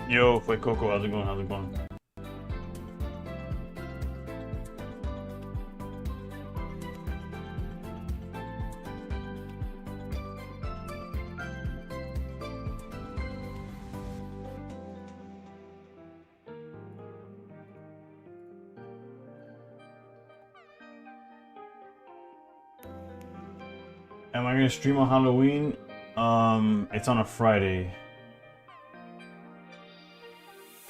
Yo, fue Coco. How's it going? How's it going? Am I gonna stream on Halloween? It's on a Friday.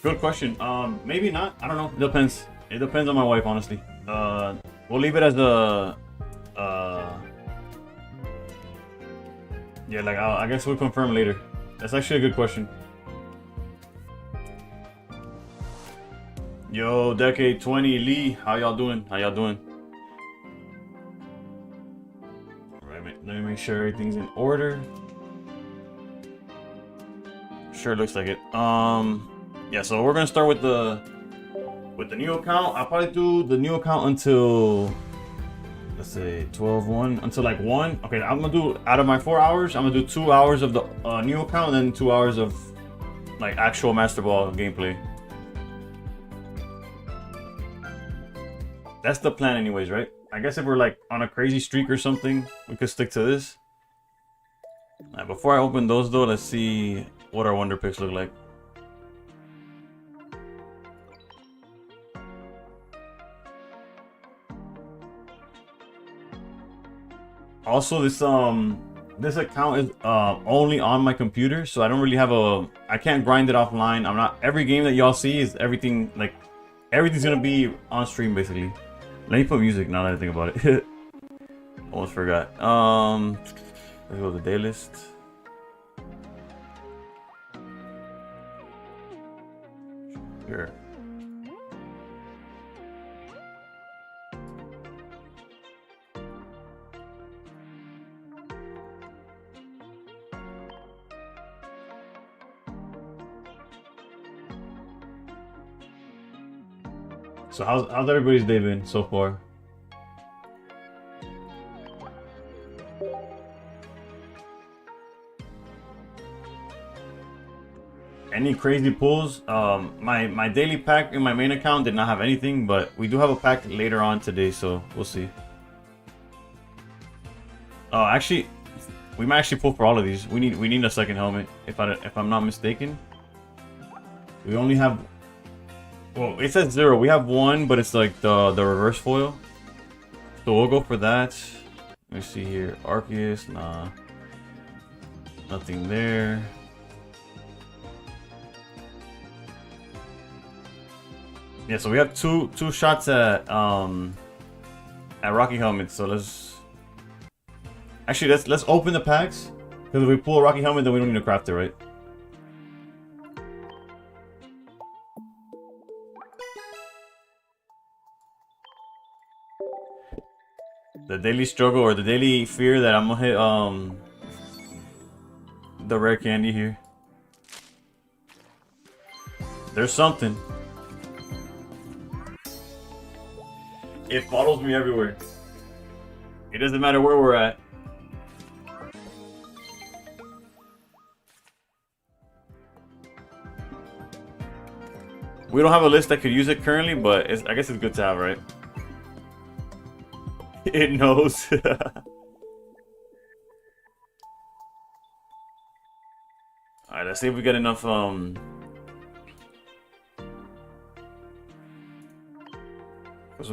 Good question. Maybe not. I don't know. It depends. It depends on my wife, honestly. We'll leave it as the. Uh, yeah, like I guess we'll confirm later. That's actually a good question. Yo, Decade 20, Lee, how y'all doing? How y'all doing? Alright, let me make sure everything's in order. Sure looks like it. Yeah, so we're gonna start with the new account. I'll probably do the new account until, let's say 12-1, until like 1. Okay, I'm gonna do, out of my 4 hours, I'm gonna do 2 hours of the new account and then 2 hours of like actual Master Ball gameplay. That's the plan anyways, right? I guess if we're like on a crazy streak or something, we could stick to this. Before I open those though, let's see what our Wonder Picks look like. Also, this account is only on my computer, so I don't really have I can't grind it offline. I'm not, every game that y'all see is everything, like everything's gonna be on stream basically. Let me put music now that I think about it. Almost forgot. Let's go to the day list. Sure. So how's everybody's day been so far? Any crazy pulls? My daily pack in my main account did not have anything, but we do have a pack later on today, so we'll see. Actually, we might actually pull for all of these. We need a second helmet, if I'm not mistaken. We only have, well, it says 0. We have 1, but it's like the reverse foil. So we'll go for that. Let me see here. Arceus, nah. Nothing there. Yeah, so we have two shots at Rocky Helmet. So let's open the packs, because if we pull a Rocky Helmet, then we don't need to craft it, right? The daily struggle, or the daily fear that I'm gonna hit the rare candy here. There's something. It follows me everywhere. It doesn't matter where we're at. We don't have a list that could use it currently, but I guess it's good to have, right? It knows. Alright, let's see if we get enough, so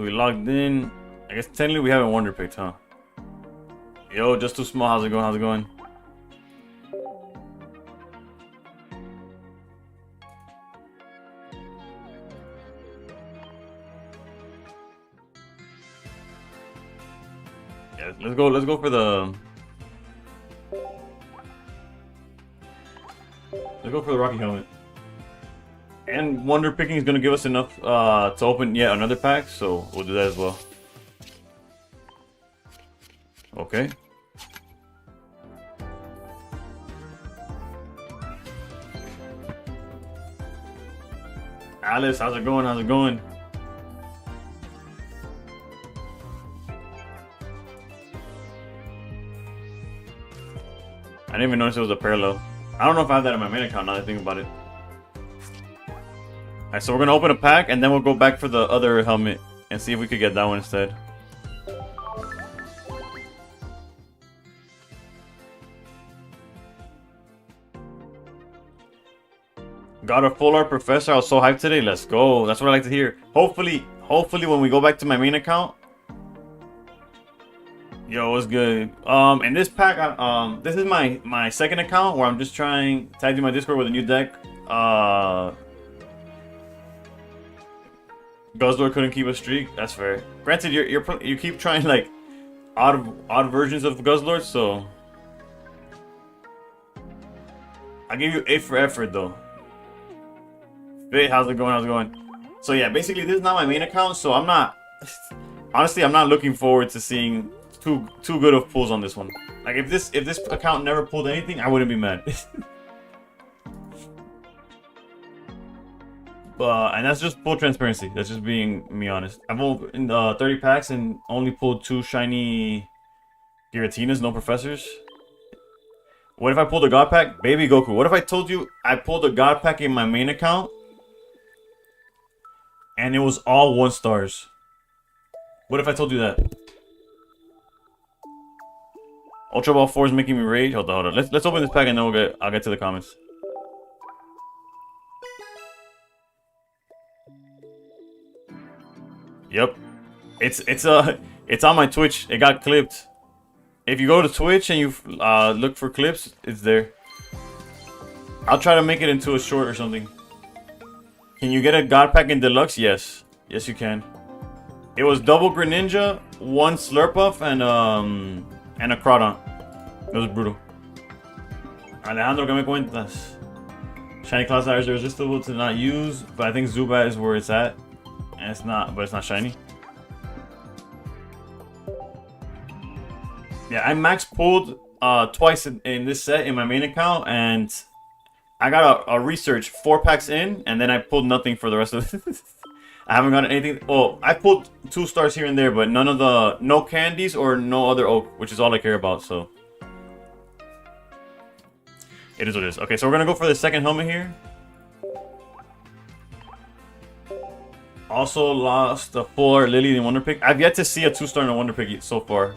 we logged in. I guess technically we haven't Wonder Picked, huh? Yo, just too small. How's it going? How's it going? Yeah, let's go for the Rocky Helmet. And Wonder Picking is gonna give us enough to open yet another pack, so we'll do that as well. Okay. Alice, how's it going? How's it going? I didn't even notice it was a parallel. I don't know if I have that in my main account now that I think about it. Alright, so we're gonna open a pack and then we'll go back for the other helmet and see if we could get that one instead. Got a full art professor. I was so hyped today. Let's go. That's what I like to hear. Hopefully when we go back to my main account. Yo, what's good? In this pack, this is my second account where I'm just trying to tag in my Discord with a new deck. Guzzler couldn't keep a streak. That's fair. Granted, you keep trying like odd versions of Guzzlord, so I give you 8 for effort though. Hey, how's it going? How's it going? So yeah, basically this is not my main account, so I'm not honestly I'm not looking forward to seeing too good of pulls on this one. Like if this account never pulled anything, I wouldn't be mad. And that's just full transparency. That's just being me honest. I've opened 30 packs and only pulled 2 shiny Darktinas, no professors. What if I pulled a God pack? Baby Goku. What if I told you I pulled a God pack in my main account and it was all 1 stars? What if I told you that? Ultra Ball 4 is making me rage. Hold on. Let's open this pack and then I'll get to the comments. Yep. It's on my Twitch. It got clipped. If you go to Twitch and you look for clips, it's there. I'll try to make it into a short or something. Can you get a God Pack in Deluxe? Yes. Yes, you can. It was double Greninja, 1 Slurpuff, and a Crawdon. It was brutal. Alejandro, que me cuentas? Shiny Cloud Tires are irresistible to not use, but I think Zubat is where it's at. And it's not, but it's not shiny. Yeah, I max pulled twice in this set in my main account, and I got a research 4 packs in, and then I pulled nothing for the rest of it. I haven't gotten anything. Well, I pulled 2 stars here and there, but no candies or no other oak, which is all I care about. So it is what it is. Okay, so we're gonna go for the second helmet here. Also lost a 4 Lily in Wonder Pick. I've yet to see a 2-star in a Wonder Pick so far.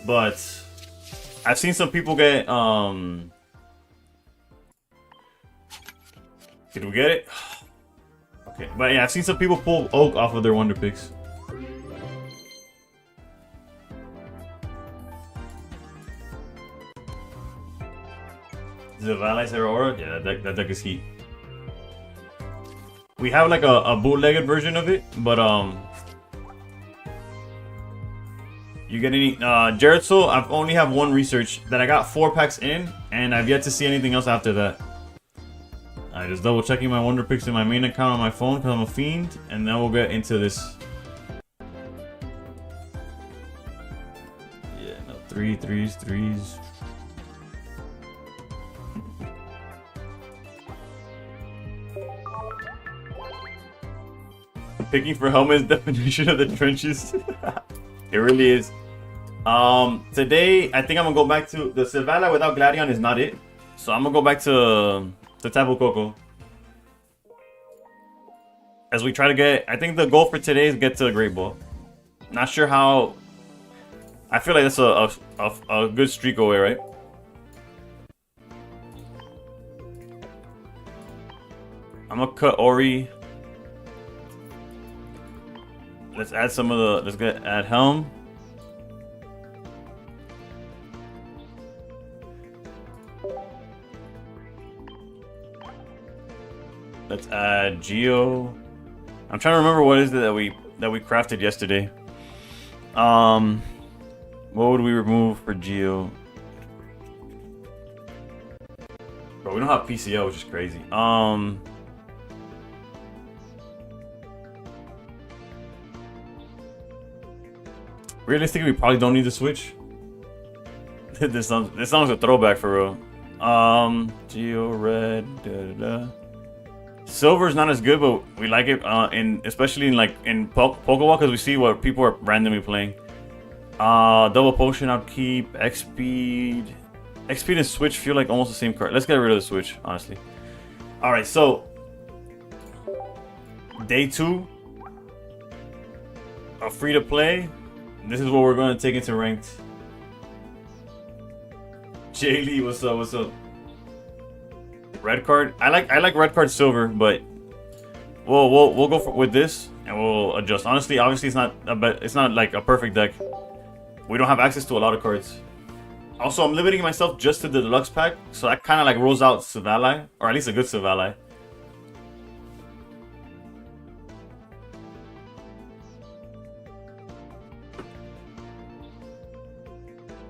But I've seen some people get Did we get it? Okay, but yeah, I've seen some people pull Oak off of their Wonder Picks. The Valais Aurora? Yeah, that deck is heat. We have like a bootlegged version of it, but you get any Jared Soul? I've only have 1 research that I got 4 packs in, and I've yet to see anything else after that. I just double checking my Wonder Picks in my main account on my phone because I'm a fiend, and then we'll get into this. Yeah, no, 3s. Picking for helmets, definition of the trenches. It really is. Today I think I'm gonna go back to the Silvala without Gladion is not it. So I'm gonna go back to Tapu Koko. As we try to get, I think the goal for today is get to a Great Ball. Not sure how. I feel like that's a good streak away, right? I'm gonna cut Ori. Let's add some of the. Let's add Helm. Let's add Geo. I'm trying to remember what is it that we crafted yesterday. What would we remove for Geo? Bro, we don't have PCO, which is crazy. Realistically, we probably don't need to switch. This song's a throwback for real. Geo Red. Silver is not as good, but we like it. Especially in Pokeball, because we see what people are randomly playing. Double Potion, I'll keep. X Speed and Switch feel like almost the same card. Let's get rid of the Switch, honestly. All right, so Day 2 of free to play. This is what we're going to take into ranked. Jay Lee, what's up? What's up? Red card. I like red card silver, but we'll go with this and we'll adjust. Honestly, obviously it's not like a perfect deck. We don't have access to a lot of cards. Also, I'm limiting myself just to the deluxe pack, so that kind of like rolls out Savali, or at least a good Savali.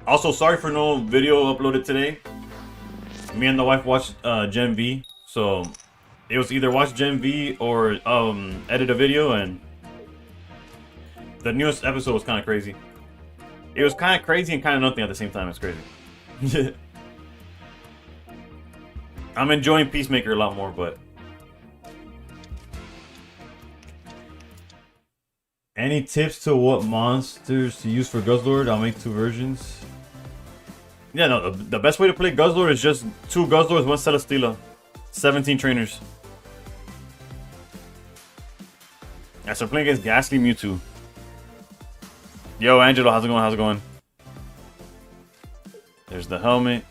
Also, sorry for no video uploaded today. Me and the wife watched Gen V, so it was either watch Gen V or edit a video, and the newest episode was kind of crazy. It was kind of crazy and kind of nothing at the same time. It's crazy. I'm enjoying Peacemaker a lot more, but any tips to what monsters to use for Guzzlord? I'll make 2 versions. Yeah, no, the best way to play Guzzlord is just 2 Guzzlords, 1 Celesteela, 17 trainers. Yeah, so I'm playing against Ghastly Mewtwo. Yo, Angelo, how's it going? How's it going? There's the helmet.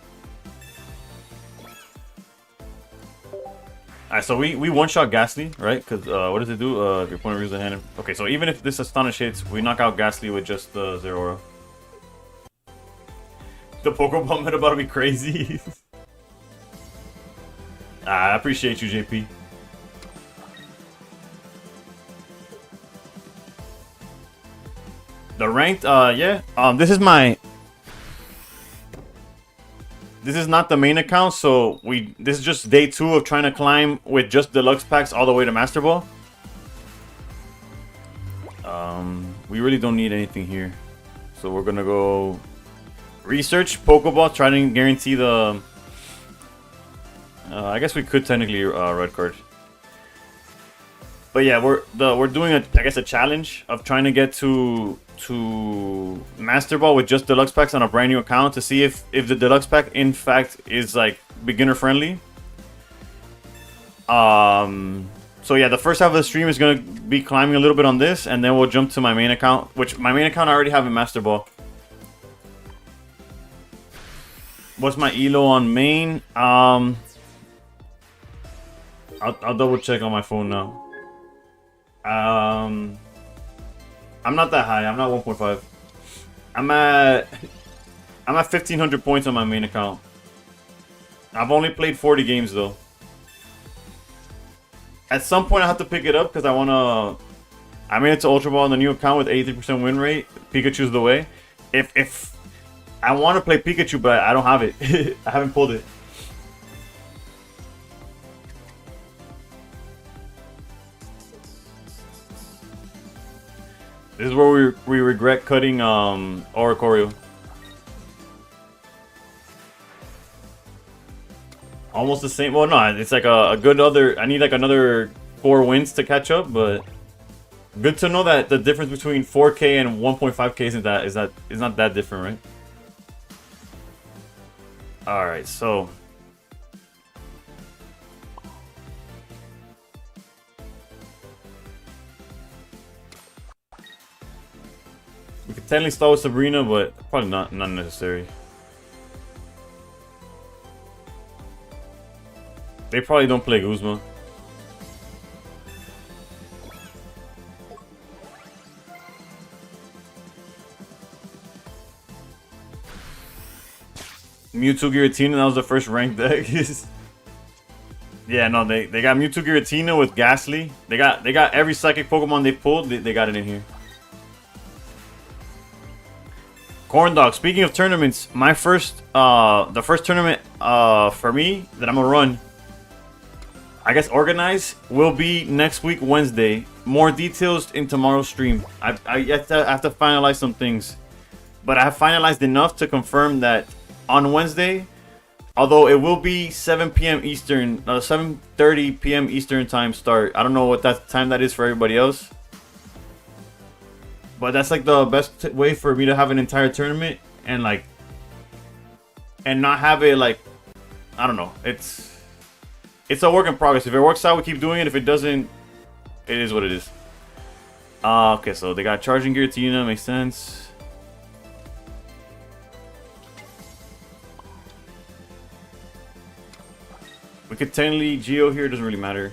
Alright, so we one-shot Ghastly, right? Because what does it do? If your opponent reveals a hand. Okay, so even if this Astonish hits, we knock out Ghastly with just the Zeraora. The Pokeball meta about to be crazy. I appreciate you, JP. The ranked, yeah. This is not the main account, so this is just day 2 of trying to climb with just deluxe packs all the way to Master Ball. We really don't need anything here, so we're gonna go research Pokeball, try to guarantee the. I guess we could technically red card. But yeah, we're doing a challenge of trying to get to Master Ball with just deluxe packs on a brand new account to see if the deluxe pack in fact is like beginner friendly. So yeah, the first half of the stream is gonna be climbing a little bit on this, and then we'll jump to my main account, which my main account I already have in Master Ball. What's my elo on main? I'll double check on my phone now. I'm not that high. I'm not 1.5. I'm at 1,500 points on my main account. I've only played 40 games though. At some point I have to pick it up because I made it to Ultra Ball on the new account with 83% win rate. Pikachu's the way. If I want to play Pikachu, but I don't have it. I haven't pulled it. This is where we regret cutting Oricorio. Almost the same. Well, no, it's like a good other. I need like another 4 wins to catch up, but good to know that the difference between 4K and 1.5K is not that different, right? All right, so. We could technically start with Sabrina, but probably not necessary. They probably don't play Guzma. Mewtwo Giratina, that was the first ranked deck. Yeah, no, they got Mewtwo Giratina with Ghastly. They got every psychic Pokemon they pulled, they got it in here. Corn Dog, speaking of tournaments, my the first tournament for me that I'm gonna run, I guess organized, will be next week Wednesday. More details in tomorrow's stream. I have to finalize some things, but I have finalized enough to confirm that on Wednesday, although it will be 7 p.m. Eastern, 7:30 p.m. Eastern time start. I don't know what time that is for everybody else. But that's like the best way for me to have an entire tournament and not have it like, I don't know. It's a work in progress. If it works out, we keep doing it. If it doesn't, It is what it is. Okay, so they got charging Darktina, makes sense. We could technically Geo here, doesn't really matter.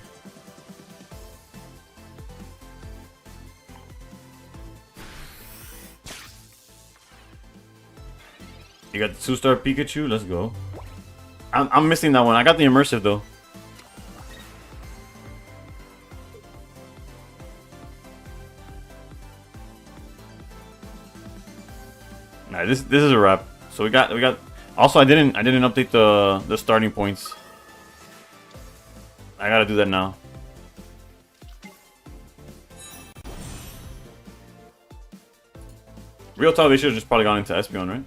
You got the 2-star Pikachu, let's go. I'm missing that one. I got the immersive though. Nah, this is a wrap. So we got. Also, I didn't update the starting points. I gotta do that now. Real talk, they should have just probably gone into Espeon, right?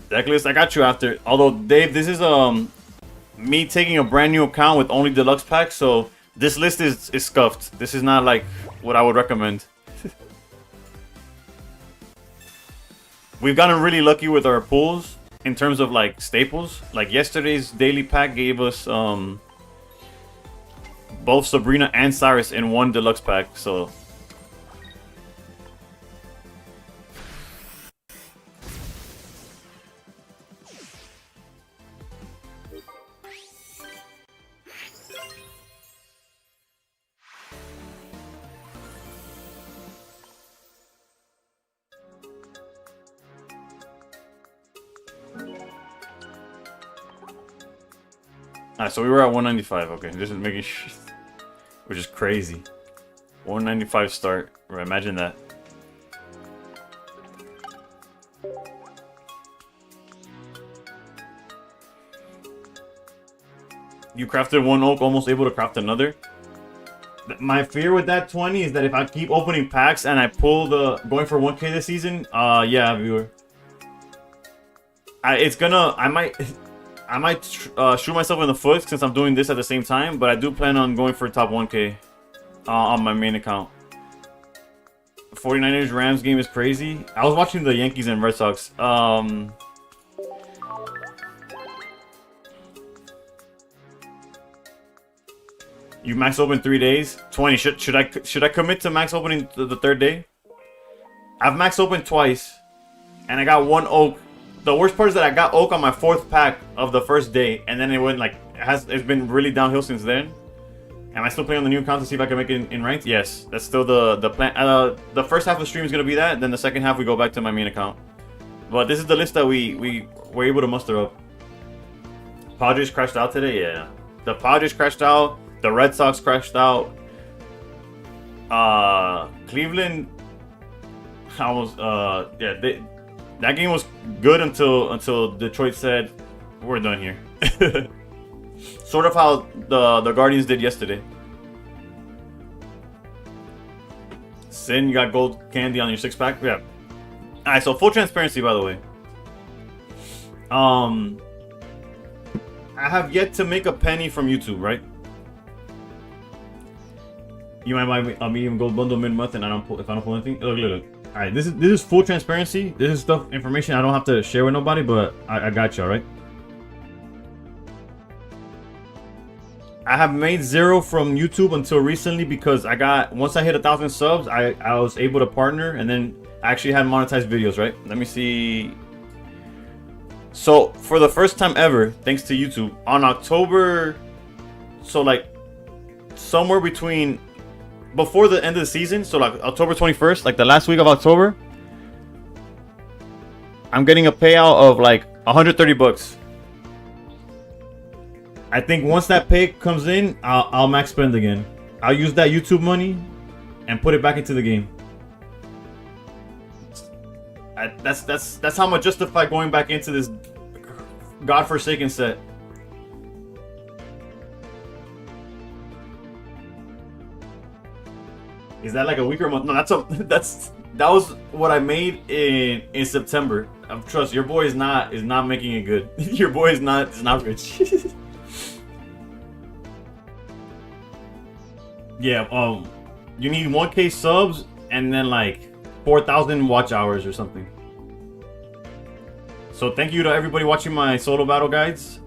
Decklist, I got you after. Although, Dave, this is me taking a brand new account with only deluxe packs, so this list is scuffed. This is not like what I would recommend. We've gotten really lucky with our pulls in terms of like staples. Like yesterday's daily pack gave us both Sabrina and Cyrus in one deluxe pack, so. Alright, so we were at 195. Okay, this is making which is crazy. 195 start. Right, imagine that. You crafted one oak, almost able to craft another. My fear with that 20 is that if I keep opening packs and I pull the going for 1K this season, yeah, viewer. I might shoot myself in the foot since I'm doing this at the same time, but I do plan on going for top 1K on my main account. 49ers Rams game is crazy. I was watching the Yankees and Red Sox. You max open 3 days. 20. Should I commit to max opening the third day? I've max opened twice, and I got one oak. The worst part is that I got oak on my 4th pack of the first day, and then it went like it's been really downhill since then. Am I still playing on the new account to see if I can make it in ranked? Yes, that's still the plan. The first half of the stream is gonna be that. Then the second half we go back to my main account. But this is the list that we were able to muster up. Padres crashed out today. Yeah, the Padres crashed out. The Red Sox crashed out. Cleveland almost yeah. That game was good until Detroit said, "We're done here." Sort of how the Guardians did yesterday. Sin, you got gold candy on your 6-pack? Yeah. Alright, so full transparency, by the way. I have yet to make a penny from YouTube, right? You might buy a medium gold bundle mid-month and if I don't pull anything. Look. Alright, this is full transparency. This is information I don't have to share with nobody, but I got you, alright? I have made 0 from YouTube until recently because once I hit 1,000 subs, I was able to partner, and then I actually had monetized videos, right? Let me see. So for the first time ever, thanks to YouTube, on October, so like somewhere between before the end of the season, so like October 21st, like the last week of October, I'm getting a payout of like 130 bucks. I think once that pay comes in, I'll max spend again. I'll use that YouTube money and put it back into the game. That's how I'm gonna justify going back into this godforsaken set. Is that like a week or a month? No, that was what I made in September. Trust your boy is not making it good. Your boy is not rich. Yeah, you need 1K subs and then like 4,000 watch hours or something. So thank you to everybody watching my solo battle guides.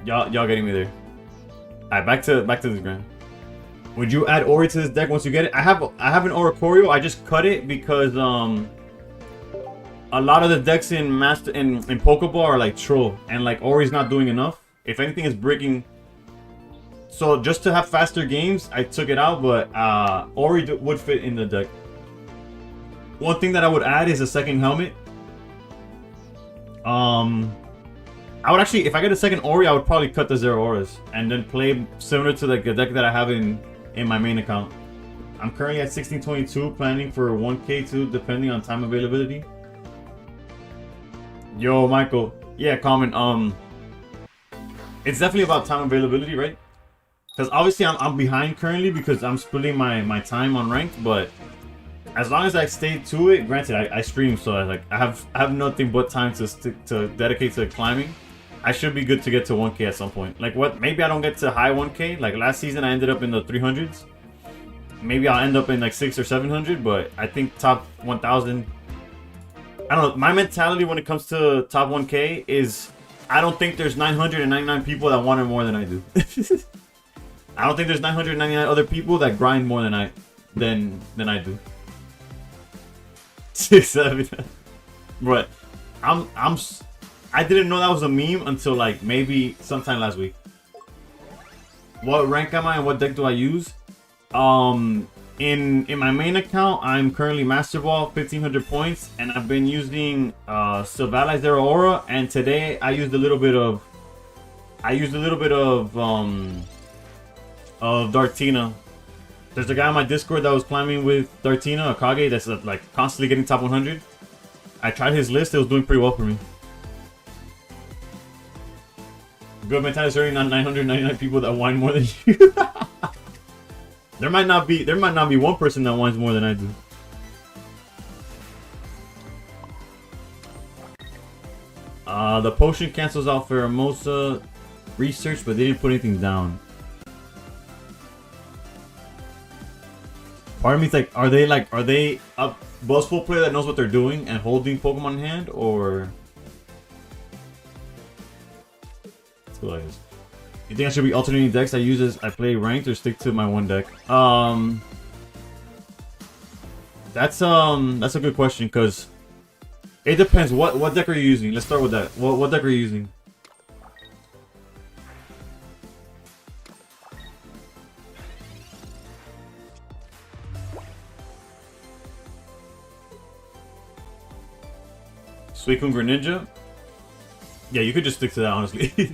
Y'all getting me there. Alright, back to this grind. Would you add Ori to this deck once you get it? I have an Oricorio. I just cut it because a lot of the decks in Pokeball are like troll, and like Ori's not doing enough. If anything, is breaking. So just to have faster games, I took it out, but Ori would fit in the deck. One thing that I would add is a second helmet. I would actually, if I get a second Ori, I would probably cut the Zero Auras and then play similar to like the deck that I have in my main account. I'm currently at 1622, planning for 1K too, depending on time availability. Yo, Michael. Yeah, comment. It's definitely about time availability, right? Because obviously I'm behind currently because I'm splitting my time on ranked, but as long as I stay to it, granted I stream, so I have nothing but time to dedicate to climbing. I should be good to get to 1K at some point. Like what? Maybe I don't get to high 1K. Like last season, I ended up in the 300s. Maybe I'll end up in like 600 or 700, but I think top 1,000. I don't know. My mentality when it comes to top 1K is I don't think there's 999 people that want it more than I do. I don't think there's 999 other people that grind more than I do. 7. But I didn't know that was a meme until like maybe sometime last week. What rank am I and what deck do I use? In my main account, I'm currently Master Ball, 1500 points, and I've been using Sylvalize Zero Aura, and today I used a little bit of Darktina. There's a guy on my Discord that was climbing with Darktina, Akage, that's like constantly getting top 100. I tried his list, it was doing pretty well for me. Good mentality is already not 999 people that whine more than you. There might not be one person that whines more than I do. The potion cancels out Pheromosa research, but they didn't put anything down. Part of me is like, are they a Buzzful player that knows what they're doing and holding Pokemon in hand, or? Let's go like this. You think I should be alternating decks I use as I play ranked, or stick to my one deck? That's a good question, because it depends. What deck are you using? Let's start with that. What deck are you using? Suicune Greninja? Yeah, you could just stick to that, honestly.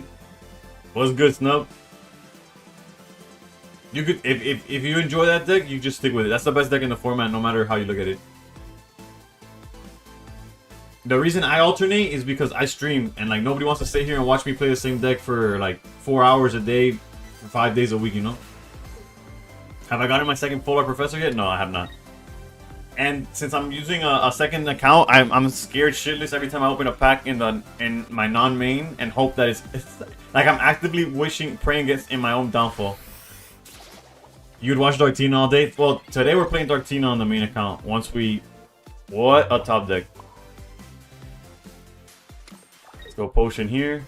What's good, Snub? You could, if you enjoy that deck, you just stick with it. That's the best deck in the format, no matter how you look at it. The reason I alternate is because I stream, and like nobody wants to sit here and watch me play the same deck for like 4 hours a day, for 5 days a week, you know? Have I gotten my second Full Art Professor yet? No, I have not. And since I'm using a second account, I'm scared shitless every time I open a pack in my non-main and hope that it's like I'm actively praying against in my own downfall. You'd watch Darktina all day? Well, today we're playing Darktina on the main account. What a top deck. Let's go potion here.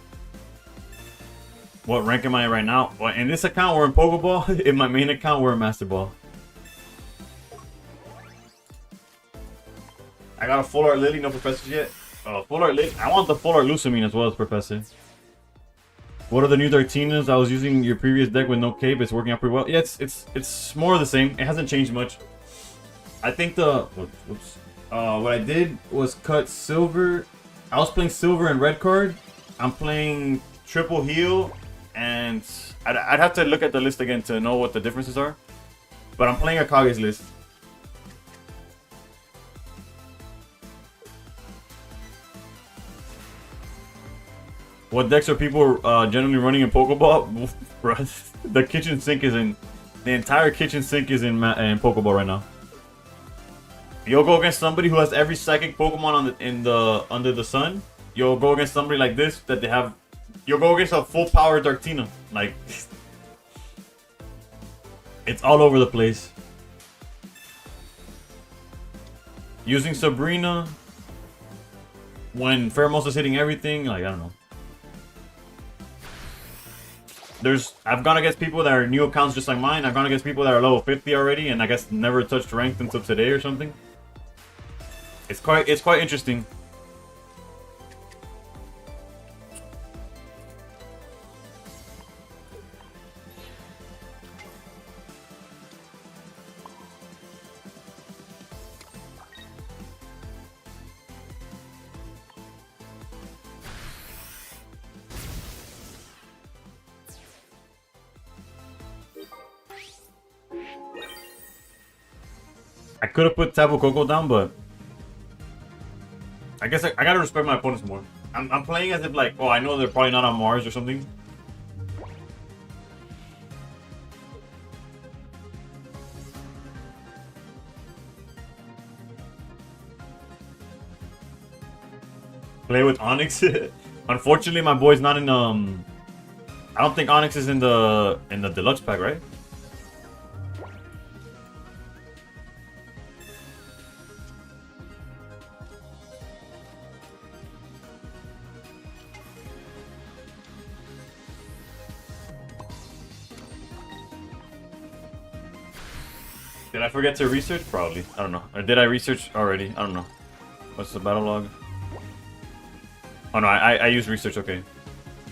What rank am I right now? Well, in this account we're in Pokeball. In my main account we're in Master Ball. I got a Full Art Lily, no Professors yet. Full Art Lily. I want the Full Art Lusamine as well as Professor. What are the new Darktinas? I was using your previous deck with no cape. It's working out pretty well. Yeah, it's more of the same. It hasn't changed much. I think what I did was cut silver. I was playing silver and red card. I'm playing triple heal, and I'd have to look at the list again to know what the differences are. But I'm playing Akage's list. What decks are people generally running in Pokeball? The kitchen sink is in. The entire kitchen sink is in Pokeball right now. You'll go against somebody who has every psychic Pokemon under the sun. You'll go against somebody like this that they have. You'll go against a full power Darktina. Like it's all over the place. Using Sabrina when Pheromosa's hitting everything. Like I don't know. I've gone against people that are new accounts just like mine. I've gone against people that are level 50 already, and I guess never touched ranked until today or something. It's quite interesting. I could have put Tapu Koko down, but I guess I gotta respect my opponents more. I'm playing as if like, oh, I know they're probably not on Mars or something. Play with Onyx. Unfortunately, my boy's not in I don't think Onyx is in the deluxe pack, right? Did I forget to research? Probably. I don't know. Or did I research already? I don't know. What's the battle log? Oh no, I use research, okay.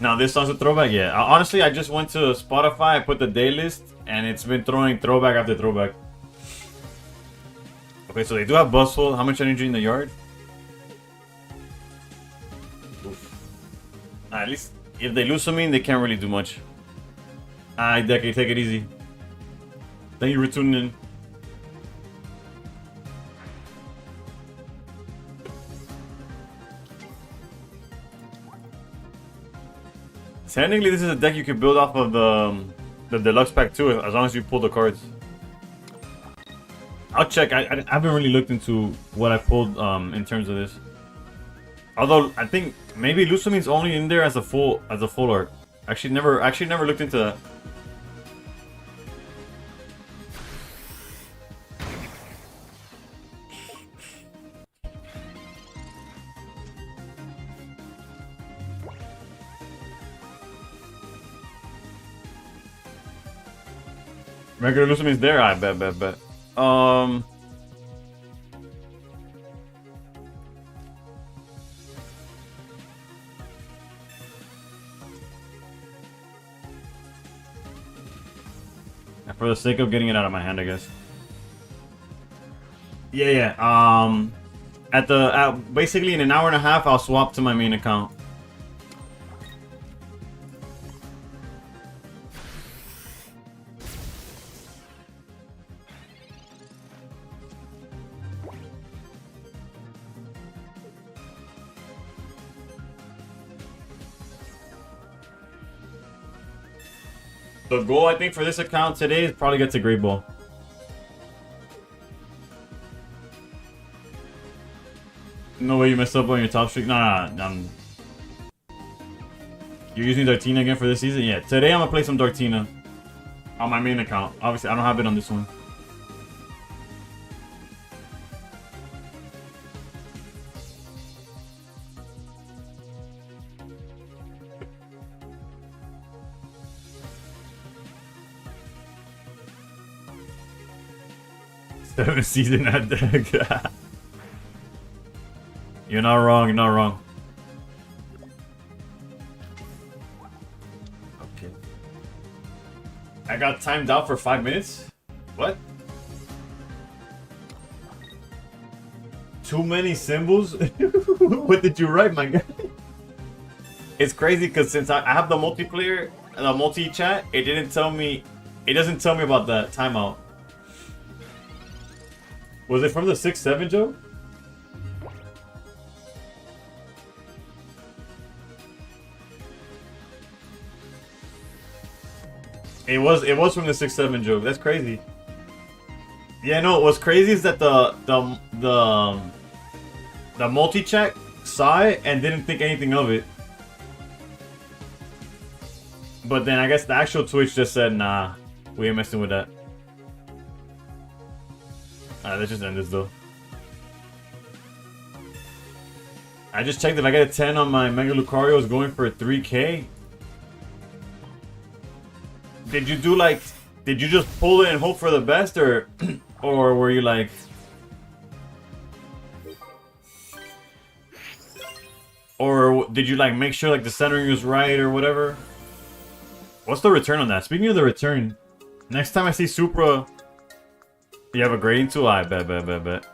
Now this song's a throwback? Yeah. Honestly, I just went to Spotify, I put the day list, and it's been throwing throwback after throwback. Okay, so they do have Bustle. How much energy in the yard? Oof. At least, if they lose something, they can't really do much. Decky, take it easy. Thank you for tuning in. Technically, this is a deck you can build off of the deluxe pack too, as long as you pull the cards. I'll check. I haven't really looked into what I pulled in terms of this. Although I think maybe Lusamine's only in there as a full art. Actually, never looked into that. Regular Lusamine's there. I bet. For the sake of getting it out of my hand, I guess. Yeah. Basically in an hour and a half, I'll swap to my main account. The goal, I think, for this account today is probably get to Great Ball. No way you messed up on your top streak. Nah. You're using Darktina again for this season? Yeah, today I'm gonna play some Darktina on my main account. Obviously, I don't have it on this one. Seventh season at deck. You're not wrong. Okay. I got timed out for 5 minutes? What? Too many symbols? What did you write, my guy? It's crazy because since I have the multiplayer, the multi-chat, it doesn't tell me about that timeout. Was it from the 6-7, Joe? It was from the 6-7, Joe. That's crazy. Yeah, no, what's crazy is that the multi-chat saw it and didn't think anything of it. But then I guess the actual Twitch just said, nah, we ain't messing with that. Alright, let's just end this though. I just checked if I get a 10 on my Mega Lucario is going for 3K. Did you do like? Did you just pull it and hope for the best, or, or were you like? Or did you like make sure like the centering was right or whatever? What's the return on that? Speaking of the return, next time I see Supra, you have a grading tool? I bet.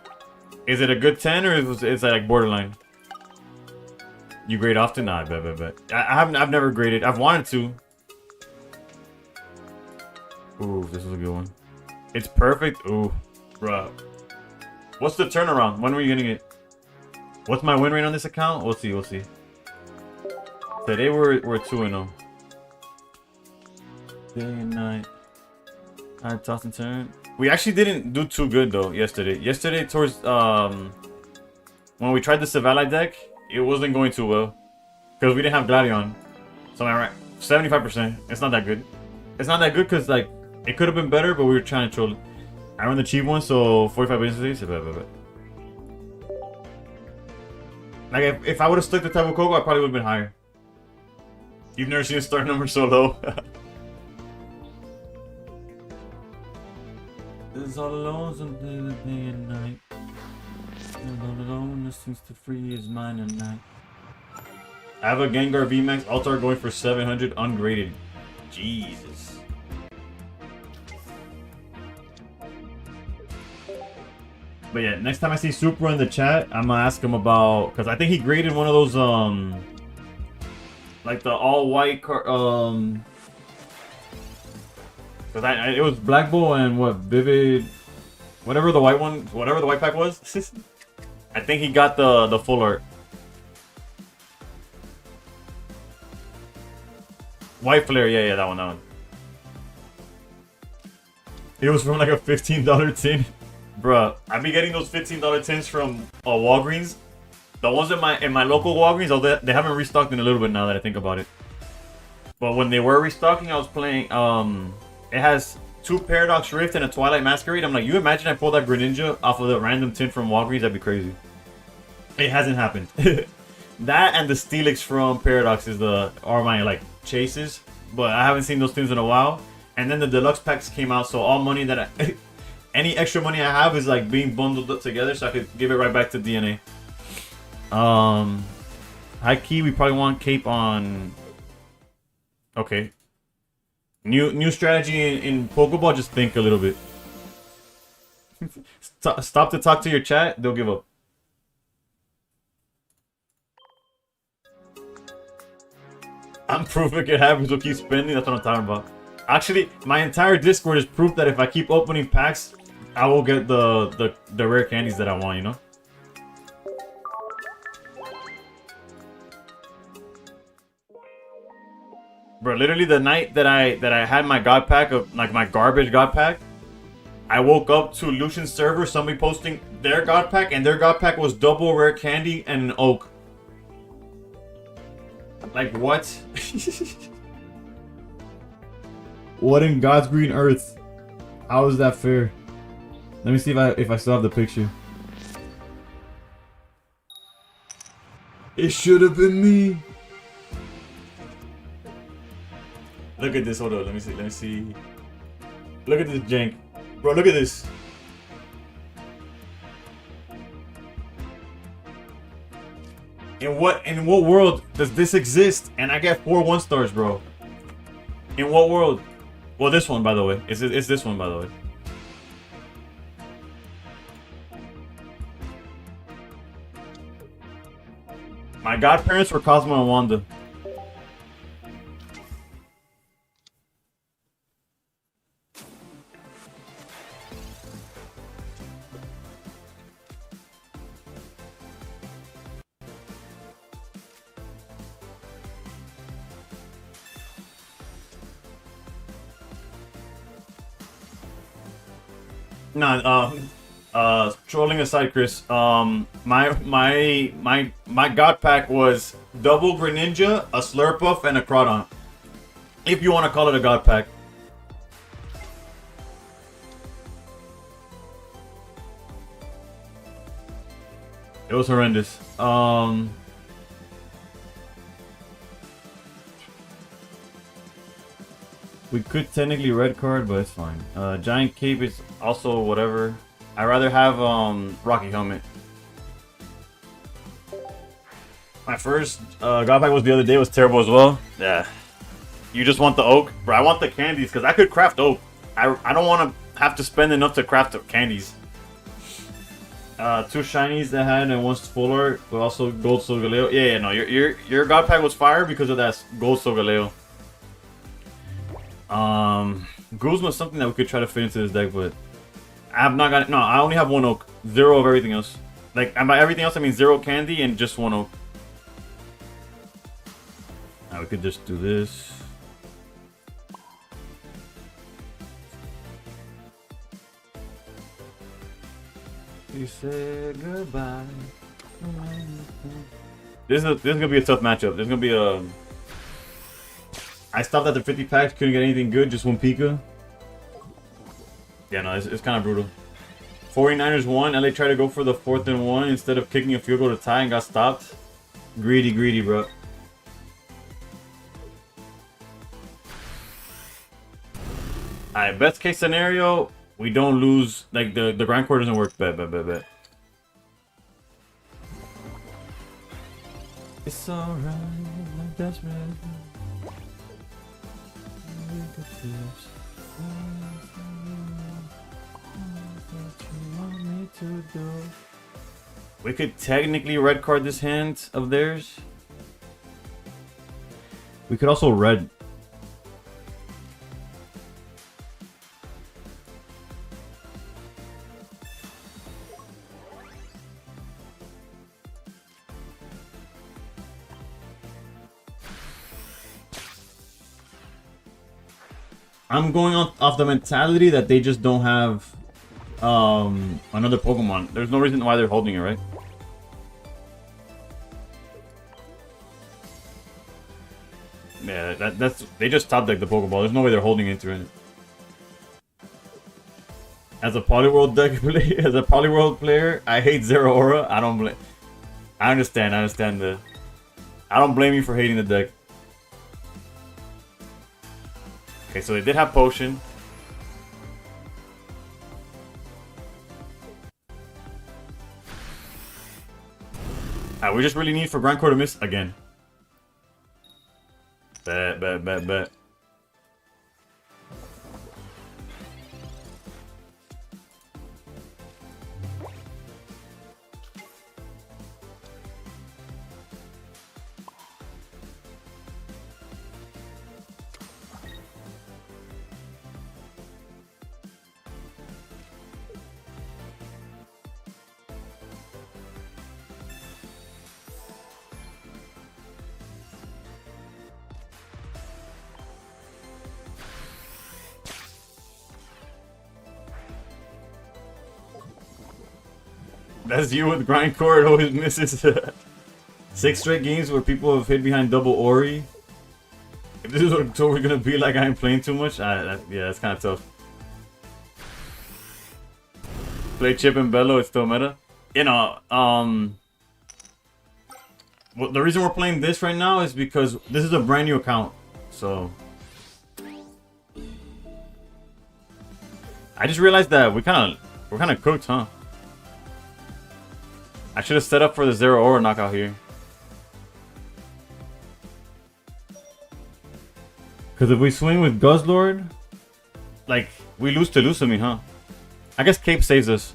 Is it a good 10 or is it like borderline? You grade often? Nah, I bet. I've never graded. I've wanted to. Ooh, this is a good one. It's perfect. Ooh, bruh. What's the turnaround? When were you getting it? What's my win rate on this account? We'll see. Today we're 2-0. Day and night. I toss and turn. We actually didn't do too good though yesterday. Yesterday towards when we tried the Savali deck, it wasn't going too well because we didn't have Gladion. So I'm right, 75%. It's not that good. It's not that good because like it could have been better, but we were trying to troll it. I run the cheap one, so 45 business days. Like if I would have stuck the type of Coco, I probably would have been higher. You've never seen a start number so low. This all alone, something day and night. All alone, this seems to free is mine at night. I have a Gengar VMAX Altar going for 700 ungraded. Jesus. But yeah, next time I see Supra in the chat, I'm gonna ask him about, because I think he graded one of those like the all white because it was Black Bull and what Vivid, whatever the white one, whatever the white pack was. I think he got the full art. White Flare, yeah, that one. It was from like a $15 tin. Bruh, I be getting those $15 tins from Walgreens. The ones in my local Walgreens, although they haven't restocked in a little bit now that I think about it. But when they were restocking, I was playing, it has 2 Paradox Rift and a Twilight Masquerade. I'm like, you imagine I pulled that Greninja off of the random tin from Walgreens? That'd be crazy. It hasn't happened. That and the Steelix from Paradox are my like chases. But I haven't seen those things in a while. And then the deluxe packs came out, so all money that any extra money I have is like being bundled up together so I could give it right back to DNA. High key, we probably want Cape on. Okay. New strategy in Pokeball, just think a little bit. Stop to talk to your chat, they'll give up. I'm proof it can happen, so keep spending, that's what I'm talking about. Actually, my entire Discord is proof that if I keep opening packs, I will get the rare candies that I want, you know? Bro, literally the night that I had my god pack of like my garbage god pack, I woke up to Lucian's server, somebody posting their god pack, and their god pack was double rare candy and an oak. Like what? What in God's green earth? How is that fair? Let me see if I still have the picture. It should have been me. Look at this. Hold on. Let me see. Look at this jank. Bro, look at this. In what world does this exist? And I get 4 1-stars, bro. In what world? Well, this one, by the way. It's this one, by the way. My godparents were Cosmo and Wanda. Trolling aside, Chris. My god pack was double Greninja, a Slurpuff, and a Crawdon. If you want to call it a god pack. It was horrendous. We could technically red card, but it's fine. Giant Cape is also whatever. I'd rather have Rocky Helmet. My first God pack was the other day, was terrible as well. Yeah. You just want the oak? Bro, I want the candies because I could craft oak. I don't want to have to spend enough to craft candies. 2 shinies that had and one's full art, but also gold Solgaleo. Yeah, no, your God pack was fire because of that gold Solgaleo. Guzma is something that we could try to fit into this deck, but I have not got it. No, I only have 1 oak. 0 of everything else. Like, and by everything else, I mean 0 candy and just 1 oak. Now we could just do this. You said goodbye. This is gonna be a tough matchup. There's gonna be a. I stopped at the 50 packs, couldn't get anything good, just 1 Pika. Yeah, no, it's kind of brutal. 49ers won, and they tried to go for the 4th and 1 instead of kicking a field goal to tie and got stopped. Greedy, bro. Alright, best case scenario, we don't lose, like the grind core doesn't work. Bet. It's alright, that's right. We could technically red card this hand of theirs. We could also red. I'm going off the mentality that they just don't have another Pokemon. There's no reason why they're holding it, right? Yeah, that's they just top deck the Pokeball. There's no way they're holding into it. As a Poliwhirl deck player, as a Poliwhirl player, I hate Zero Aura. I don't blame. I understand the. I don't blame you for hating the deck. Okay, so they did have Potion. Alright, we just really need for Grindcore to miss again. Bet. That's you with Grindcore, it always misses. 6 straight games where people have hid behind double Ori. If this is what we're gonna be like, I ain't playing too much. Yeah, that's kind of tough. Play Chip and Bello, it's still meta. You know, well, the reason we're playing this right now is because this is a brand new account. So I just realized that we're kind of cooked, huh? I should have set up for the Zero Aura knockout here. Because if we swing with Guzzlord, like, we lose to Lusamine, huh? I guess Cape saves us.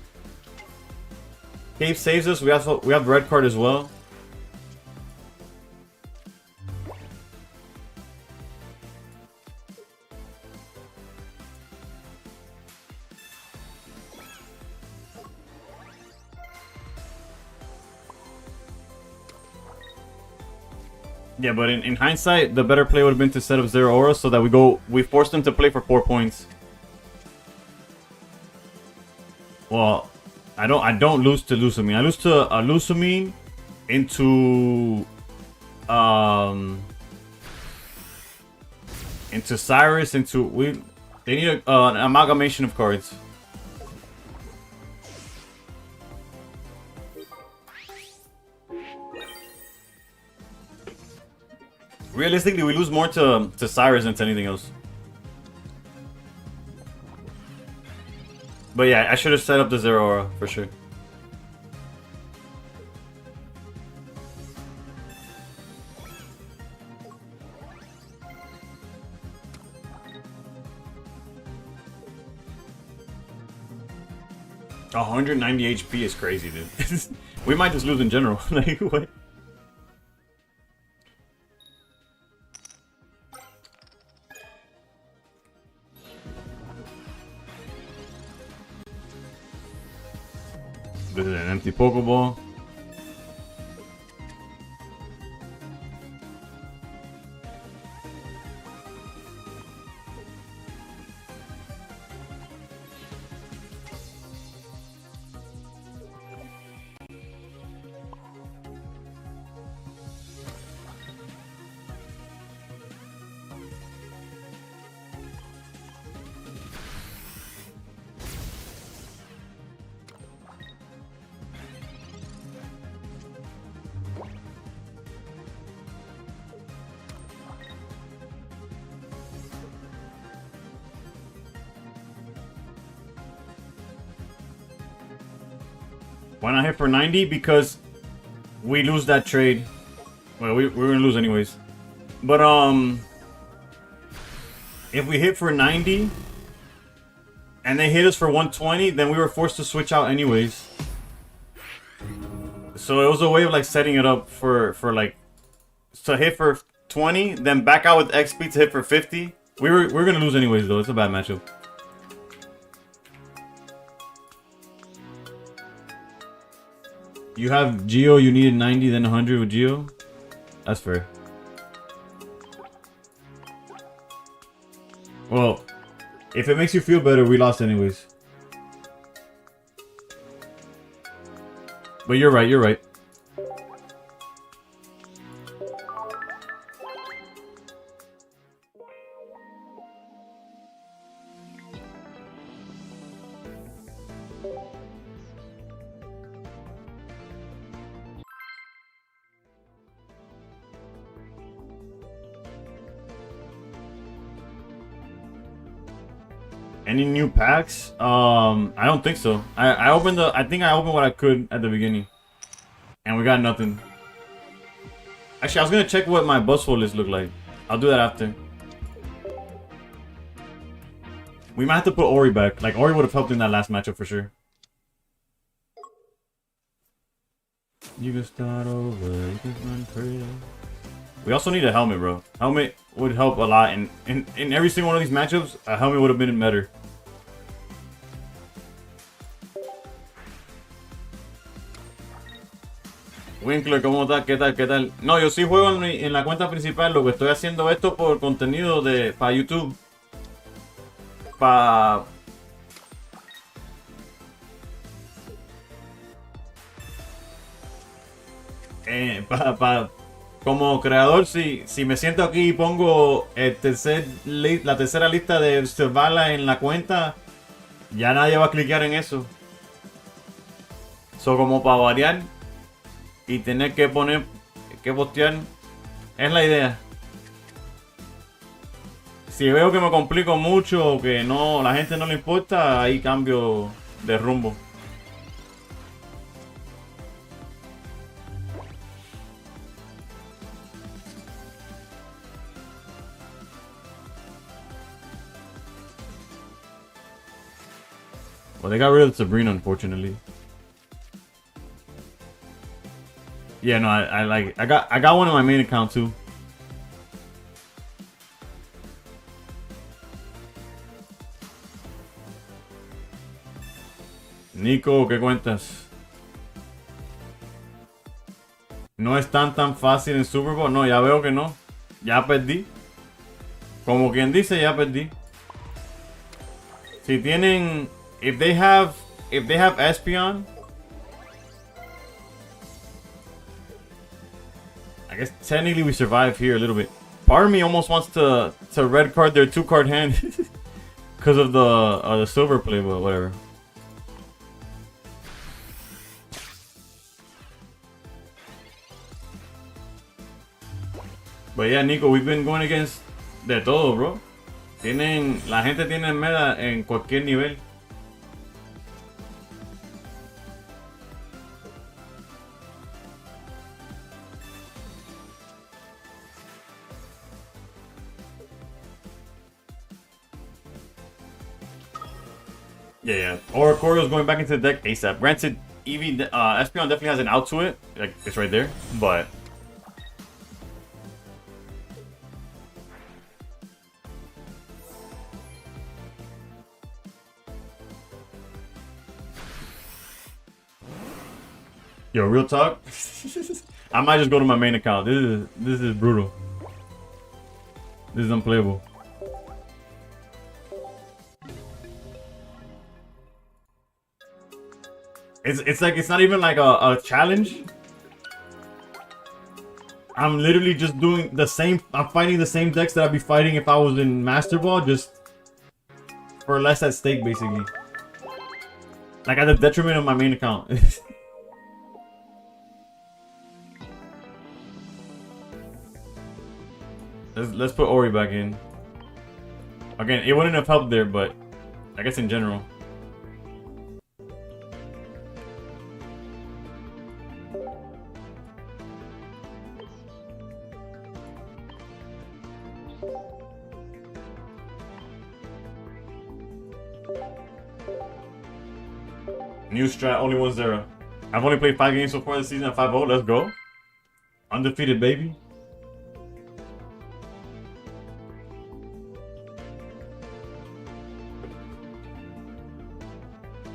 Cape saves us. We have red card as well. Yeah, but in hindsight, the better play would have been to set up Zero Aura so that we forced them to play for 4 points. Well, I don't lose to Lusamine. I lose to Lusamine into Cyrus, they need an amalgamation of cards. Realistically, we lose more to Cyrus than to anything else. But yeah, I should have set up the Zero Aura for sure. Oh, 190 HP is crazy, dude. We might just lose in general. Like, what? This is an empty Pokeball. Why not hit for 90? Because we lose that trade. Well, we're gonna lose anyways. But if we hit for 90 and they hit us for 120, then we were forced to switch out anyways. So it was a way of like setting it up for like to hit for 20, then back out with XP to hit for 50. We're gonna lose anyways though. It's a bad matchup. You have Geo, you needed 90, then 100 with Geo. That's fair. Well, if it makes you feel better, we lost anyways. But you're right, you're right. Any new packs? I don't think so. I opened I think I opened what I could at the beginning. And we got nothing. Actually, I was gonna check what my Buzzful list looked like. I'll do that after. We might have to put Ori back. Like, Ori would have helped in that last matchup for sure. You can start over, you can run free. We also need a helmet, bro. Helmet would help a lot. In every single one of these matchups, a helmet would have been better. Winkler, ¿cómo está? ¿Qué tal? ¿Qué tal? No, yo sí juego en la cuenta principal. Lo que estoy haciendo esto por contenido para YouTube. Para... Como creador, si me siento aquí y pongo la tercera lista de Zavala en la cuenta, ya nadie va a clicar en eso. Como para variar y tener que postear, es la idea. Si veo que me complico mucho o que no, la gente no le importa, ahí cambio de rumbo. Well, they got rid of Sabrina, unfortunately. Yeah, no, I got one in my main account too. Nico, ¿qué cuentas? No es tan fácil en Super Bowl. No, ya veo que no. Ya perdí. Como quien dice, ya perdí. Si tienen, if they have Espeon, I guess technically we survive here a little bit. Part of me almost wants to red card their 2-card hand because of the silver play, but whatever. But yeah, Nico, we've been going against de todo, bro. La gente tiene meta en cualquier nivel. Yeah. Or Corio's going back into the deck ASAP. Granted, Eevee, Espeon definitely has an out to it. Like, it's right there. But... Yo, real talk? I might just go to my main account. This is brutal. This is unplayable. It's like, it's not even like a challenge. I'm literally just doing the same. I'm fighting the same decks that I'd be fighting if I was in Master Ball, just for less at stake, basically. Like at the detriment of my main account. let's put Ori back in. Again, it wouldn't have helped there, but I guess in general. New strat, only 1-0. I've only played 5 games so far this season at 5-0. Let's go. Undefeated, baby.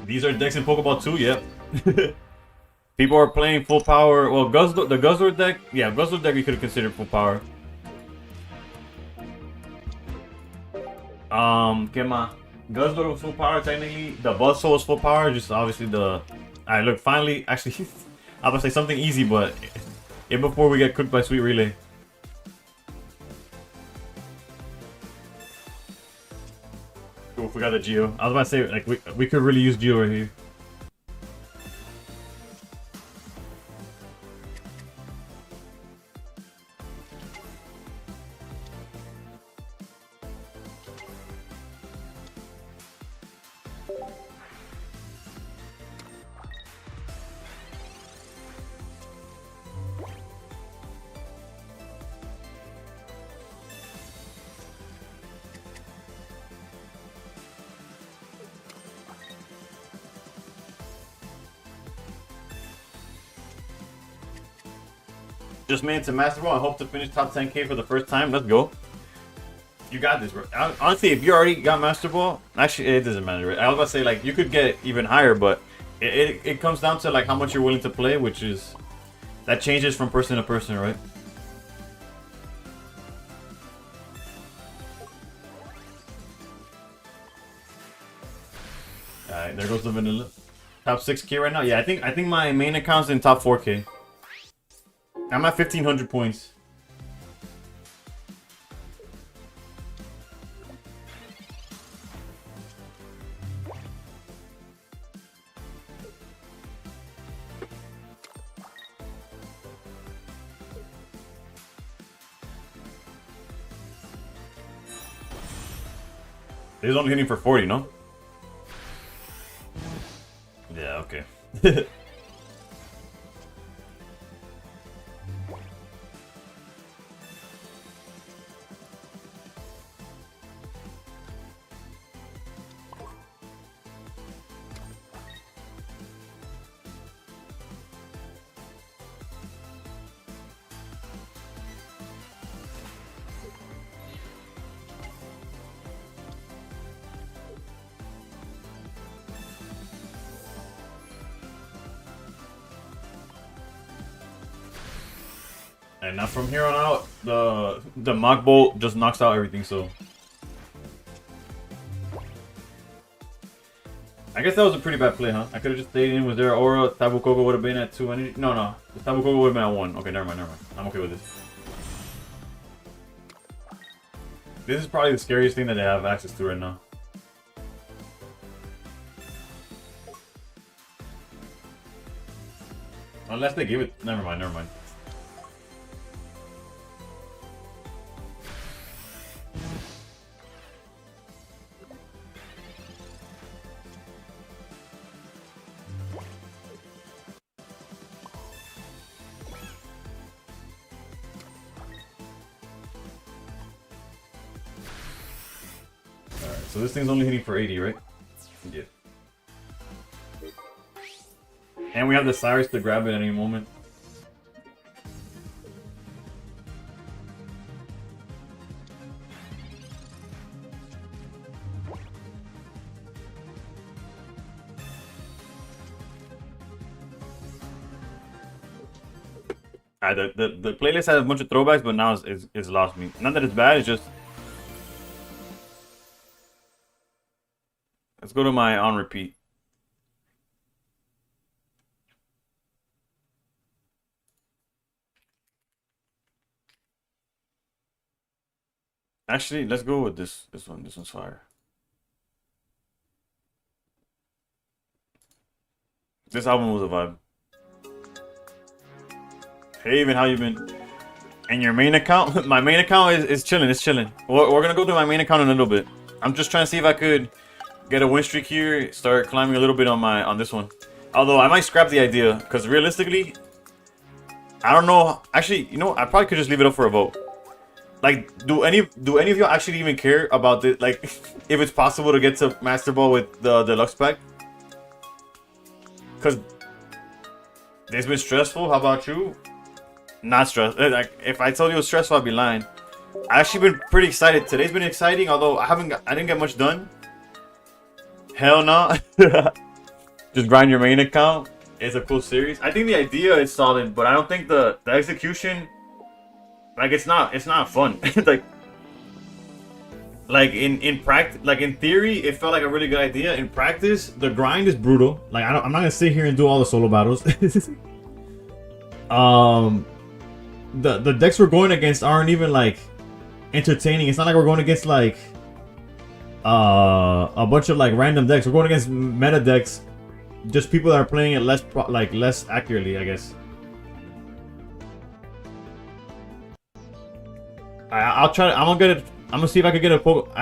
These are decks in Pokeball 2, yep. People are playing full power. Well, the Guzzler deck, yeah, Guzzler deck we could have considered full power. Guzzler was full power technically. The Buzzsaw was full power, just obviously the... Alright, look, finally, actually, I was gonna say something easy, but even before we get cooked by Sweet Relay. Oof, we got the Geo. I was about to say, like, we could really use Geo right here. Just made it to Master Ball. I hope to finish top 10K for the first time. Let's go. You got this, bro. Honestly, if you already got Master Ball, actually, it doesn't matter. Right? I was about to say, like, you could get even higher, but it comes down to, like, how much you're willing to play, which is... That changes from person to person, right? Alright, there goes the vanilla. Top 6K right now? Yeah, I think my main account's in top 4K. I'm at 1,500 points. He's only hitting for 40, no? Yeah, okay. And now from here on out, the Mach Bolt just knocks out everything, so... I guess that was a pretty bad play, huh? I could have just stayed in. Was there Aura? Tabu Koko would have been at 2 energy. No. The Tabu Koko would have been at 1. Okay, never mind. I'm okay with this. This is probably the scariest thing that they have access to right now. Unless they give it... Never mind. So this thing's only hitting for 80, right? Yeah. And we have the Cyrus to grab it at any moment. The playlist has a bunch of throwbacks, but now it's lost me. Not that it's bad, it's just... Let's go to my on repeat. Actually, let's go with this one. This one's fire. This album was a vibe. Hey, even how you been? And your main account? My main account is chilling. It's chilling. We're gonna go to my main account in a little bit. I'm just trying to see if I could get a win streak here. Start climbing a little bit on this one. Although I might scrap the idea because realistically, I don't know. Actually, you know, I probably could just leave it up for a vote. Like, do any of y'all actually even care about this? Like, if it's possible to get to Master Ball with the deluxe pack? Because it's been stressful. How about you? Not stressed. Like, if I told you it was stressful, I'd be lying. I actually been pretty excited. Today's been exciting, although I didn't get much done. Hell no. Just grind your main account. It's a cool series. I think the idea is solid, but I don't think the execution, like, it's not fun. like in practice, like in theory, it felt like a really good idea. In practice, the grind is brutal. Like, I'm not gonna sit here and do all the solo battles. The decks we're going against aren't even like entertaining. It's not like we're going against like a bunch of like random decks. We're going against meta decks, just people that are playing it less accurately, I guess. I'll try. I'm gonna see if I can get a poke.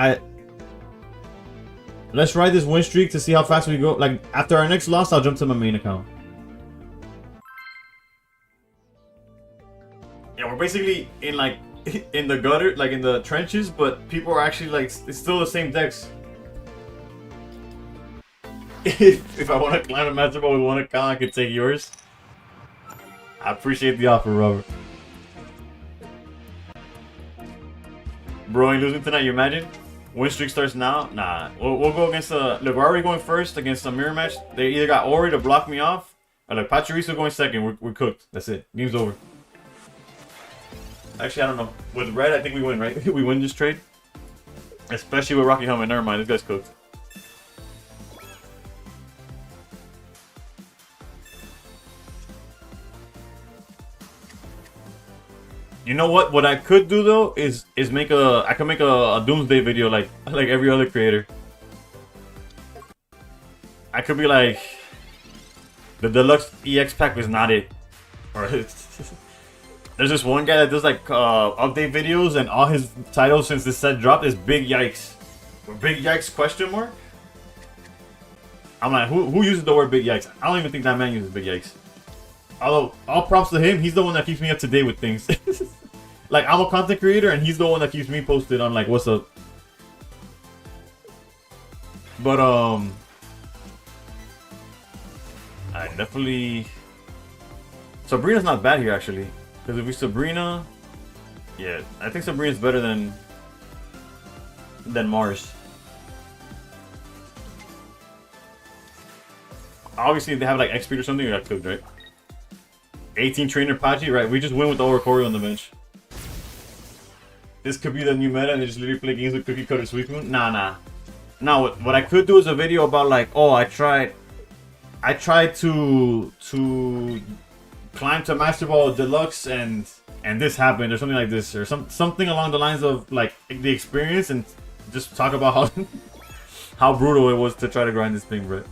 Let's ride this win streak to see how fast we go. Like, after our next loss, I'll jump to my main account. Yeah, we're basically in like in the gutter, like in the trenches, but people are actually like, it's still the same decks. If I want to climb a Master Ball with one account, I could take yours. I appreciate the offer, Robert. Bro, ain't losing tonight, you imagine? Win streak starts now? Nah. We'll go against the... Look, we're already going first against the mirror match. They either got Ori to block me off, or like Pachirisu going second. We're cooked. That's it. Game's over. Actually, I don't know. With red, I think we win, right? We win this trade. Especially with Rocky Helmet. Never mind, this guy's cooked. You know what? What I could do though is make a Doomsday video like every other creator. I could be like, the deluxe EX pack was not it, or there's this one guy that does like update videos, and all his titles since this set dropped is big yikes. Big yikes question mark? I'm like, who uses the word big yikes? I don't even think that man uses big yikes. Although, all props to him, he's the one that keeps me up to date with things. Like, I'm a content creator, and he's the one that keeps me posted on, like, what's up. But, I definitely... Sabrina's not bad here, actually. Because if we Sabrina... Yeah, I think Sabrina's better than Mars. Obviously, if they have, like, X-Speed or something, we got cooked, right? 18 trainer Pachi, right? We just win with the Orikorio on the bench. This could be the new meta, and they just literally play games with Cookie Cutter Sweet Moon. Nah. Now, what I could do is a video about like, oh, I tried to climb to Master Ball Deluxe, and this happened, or something like this, or something along the lines of like the experience, and just talk about how how brutal it was to try to grind this thing, bro.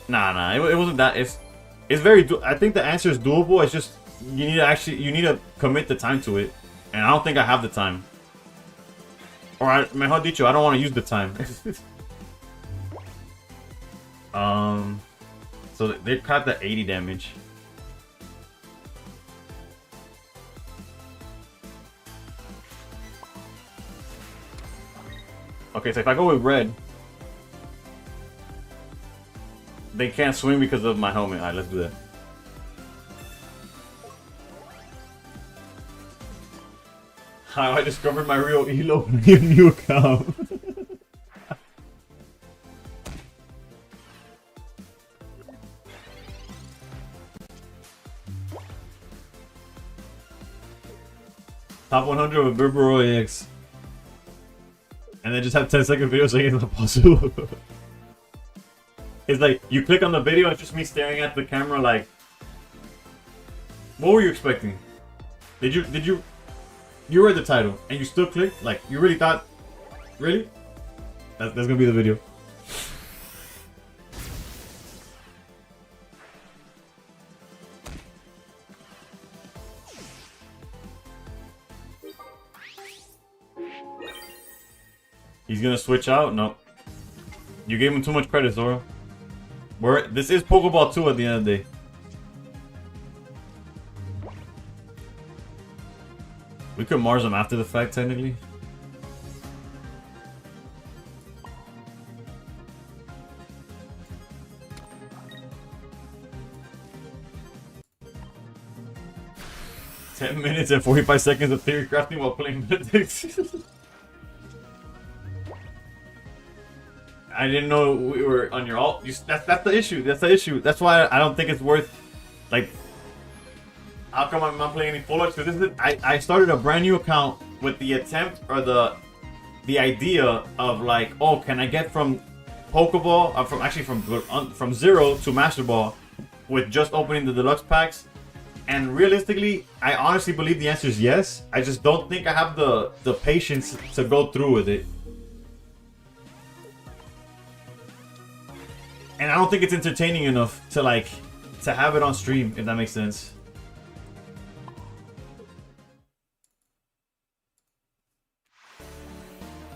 Nah, it wasn't that. It's very. I think the answer is doable. It's just you need to commit the time to it, and I don't think I have the time. Or mejor dicho, I don't want to use the time. So they caught the 80 damage. Okay, so if I go with red, they can't swing because of my helmet. Alright, let's do that. How I discovered my real Elo new account. Top 100 with Birbero AX. And then just have 10-second videos saying it's not possible. It's like, you click on the video, it's just me staring at the camera like... What were you expecting? You read the title, and you still clicked? Like, you really thought... Really? That's gonna be the video. He's gonna switch out? No. You gave him too much credit, Zoro. This is Pokeball 2 at the end of the day. We could Mars him after the fact, technically. "10 minutes and 45 seconds of theory crafting while playing Mythics." I didn't know we were on your alt. That's the issue. That's the issue. That's why I don't think it's worth, like, how come I'm not playing any Polex? Because I started a brand new account with the attempt or the idea of like, oh, can I get from Pokeball, from 0 to Master Ball with just opening the deluxe packs? And realistically, I honestly believe the answer is yes. I just don't think I have the patience to go through with it. And I don't think it's entertaining enough to have it on stream, if that makes sense.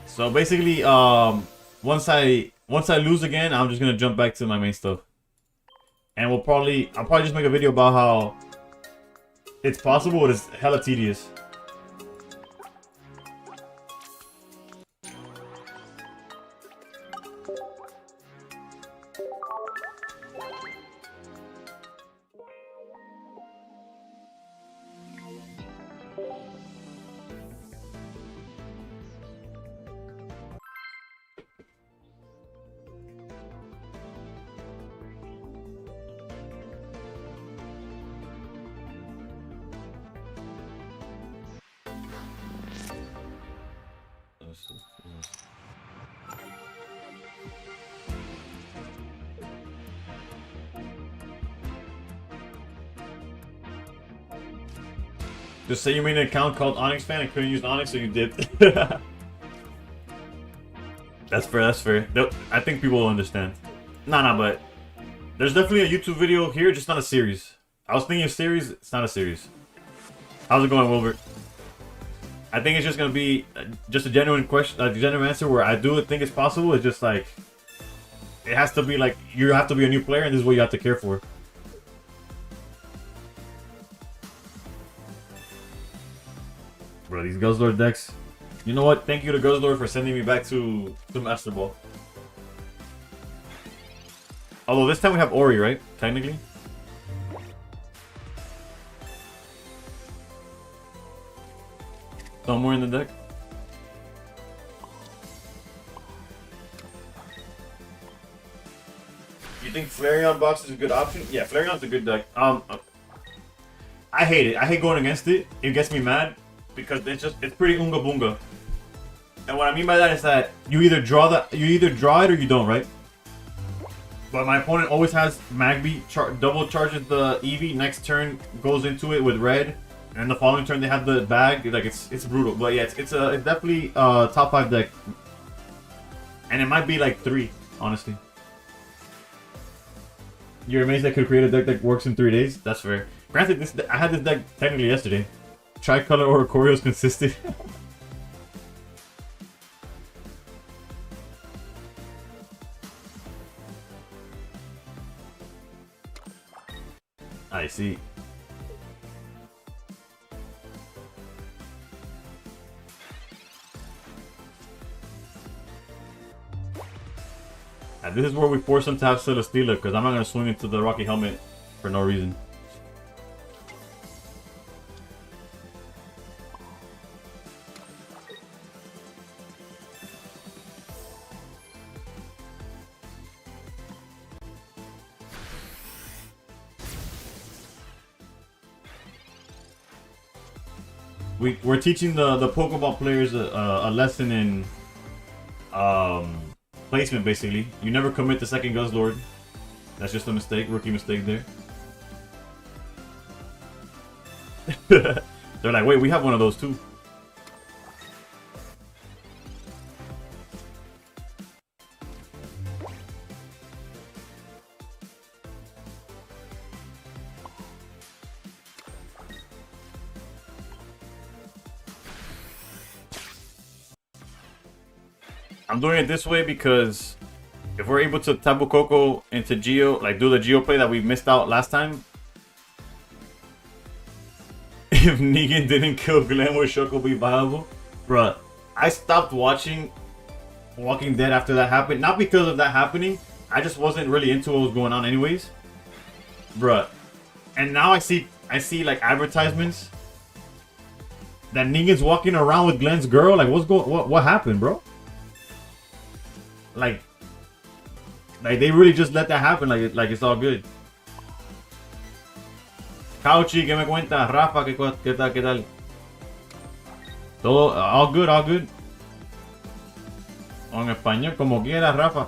So basically, once I lose again, I'm just gonna jump back to my main stuff. And I'll probably just make a video about how it's possible, but it's hella tedious. Just say you made an account called Onyx Fan and couldn't use Onyx, so you did. That's fair, that's fair. I think people will understand. Nah, but there's definitely a YouTube video here, just not a series. I was thinking of series, it's not a series. How's it going, Wilbert? I think it's just gonna be just a genuine question, a genuine answer where I do think it's possible. It's just like, it has to be like, you have to be a new player and this is what you have to care for. Bro, these Guzzlord decks. You know what? Thank you to Guzzlord for sending me back to Master Ball. Although this time we have Ori, right? Technically. Somewhere in the deck. You think Flareon box is a good option? Yeah, Flareon's a good deck. I hate it. I hate going against it. It gets me mad because it's pretty unga bunga. And what I mean by that is that you either draw it or you don't, right? But my opponent always has Magby double charges the Eevee. Next turn goes into it with red, and the following turn they have the bag. Like it's brutal. But yeah, it's definitely a top 5 deck, and it might be like 3, honestly. You're amazed I could create a deck that works in 3 days? That's fair. Granted, I had this deck technically yesterday. Tricolor or Corio's consistent. I see. And this is where we force him to have Celesteela, because I'm not going to swing into the Rocky Helmet for no reason. We're teaching the Pokeball players a lesson in placement, basically. You never commit the second Guzzlord. That's just a mistake, rookie mistake there. They're like, wait, we have one of those too. I'm doing it this way because if we're able to Tapu Koko into Geo, like do the Geo play that we missed out last time. If Negan didn't kill Glenn, would Shoko be viable? Bruh, I stopped watching Walking Dead after that happened. Not because of that happening. I just wasn't really into what was going on anyways. Bruh. And now I see like advertisements that Negan's walking around with Glenn's girl. Like what happened, bro? Like they really just let that happen, like it's all good. Cauchi, que me cuenta? Rafa, ¿qué tal? Todo, all good, all good. En español, como quiera, Rafa.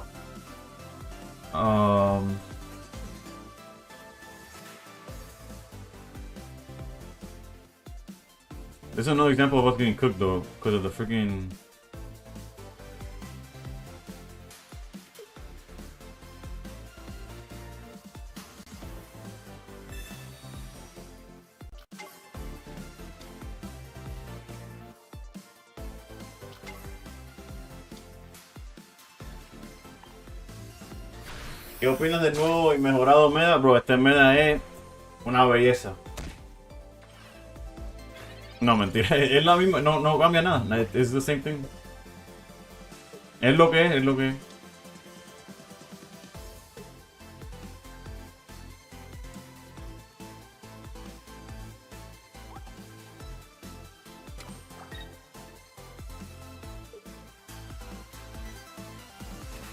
This is another example of us getting cooked though, because of the freaking. ¿Qué opinas del nuevo y mejorado Meda? Bro, este Meda es una belleza. No, mentira, es la misma, no cambia nada. Es the same thing. Es lo que es lo que es.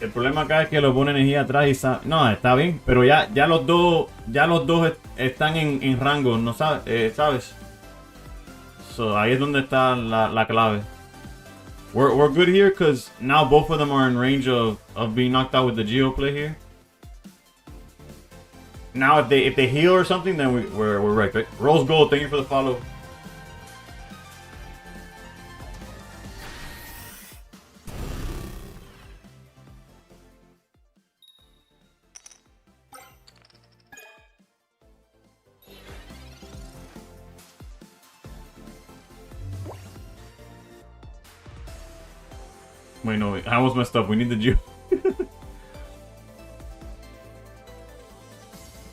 El problema acá es que lo pone energía atrás y no, está bien, pero ya los dos están en rango, no sabes. So ahí es donde está la clave. We're good here because now both of them are in range of being knocked out with the Geo play here. Now if they heal or something, then we're right. Rose Gold, thank you for the follow. Wait, no, I almost messed up. We need the Geo.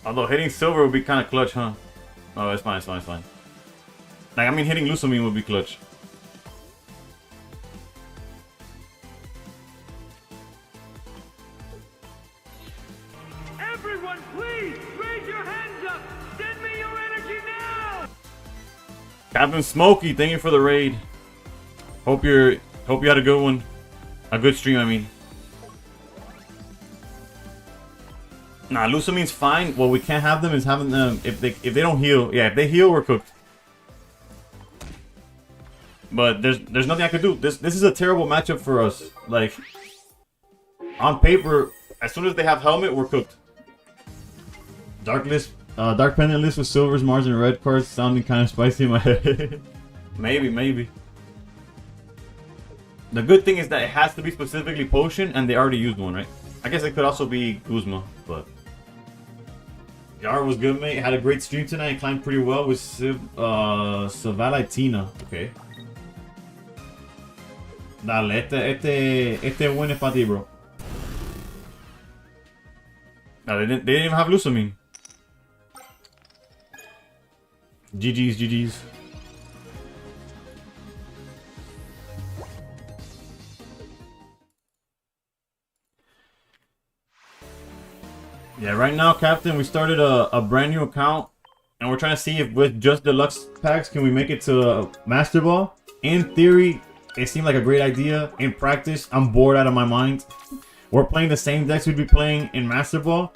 Although hitting silver would be kind of clutch, huh? Oh, it's fine. Like, I mean, hitting Lusamine would be clutch. Everyone, please raise your hands up. Send me your energy now. Captain Smokey, thank you for the raid. Hope you had a good one. A good stream, I mean. Nah, Lusamine's fine. What we can't have them is having them if they don't heal. Yeah, if they heal, we're cooked. But there's nothing I could do. This is a terrible matchup for us. Like on paper, as soon as they have helmet, we're cooked. Dark pendant list with silvers, Mars, and red cards sounding kind of spicy in my head. Maybe. The good thing is that it has to be specifically potion, and they already used one, right? I guess it could also be Kuzma, but Yar was good, mate. Had a great stream tonight. Climbed pretty well with Savalatina. Okay. Dale, este win es para ti, bro. No, they didn't even have Lusamine. GG's. Yeah, right now, Captain, we started a brand new account, and we're trying to see if with just deluxe packs can we make it to Master Ball. In theory, it seemed like a great idea. In practice, I'm bored out of my mind. We're playing the same decks we'd be playing in Master Ball,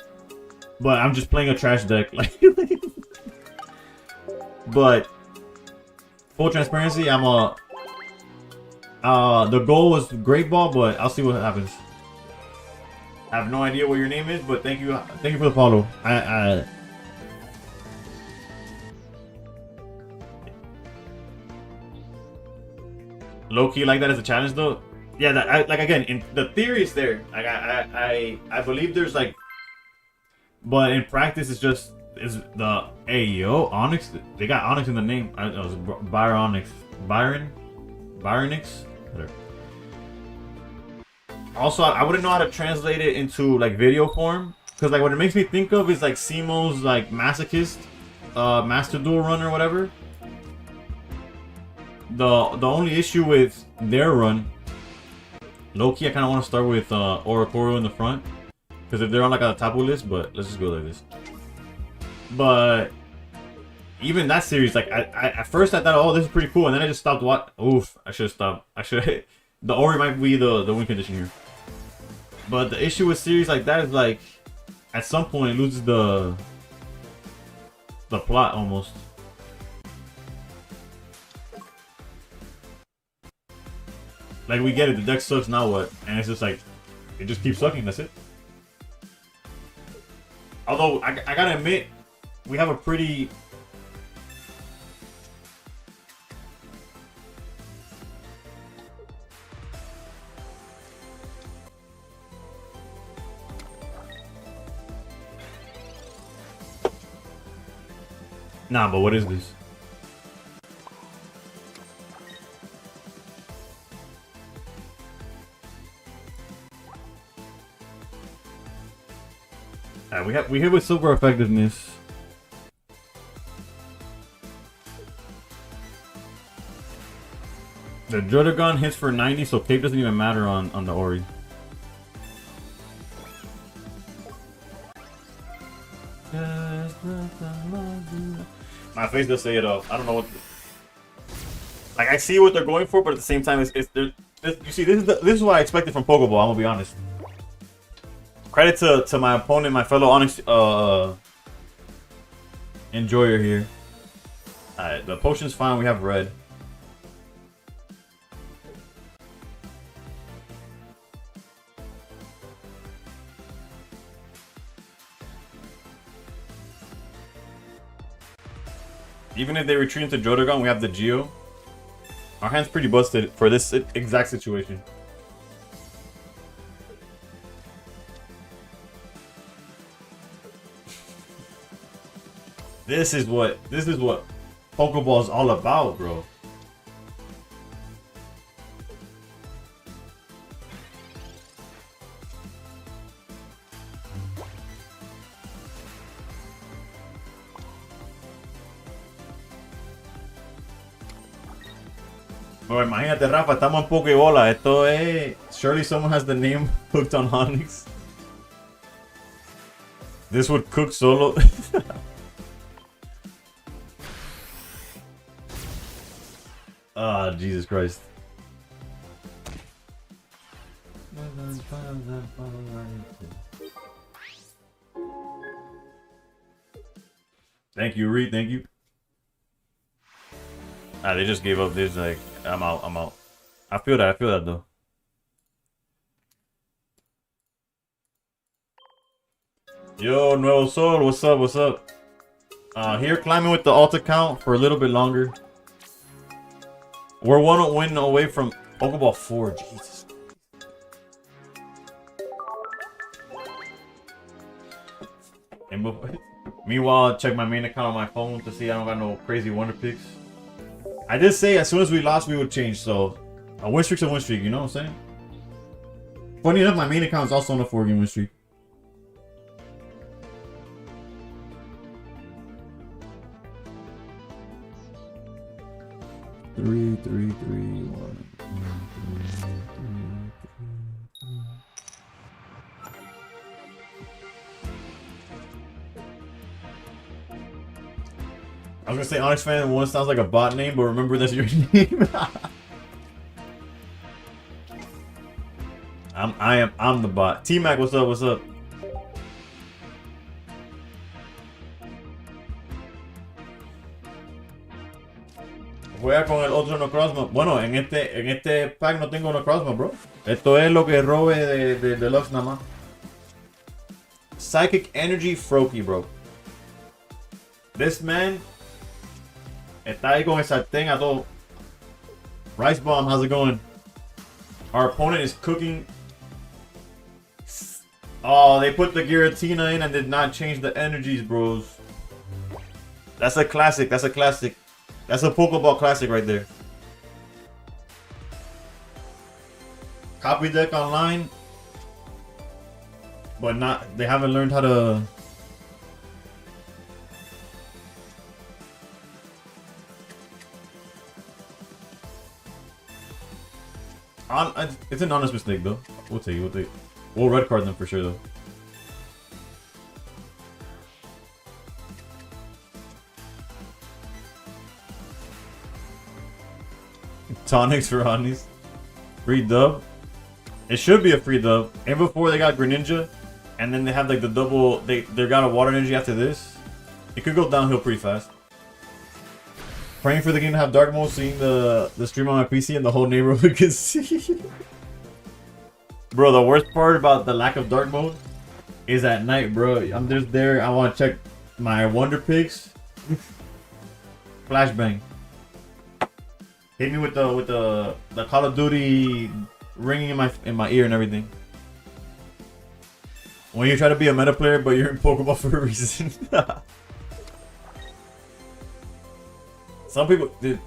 but I'm just playing a trash deck. Like, but full transparency, I'm a. The goal was Great Ball, but I'll see what happens. I have no idea what your name is, but thank you for the follow. Low key like that as a challenge though. Yeah, like again, in the theory is there. Like I believe there's like, but in practice it's just the hey yo Onyx. They got Onyx in the name. It was Byronix. Whatever. Also, I wouldn't know how to translate it into like video form, because like what it makes me think of is like Simo's like Masochist, Master Duel run or whatever. The only issue with their run, low-key, I kind of want to start with Orokoro in the front, because if they're on like a tapu list, but let's just go like this. But even that series, like I at first I thought, oh, this is pretty cool, and then I just stopped watching. Oof, I should have stopped. I should. The Ori might be the win condition here. But the issue with series like that is like, at some point it loses the plot almost. Like we get it, the deck sucks, now what? And it's just like, it just keeps sucking, that's it. Although, I gotta admit, we have a pretty... Nah, but what is this? We hit with super effectiveness. The Jodagon hits for 90, so cape doesn't even matter on the Ori. My face does say it all. I don't know what. Like I see what they're going for, but at the same time, you see, this is what I expected from Pokeball. I'm gonna be honest. Credit to my opponent, my fellow Onyx enjoyer here. Alright, the potion's fine. We have red. Even if they retreat into Jodagon, we have the Geo. Our hand's pretty busted for this exact situation. This is what Pokeball is all about, bro. Bro, imagínate, Rafa, estamos en Pokebola. Esto es... Surely someone has the name hooked on Onyx. This would cook solo. Ah, Jesus Christ. Thank you, Reed. Thank you. Ah, they just gave up. This like, I'm out. I'm out. I feel that. I feel that though. Yo, Nuevo Sol, what's up? What's up? Here climbing with the alt account for a little bit longer. We're one win away from Pokeball 4. Jesus. And meanwhile, check my main account on my phone to see I don't got no crazy wonder picks. I did say as soon as we lost, we would change. So a win streak's a win streak. You know what I'm saying? Funny enough, my main account is also on a 4-game win streak. Three, 1. I was gonna say Onyx Fan 1 sounds like a bot name, but remember that's your name. I'm the bot. T-Mac, what's up? What's up? Juega con el otro Necrozma. Bueno, en este pack no tengo Necrozma, bro. Esto es lo que robe de Deluxe nada más. Psychic Energy Froakie, bro. This man está ahí con el sartén a todo. Rice Bomb, how's it going? Our opponent is cooking. Oh, they put the Giratina in and did not change the energies, bros. That's a classic. That's a classic. That's a Pokeball classic right there. Copy deck online, but not. They haven't learned how to. It's an honest mistake though. We'll take it. We'll take it. We'll red card them for sure though. Tonics for honeys. Free dub. It should be a free dub. And before they got Greninja, and then they have like the double. They got a water energy after this. It could go downhill pretty fast. Praying for the game to have dark mode, seeing the stream on my PC and the whole neighborhood can see. Bro, the worst part about the lack of dark mode is at night, bro. I'm just there. I want to check my Wonder Pigs. Flashbang. Hit me with the Call of Duty ringing in my ear and everything. When you try to be a meta player, but you're in Pokeball for a reason. Some people did.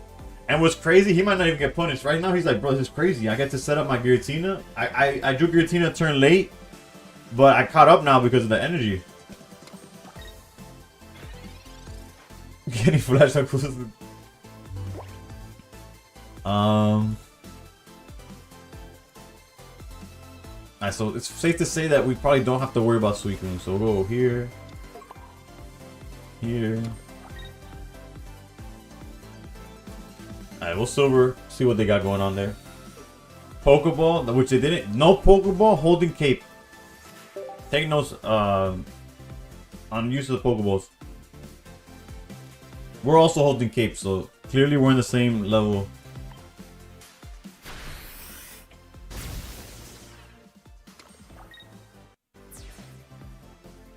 And what's crazy, he might not even get punished. Right now, he's like, bro, this is crazy. I get to set up my Giratina. I drew Giratina turn late, but I caught up now because of the energy. Getting flash up. Alright, so it's safe to say that we probably don't have to worry about Suicune. So we'll go here. Here. Alright, we'll silver, see what they got going on there. Pokeball, which they didn't. No Pokeball, holding cape. Take notes on use of the Pokeballs. We're also holding cape, so clearly we're in the same level.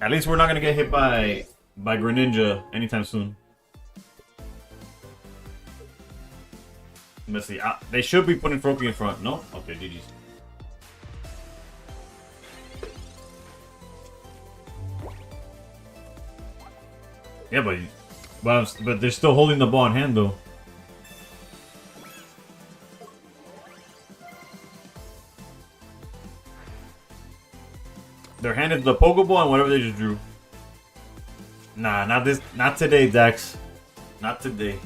At least we're not gonna get hit by Greninja anytime soon. Let's see. They should be putting Froakie in front. No? Okay, GG's. Yeah, but they're still holding the ball in hand though. They're handed the Pokeball and whatever they just drew. Nah, not today, Dax. Not today.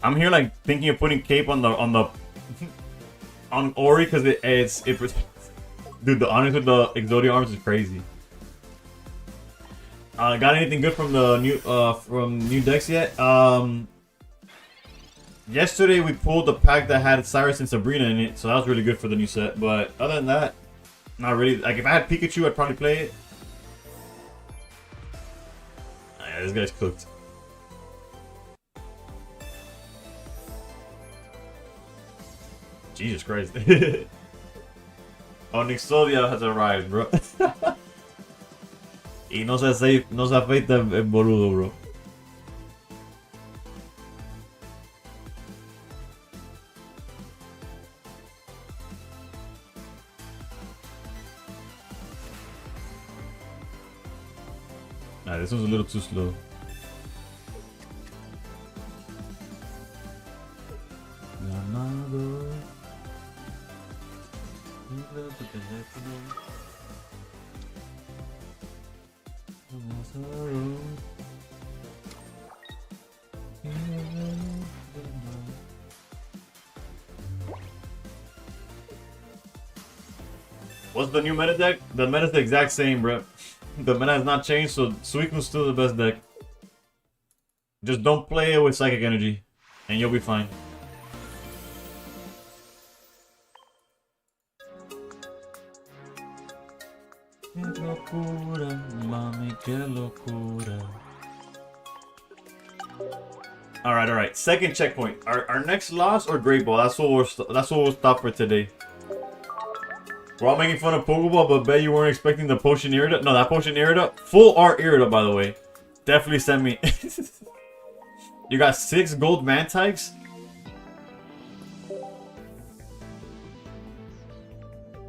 I'm here like thinking of putting cape on Ori because it dude, the Onyx with the Exodia arms is crazy. Got anything good from the new decks yet? Yesterday we pulled the pack that had Cyrus and Sabrina in it, so that was really good for the new set. But other than that, not really. Like if I had Pikachu, I'd probably play it. Yeah, this guy's cooked. Jesus Christ. Oh, Nixodia has arrived, bro. Y no se afeita el boludo, bro. Nah, this one's a little too slow. What's the new meta deck? The meta's the exact same, bro. The meta has not changed, so Suicune's still the best deck. Just don't play it with Psychic Energy, and you'll be fine. Que locura, mami, que locura. Alright. Second checkpoint. Our next loss or Great Ball? That's what we'll stop for today. We're all making fun of Pokeball, but bet you weren't expecting the Potion Irida. No, that Potion Irida, full art Irida, by the way. Definitely send me. You got 6 gold Mantikes.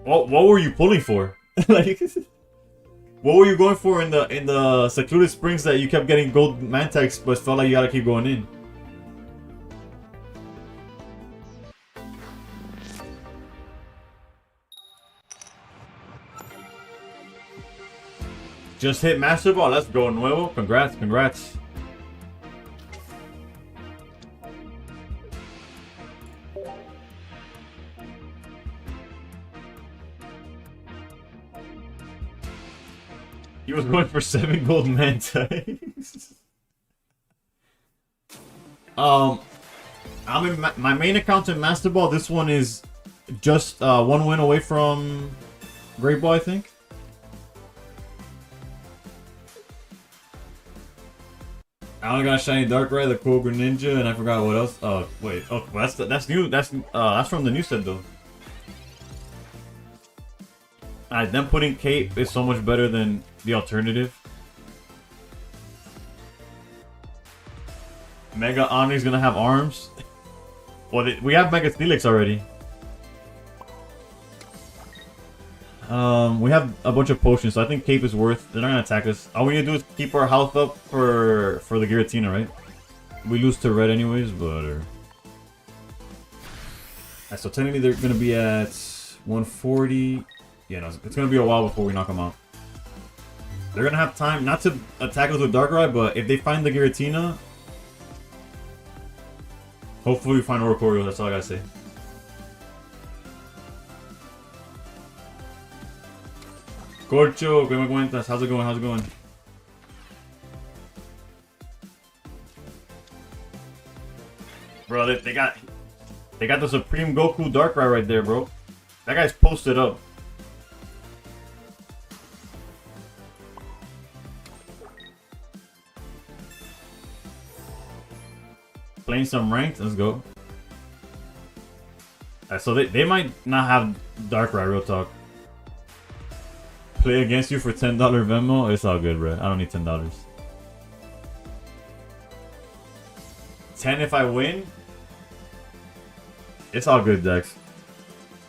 What were you pulling for? Like, what were you going for in the Secluded Springs that you kept getting gold Mantikes, but felt like you gotta keep going in? Just hit Master Ball. Let's go, Nuevo. Congrats. He was going for 7 gold Mantikes. I'm in my main account in Master Ball. This one is just 1 win away from Great Ball, I think. I only got Shiny Darkrai, the Cobra Ninja, and I forgot what else. Oh wait, oh that's new. That's from the new set though. Alright, them putting Cape is so much better than the alternative. Mega Onyx gonna have arms. Well, we have Mega Steelix already. We have a bunch of potions, so I think Cape is worth. They're not gonna attack us. All we need to do is keep our health up for the Giratina, right? We lose to red anyways, but so technically they're gonna be at 140. Yeah, no, it's gonna be a while before we knock them out. They're gonna have time not to attack us with Darkrai, but if they find the Giratina, hopefully we find Oricorio. That's all I gotta say. Corcho, ¿qué me cuentas? How's it going? Bro, they got the Supreme Goku Darkrai right there, bro. That guy's posted up. Playing some ranked, let's go. So they might not have Darkrai, real talk. Play against you for $10 Venmo? It's all good, bro. I don't need $10. 10 if I win? It's all good, Dex.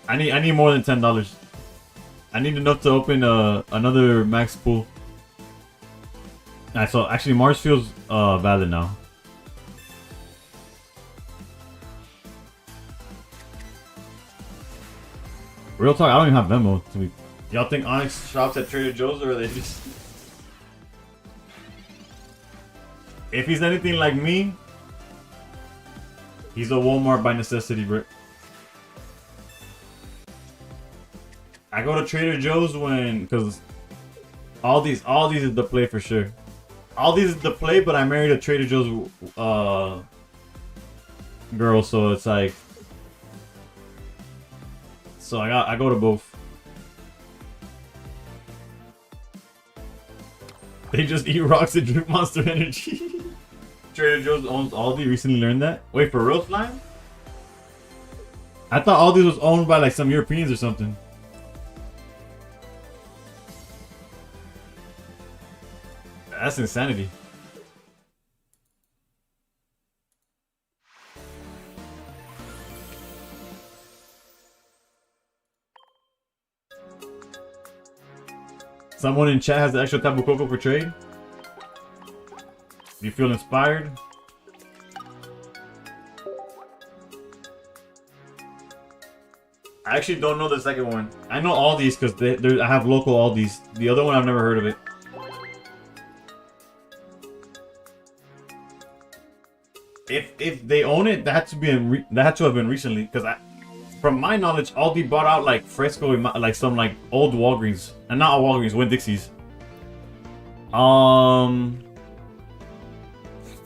I need more than $10. I need enough to open another max pool. Alright, so actually Mars feels valid now. Real talk, I don't even have Venmo to be. Y'all think Onyx shops at Trader Joe's, or are they just... If he's anything like me, he's a Walmart by necessity, bro. I go to Trader Joe's when, cause all these is the play for sure. All these is the play, but I married a Trader Joe's girl, so it's like, so I go to both. They just eat rocks and drink Monster Energy. Trader Joe's owns Aldi. Recently learned that. Wait, for real, Slime? I thought Aldi was owned by like some Europeans or something. That's insanity. Someone in chat has the extra Tapu Koko for trade. Do you feel inspired? I actually don't know the second one. I know Aldi's because I have local Aldi's. The other one I've never heard of it. if they own it, that had to have been recently, because from my knowledge, Aldi bought out like Fresco, like some like old Walgreens, and not all Walgreens, Winn-Dixie's.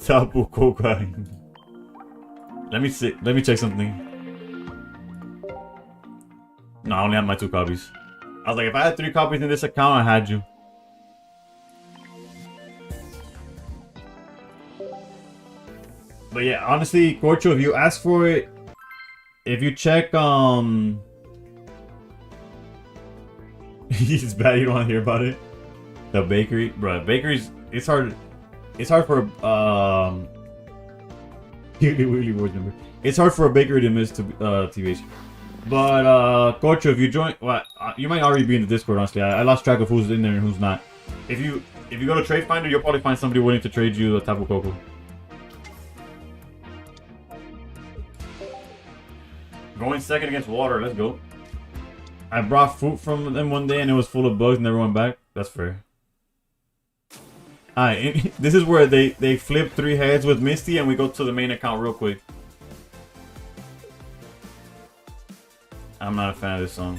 Tapu Koko. Let me see. Let me check something. No, I only have my 2 copies. I was like, if I had 3 copies in this account, I had you. But yeah, honestly, Corcho, if you ask for it, if you check, it's bad you don't want to hear about it. The bakery, bro, bakeries, it's hard for, it's hard for a bakery to miss to, TBH. But, Corcho, if you join, well, you might already be in the Discord, honestly. I lost track of who's in there and who's not. If you go to Trade Finder, you'll probably find somebody willing to trade you a Tapu Koko. Going second against water, let's go. I brought fruit from them one day and it was full of bugs and never went back. That's fair. Alright, this is where they flip 3 heads with Misty and we go to the main account real quick. I'm not a fan of this song.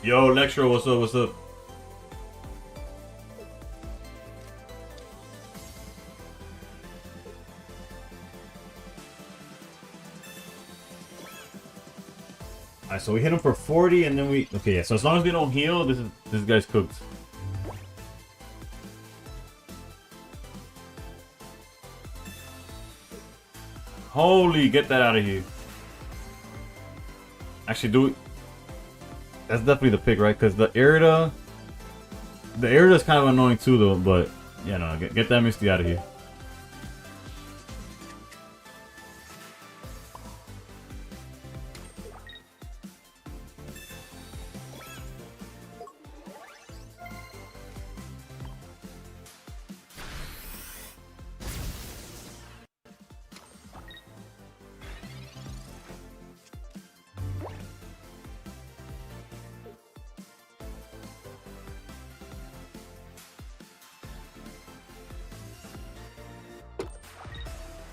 Yo, Lecturer, what's up, what's up? Alright, so we hit him for 40 and then we... Okay, yeah, so as long as we don't heal, this guy's cooked. Holy, get that out of here. Actually, do it. That's definitely the pick, right? Because the Irida is kind of annoying too, though. But yeah, no, get that Misty out of here.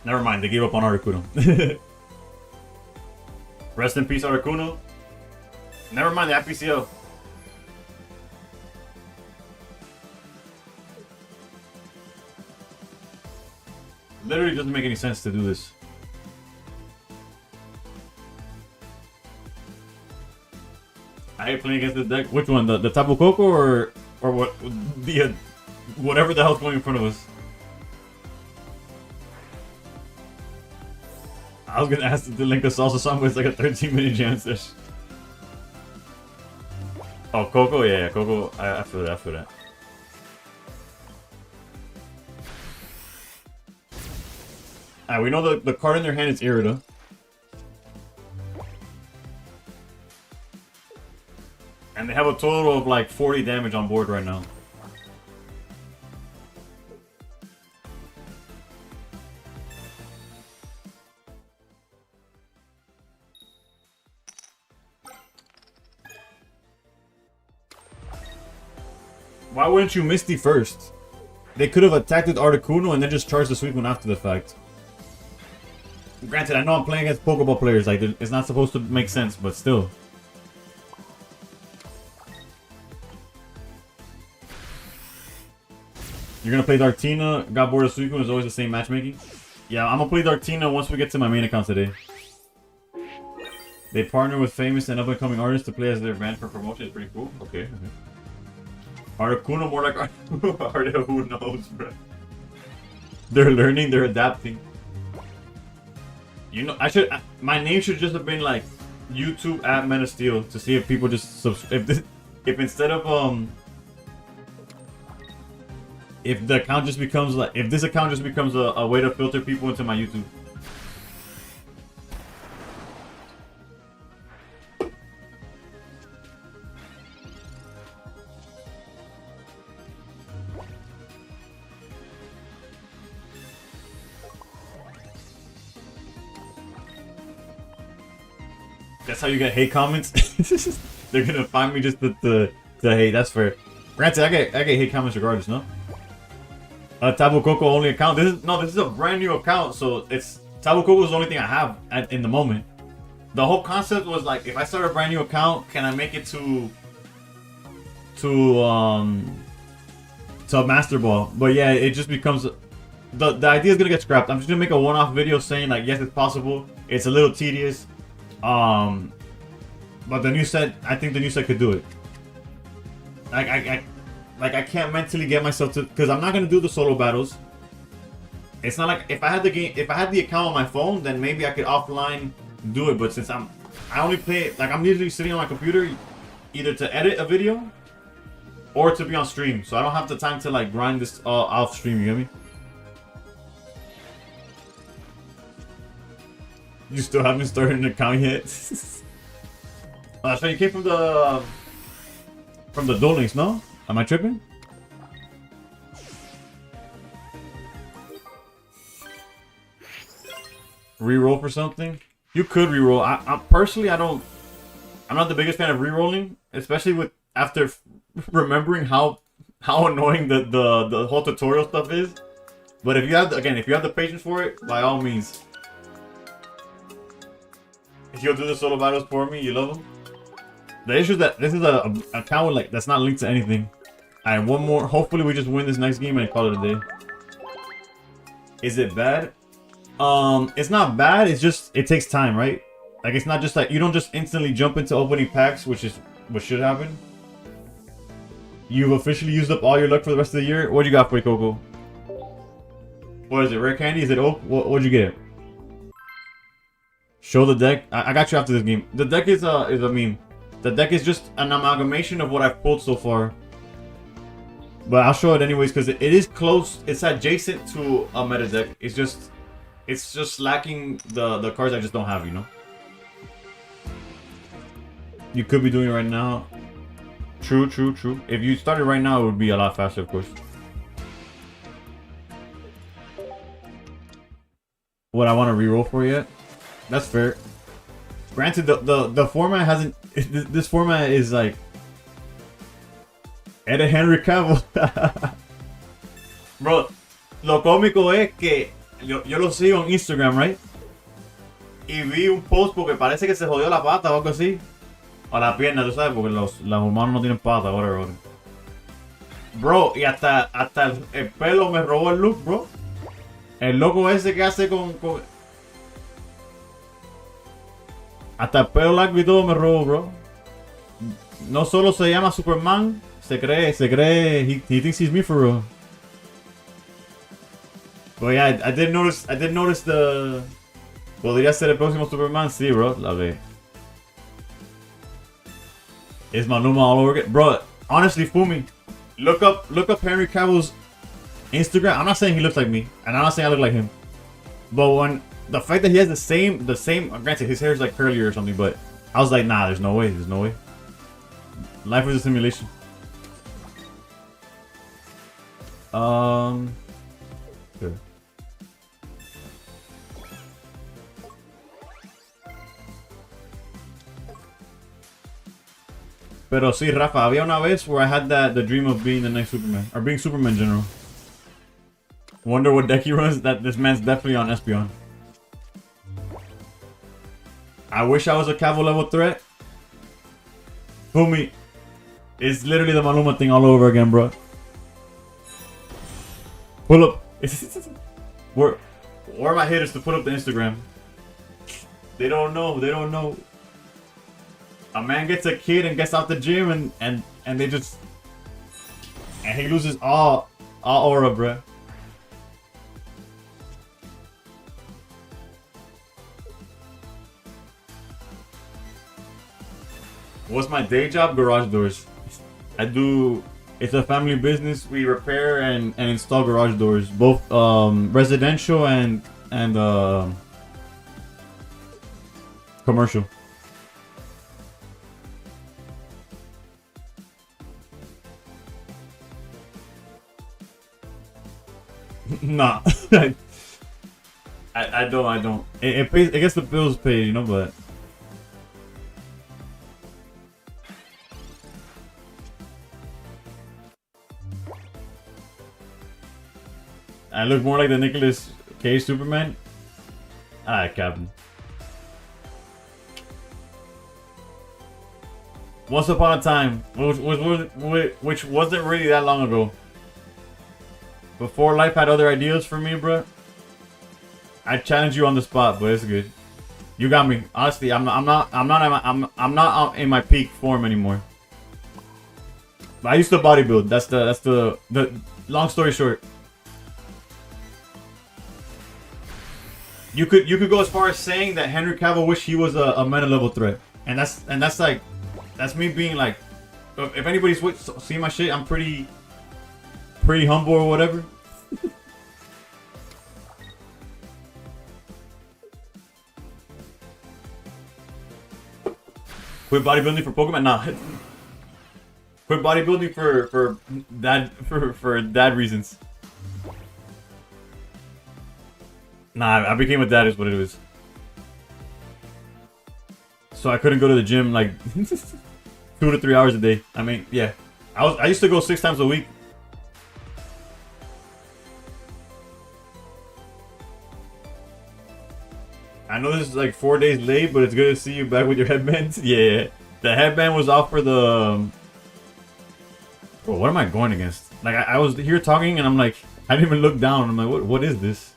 Never mind, they gave up on Articuno. Rest in peace, Articuno. Never mind the FPCO. Literally doesn't make any sense to do this. I hate playing against the deck. Which one? The Tapu Koko or what? The whatever the hell's going in front of us. I was gonna ask to link a salsa song, but it's like a 13-minute jam session. Oh, Coco? Yeah, Coco. I feel that, I feel that. Alright, we know the card in their hand is Irida. And they have a total of like 40 damage on board right now. Why wouldn't you Misty first? They could have attacked with Articuno and then just charged the Suicune after the fact. Granted, I know I'm playing against Pokeball players, like, it's not supposed to make sense, but still. You're gonna play Darktina, got bored of Suicune, is always the same matchmaking? Yeah, I'm gonna play Darktina once we get to my main account today. They partner with famous and up-and-coming artists to play as their band for promotion, it's pretty cool. Okay, okay. Articuno more like Articuno, who knows, bro. They're learning, they're adapting. You know, my name should just have been like YouTube at Men of Steel to see if people just if instead of if the account just becomes like, if this account just becomes a way to filter people into my YouTube. That's how you get hate comments. They're gonna find me just to hate. That's fair. Granted, I get hate comments regardless, no? Tabu Coco only account. This is a brand new account, so it's Tabu Coco is the only thing I have in the moment. The whole concept was like, if I start a brand new account, can I make it to Master Ball? But yeah, it just becomes the idea is gonna get scrapped. I'm just gonna make a one-off video saying like, yes, it's possible. It's a little tedious, but the new set, I think the new set could do it. I can't mentally get myself to, because I'm not gonna do the solo battles. It's not like if I had the account on my phone, then maybe I could offline do it. But since I only play it, like I'm usually sitting on my computer, either to edit a video or to be on stream, so I don't have the time to like grind this off stream. You get me? You still haven't started an account yet. So you came from the Duel Links, no? Am I tripping? Reroll for something? You could reroll. I personally, I'm not the biggest fan of rerolling, especially with after remembering how annoying the whole tutorial stuff is. But if you have the patience for it, by all means. If you'll do the solo battles for me, you love them. The issue is that this is a account like that's not linked to anything. Alright, one more. Hopefully we just win this next game and call it a day. Is it bad? It's not bad. It's just it takes time, right? Like it's not just like you don't just instantly jump into opening packs, which is what should happen. You've officially used up all your luck for the rest of the year. What you got for you, Coco? What is it? Rare candy? Is it oak? What'd you get? Show the deck. I got you after this game. The deck is a meme. The deck is just an amalgamation of what I've pulled so far. But I'll show it anyways because it is close. It's adjacent to a meta deck. It's just lacking the cards I just don't have, you know? You could be doing it right now. True. If you started right now, it would be a lot faster, of course. What I want to reroll for yet? That's fair. Granted, the format hasn't... This format is like... Eres Henry Cavill. Bro, lo cómico es que... Yo lo sigo en Instagram, right? Y vi un post porque parece que se jodió la pata o algo así. O la pierna, tú sabes, porque los humanos no tienen pata, whatever. Bro, y hasta el pelo me robó el look, bro. El loco ese que hace con... Hasta el pelo largo y todo me robó, bro. No solo se llama Superman, se cree, he thinks he's me for real. But yeah, I did notice the... Podría ser el próximo Superman, sí, bro, la ve. Is Maluma all over again? Bro, honestly, Fumi, look up Henry Cavill's Instagram. I'm not saying he looks like me, and I'm not saying I look like him. But when the fact that he has the same, granted his hair is like curlier or something, but I was like, nah, there's no way. Life is a simulation. Sure. Pero sí, Rafa, había una vez where I had the dream of being the next Superman, or being Superman in general. Wonder what deck he runs. That this man's definitely on Espeon. I wish I was a Cavill level threat. Homie, it's literally the Maluma thing all over again, bro. Pull up. Where are my hitters to put up the Instagram? They don't know. A man gets a kid and gets out the gym and they just... And he loses all aura, bruh. What's my day job? Garage doors. It's a family business. We repair and install garage doors. Both residential and commercial. Nah, I don't. It pays. I guess the bills paid, you know, but I look more like the Nicolas Cage Superman. Alright, Captain. Once upon a time, which wasn't really that long ago. Before life had other ideas for me, bro. I challenge you on the spot, but it's good. You got me. Honestly, I'm not in my peak form anymore. But I used to bodybuild. That's the long story short. You could go as far as saying that Henry Cavill wished he was a meta level threat, and that's like, that's me being like, if anybody's seen my shit, I'm pretty humble or whatever. Quit bodybuilding for Pokemon? Nah. Quit bodybuilding for dad reasons. Nah, I became a dad is what it is. So I couldn't go to the gym like 2 to 3 hours a day. I mean, yeah. I used to go 6 times a week. I know this is like 4 days late, but it's good to see you back with your headbands. Yeah, the headband was off for the... Bro, what am I going against? Like, I was here talking and I'm like, I didn't even look down. I'm like, what is this?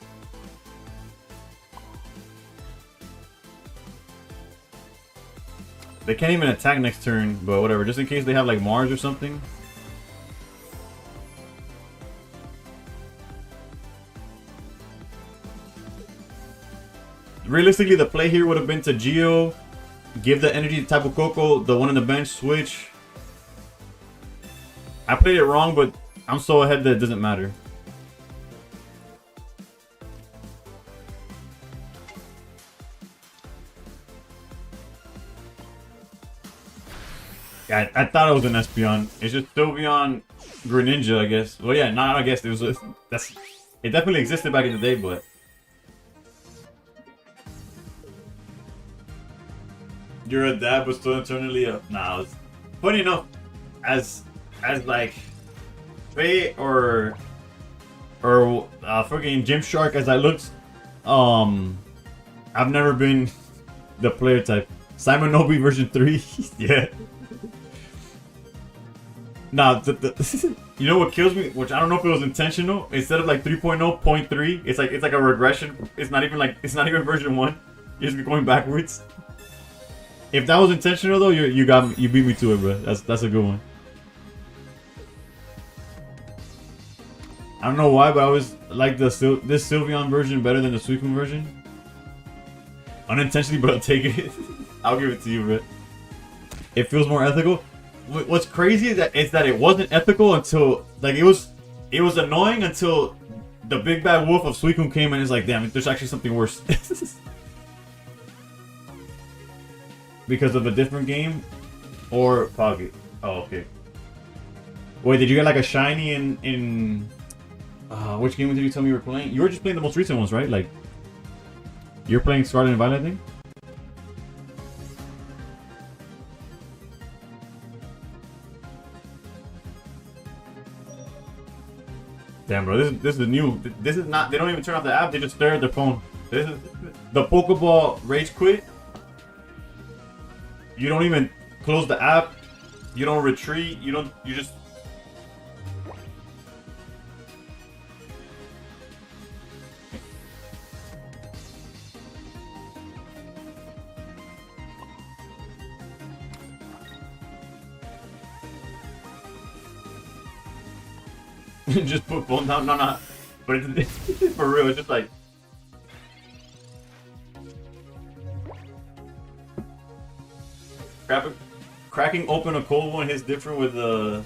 They can't even attack next turn, but whatever. Just in case they have like Mars or something. Realistically, the play here would have been to Geo, give the energy to Tapu Koko, the one on the bench, switch. I played it wrong, but I'm so ahead that it doesn't matter. Yeah, I thought it was an Espeon. It's just Sylveon Greninja, I guess. Well, yeah, not I guess it was. It definitely existed back in the day, but. You're a dad, but still internally a... Nah, it's funny enough, as like Faye or fucking Gymshark as I looked, I've never been the player type. Simon Nobi version 3, yeah. Nah, you know what kills me? Which I don't know if it was intentional. Instead of like 3.0, 0.3, it's like a regression. It's not even version 1. You're just going backwards. If that was intentional though, you beat me to it, bro. That's a good one. I don't know why, but I always like this Sylveon version better than the Suicune version. Unintentionally, but I'll take it. I'll give it to you, bro. It feels more ethical. What's crazy is that it wasn't ethical until like it was annoying until the big bad wolf of Suicune came and it's like, damn, there's actually something worse. Because of a different game? Or Pocket? Oh, okay. Wait, did you get like a shiny in which game did you tell me you were playing? You were just playing the most recent ones, right? Like, you're playing Scarlet and Violet, I think? Damn, bro, this is new. This is not, they don't even turn off the app, they just stare at their phone. This is the Pokeball Rage Quit. You don't even close the app. You don't retreat. You just... just put phone down. No. But it's for real. It's just like... Cracking open a cold one hits different with the...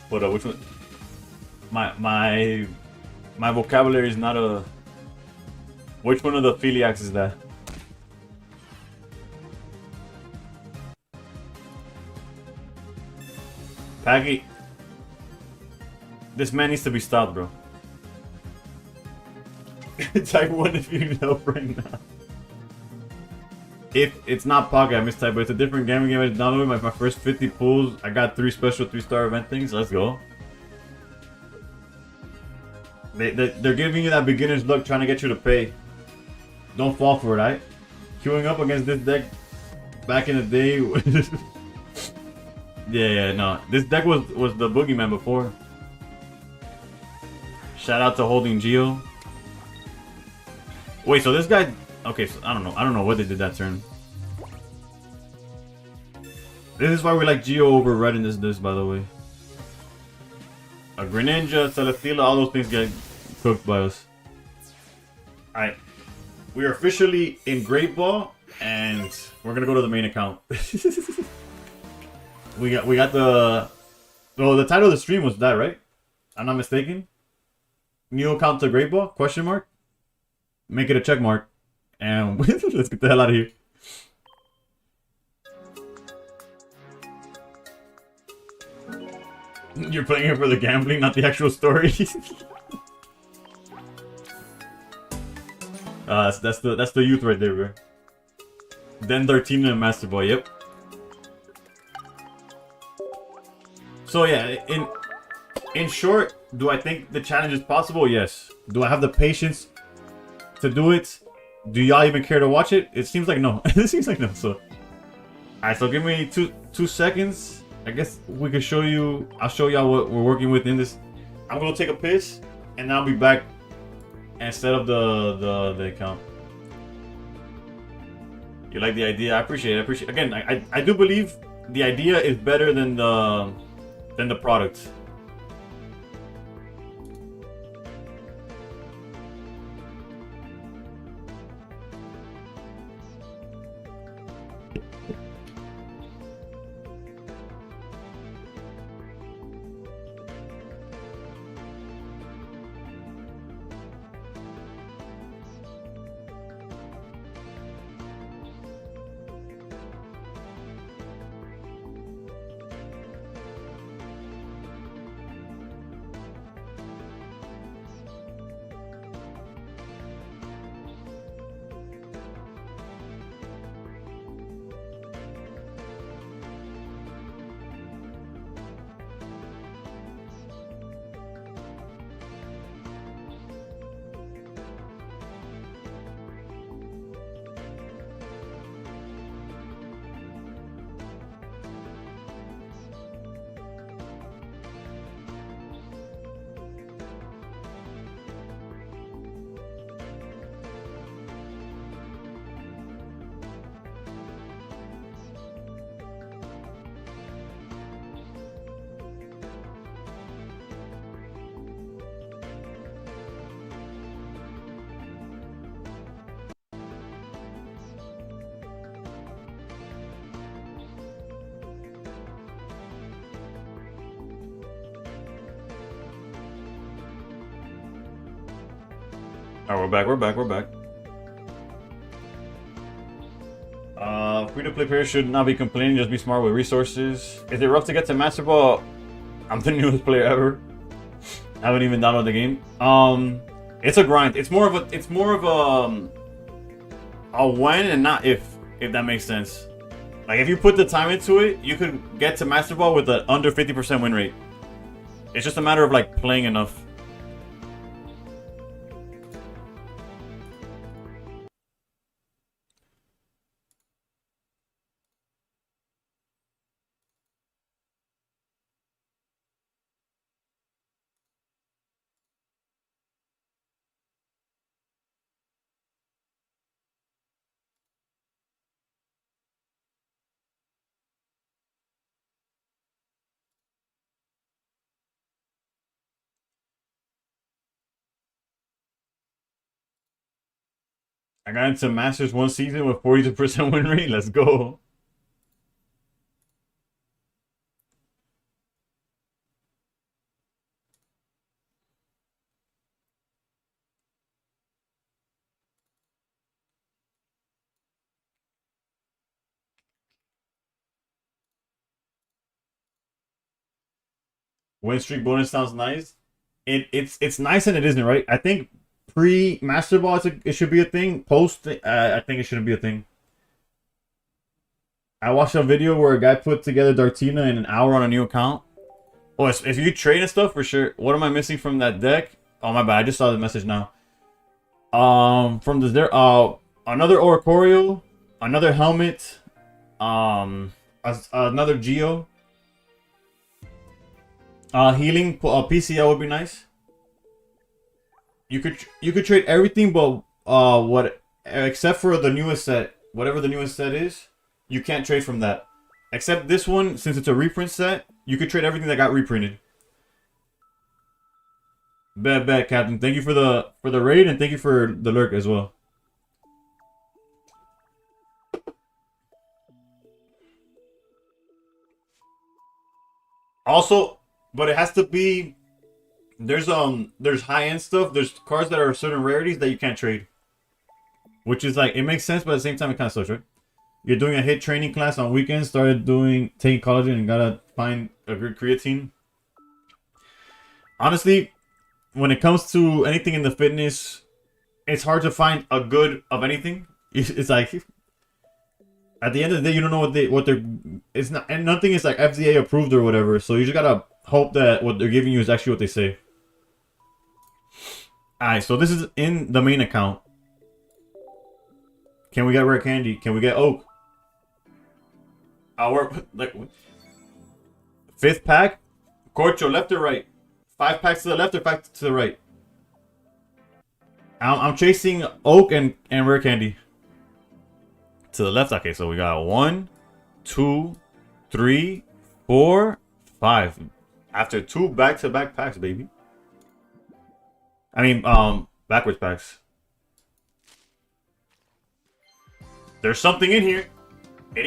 which one? My vocabulary is not a... Which one of the Philiacs is that? Paggy. This man needs to be stopped, bro. Type 1 if you need help right now. If it's not Pocket, I mistyped, but it's a different game. I just downloaded my first 50 pulls. I got 3 special 3-star event things. Let's go. They're giving you that beginner's luck, trying to get you to pay. Don't fall for it, right? Queuing up against this deck back in the day. Yeah, no. This deck was the boogeyman before. Shout out to Holding Geo. Wait, so this guy... Okay, so I don't know what they did that turn. This is why we like Geo over Red in this, by the way. A Greninja, Celesteela, all those things get cooked by us. Alright. We are officially in Great Ball, and we're gonna go to the main account. we got the... Oh, the title of the stream was that, right? I'm not mistaken. New account to Great Ball? Question mark? Make it a check mark. And let's get the hell out of here. You're playing it for the gambling, not the actual story. That's the youth right there, bro. Then Darktina and Master Boy, yep. So yeah, in short, do I think the challenge is possible? Yes. Do I have the patience to do it? Do y'all even care to watch it? It seems like no. It seems like no. So, alright. So give me two seconds. I guess we could show you. I'll show y'all what we're working with in this. I'm gonna take a piss, and then I'll be back and set up the account. You like the idea? I appreciate it. I appreciate. Again, I do believe the idea is better than the product. Alright, we're back. Free-to-play players should not be complaining, just be smart with resources. Is it rough to get to Master Ball? I'm the newest player ever. I haven't even downloaded the game. It's a grind. It's more of a when and not if that makes sense. Like if you put the time into it, you could get to Master Ball with an under 50% win rate. It's just a matter of like playing enough. I got into Masters one season with 42% win rate. Let's go. Win streak bonus sounds nice. It's nice and it isn't, right? I think pre-Master Ball it should be a thing. Post, I think it shouldn't be a thing. I watched a video where a guy put together Darktina in an hour on a new account. Oh, if you trade and stuff, for sure. What am I missing from that deck? Oh my bad, I just saw the message now. From the there another Oricorio, another helmet, another Geo. Healing PCL would be nice. You could trade everything, but what except for the newest set, whatever the newest set is, you can't trade from that. Except this one, since it's a reprint set, you could trade everything that got reprinted. Bet, Captain. Thank you for the raid, and thank you for the lurk as well. Also, but it has to be. There's high end stuff. There's cards that are certain rarities that you can't trade, which is like it makes sense, but at the same time it kind of sucks, right? You're doing a hit training class on weekends. Started taking collagen and gotta find a good creatine. Honestly, when it comes to anything in the fitness, it's hard to find a good of anything. It's like at the end of the day, you don't know what they're. It's not, and nothing is like FDA approved or whatever. So you just gotta hope that what they're giving you is actually what they say. Alright, so this is in the main account. Can we get rare candy? Can we get oak? Our like 5th pack, Corcho, left or right? 5 packs to the left or 5 to the right? I'm chasing oak and rare candy. To the left. Okay, so we got 1, 2, 3, 4, 5. After 2 back-to-back packs, baby. I mean, backwards packs. There's something in here. It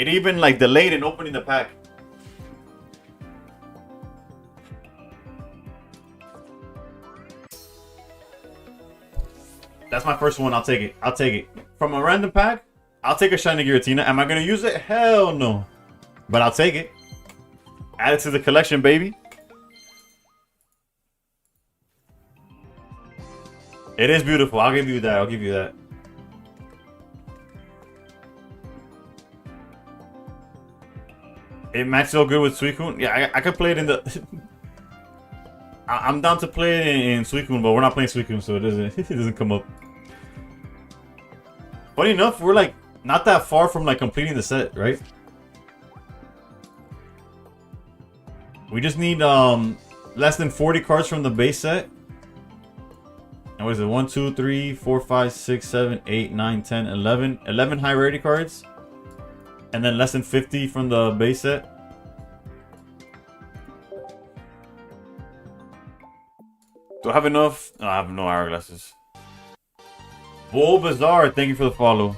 even like delayed in opening the pack. That's my first one. I'll take it. I'll take it. From a random pack, I'll take a shiny Giratina. Am I gonna use it? Hell no. But I'll take it. Add it to the collection, baby. It is beautiful. I'll give you that. I'll give you that. It matches so good with Suicune. Yeah, I could play it in the. I'm down to play it in Suicune, but we're not playing Suicune, so it doesn't come up. Funny enough, we're like not that far from like completing the set, right? We just need less than 40 cards from the base set. And what is it? 1, 2, 3, 4, 5, 6, 7, 8, 9, 10, 11. 11 high rarity cards. And then less than 50 from the base set. Do I have enough? No, I have no hourglasses. Bull Bazaar, thank you for the follow.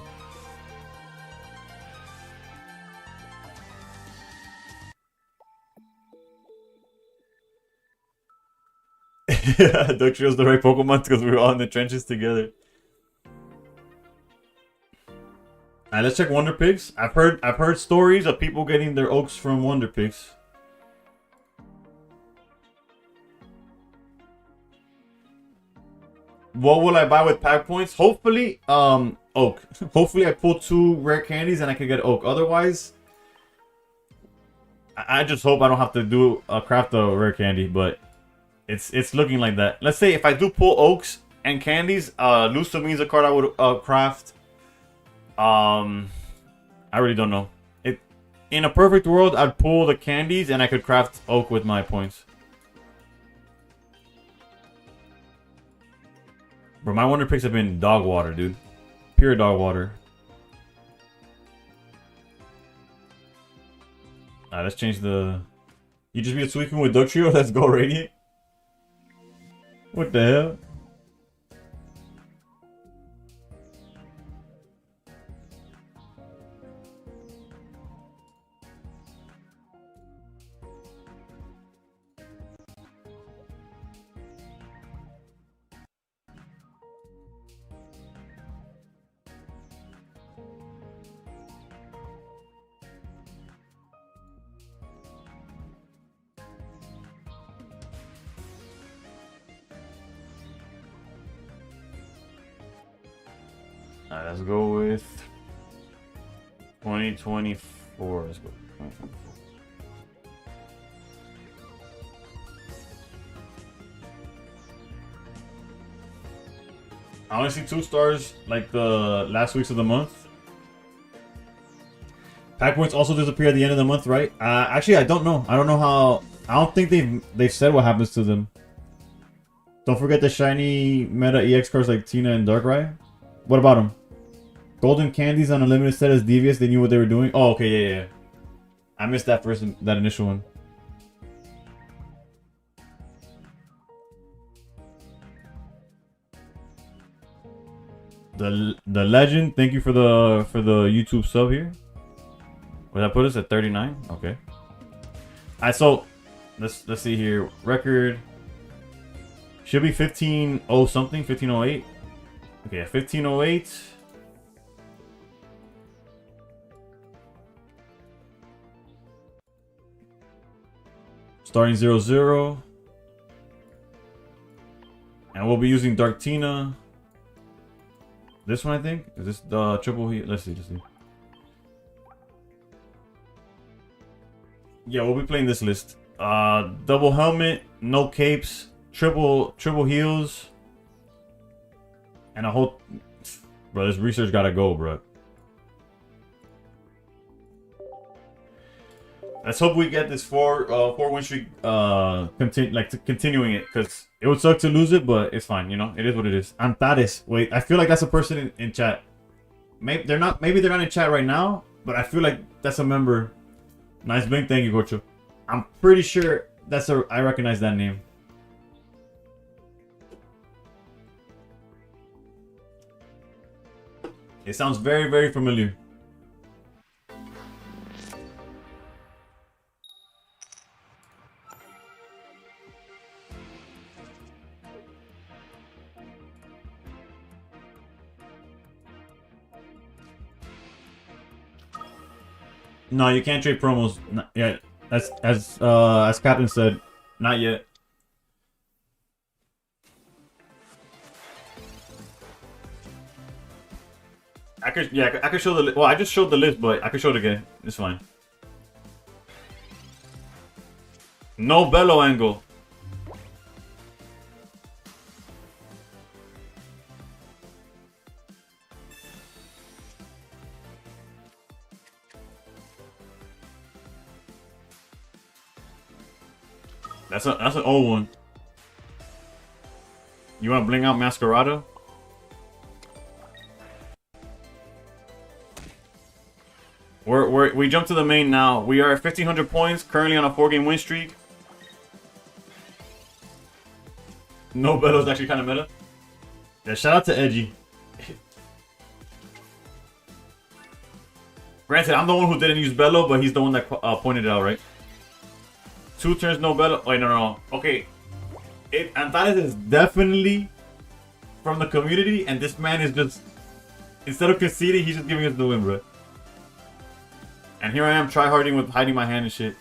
Doug chose the right Pokemon because we were all in the trenches together. Alright, let's check Wonder Pigs. I've heard stories of people getting their oaks from Wonder Pigs. What will I buy with pack points? Hopefully, oak. Hopefully I pull 2 rare candies and I can get oak. Otherwise, I just hope I don't have to do a craft a rare candy, but it's looking like that. Let's say if I do pull oaks and candies, Lusamin's a card I would craft. I really don't know. In a perfect world, I'd pull the candies and I could craft oak with my points. Bro, my Wonder Picks have been dog water, dude. Pure dog water. Alright, let's change the... You just beat Suicune with Dugtrio? Let's go, Radiant. What the hell? Alright, let's go with 2024. Let's go. 2024. I only see 2 stars like the last weeks of the month. Pack points also disappear at the end of the month, right? Actually, I don't know. I don't know how. I don't think they've said what happens to them. Don't forget the shiny meta EX cards like Tina and Darkrai. What about them? Golden candies on a limited set is devious. They knew what they were doing. Oh, okay, yeah. I missed that that initial one. The legend. Thank you for the YouTube sub here. Would that put us at 39? Okay. Alright, so let's see here. Record should be 15-0 something, 1508. Okay, 1508. Starting 0-0. And we'll be using Darktina. This one, I think. Is this the triple heat? Let's see. Yeah, we'll be playing this list. Double helmet, no capes, triple heals, and a whole. Bro, this research gotta go, bro. Let's hope we get this four win streak continuing it, because it would suck to lose it, but it's fine, you know. It is what it is. Antares. Wait, I feel like that's a person in chat. Maybe they're not in chat right now, but I feel like that's a member. Nice blink, thank you, Gocho. I'm pretty sure I recognize that name. It sounds very, very familiar. No, you can't trade promos. Not yet. As Captain said, not yet. I could show the list. Well, I just showed the list, but I could show it again. It's fine. No bellow angle. That's an old one. You want to bling out Masquerado? We jump to the main now. We are at 1,500 points, currently on a 4-game win streak. No Bellow's actually kind of meta. Yeah, shout out to Edgy. Granted, I'm the one who didn't use Bellow, but he's the one that pointed it out, right? 2 turns, no Bellow. Wait, no. Okay. Antares is definitely from the community, and this man is just... Instead of conceding, he's just giving us the win, bro. And here I am tryharding with hiding my hand and shit.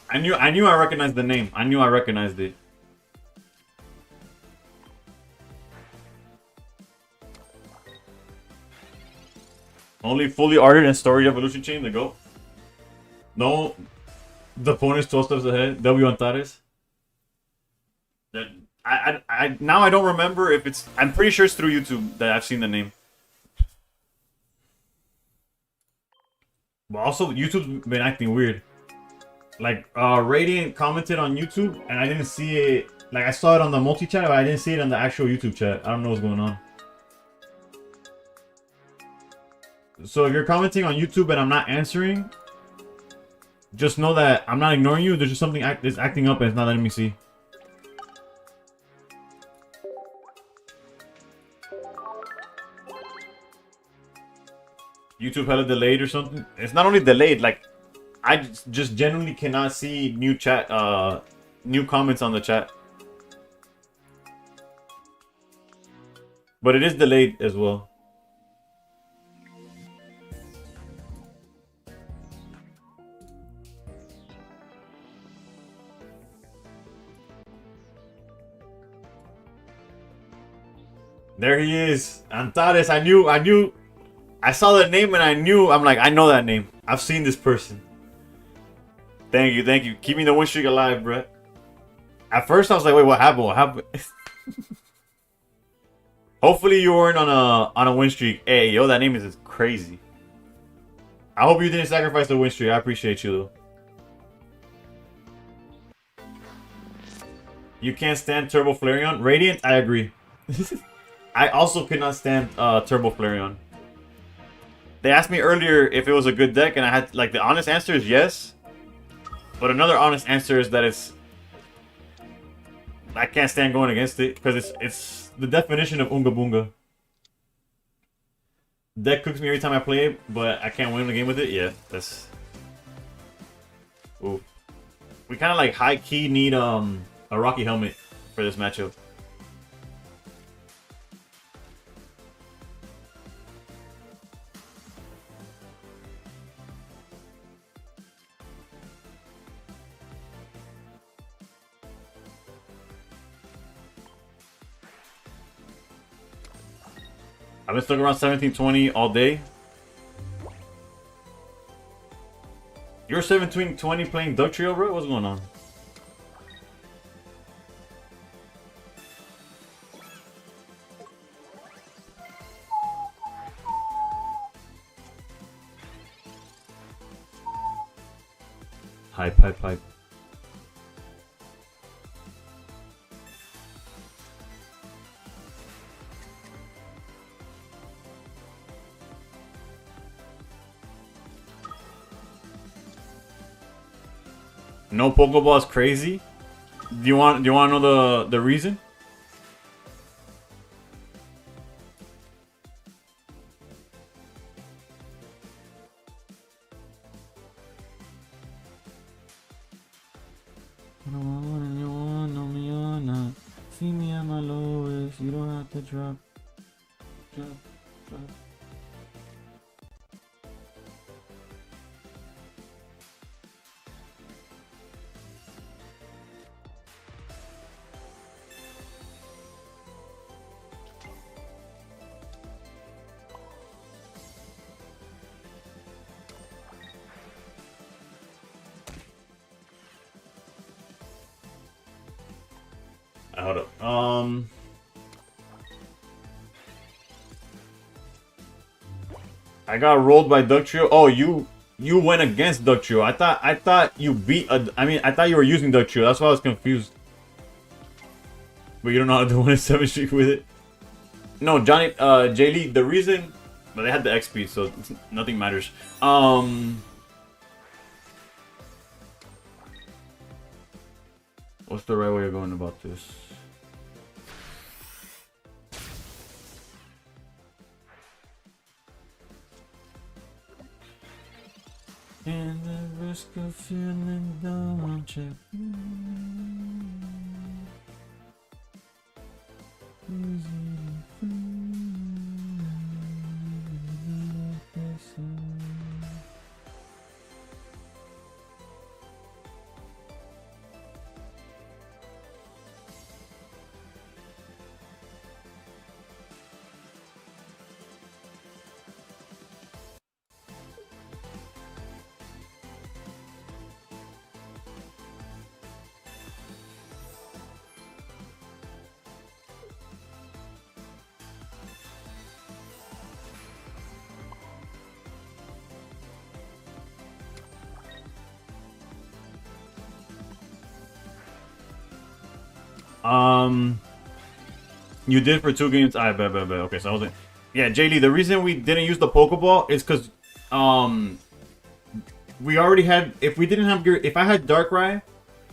I knew I recognized the name. I knew I recognized it. Only fully arted and story evolution chain to go. No, the opponent's 12 steps ahead. W Antares. Now I don't remember if it's. I'm pretty sure it's through YouTube that I've seen the name. But also, YouTube's been acting weird. Like, Radiant commented on YouTube, and I didn't see it. Like, I saw it on the multi-chat, but I didn't see it on the actual YouTube chat. I don't know what's going on. So if you're commenting on YouTube and I'm not answering, just know that I'm not ignoring you. There's just something that's acting up and it's not letting me see. YouTube hella delayed or something. It's not only delayed, like I just genuinely cannot see new comments on the chat. But it is delayed as well. There he is. Antares. I knew. I saw that name and I knew. I'm like, I know that name. I've seen this person. Thank you, thank you. Keeping the win streak alive, Brett. At first, I was like, wait, what happened? What happened? Hopefully, you weren't on a win streak. Hey, yo, that name is crazy. I hope you didn't sacrifice the win streak. I appreciate you, though. You can't stand Turbo Flareon? Radiant? I agree. I also cannot stand Turbo Flareon. They asked me earlier if it was a good deck, and I had, like, the honest answer is yes. But another honest answer is that I can't stand going against it, because it's the definition of Unga Boonga. Deck cooks me every time I play it, but I can't win the game with it? Yeah, that's... Ooh. We kind of, like, high-key need, a Rocky Helmet for this matchup. I've been stuck around 1720 all day. You're 1720 playing Duck Trio, bro? What's going on? Hype. No Pokeball is crazy. Do you want to know the reason? See me at my lowest. You don't have to drop. Hold up. I got rolled by Duck Trio. Oh, you went against Duck Trio. I thought you beat I thought you were using Duck Trio. That's why I was confused. But you don't know how to do 1-7 streak with it. No, Johnny J Lee, the reason, but they had the XP, so nothing matters. What's the right way of going about this? And the risk of feeling down, check. You did for 2 games. I bet. Okay, so I wasn't. Yeah, JD, the reason we didn't use the Pokeball is because we already had. If we didn't have if I had Darkrai,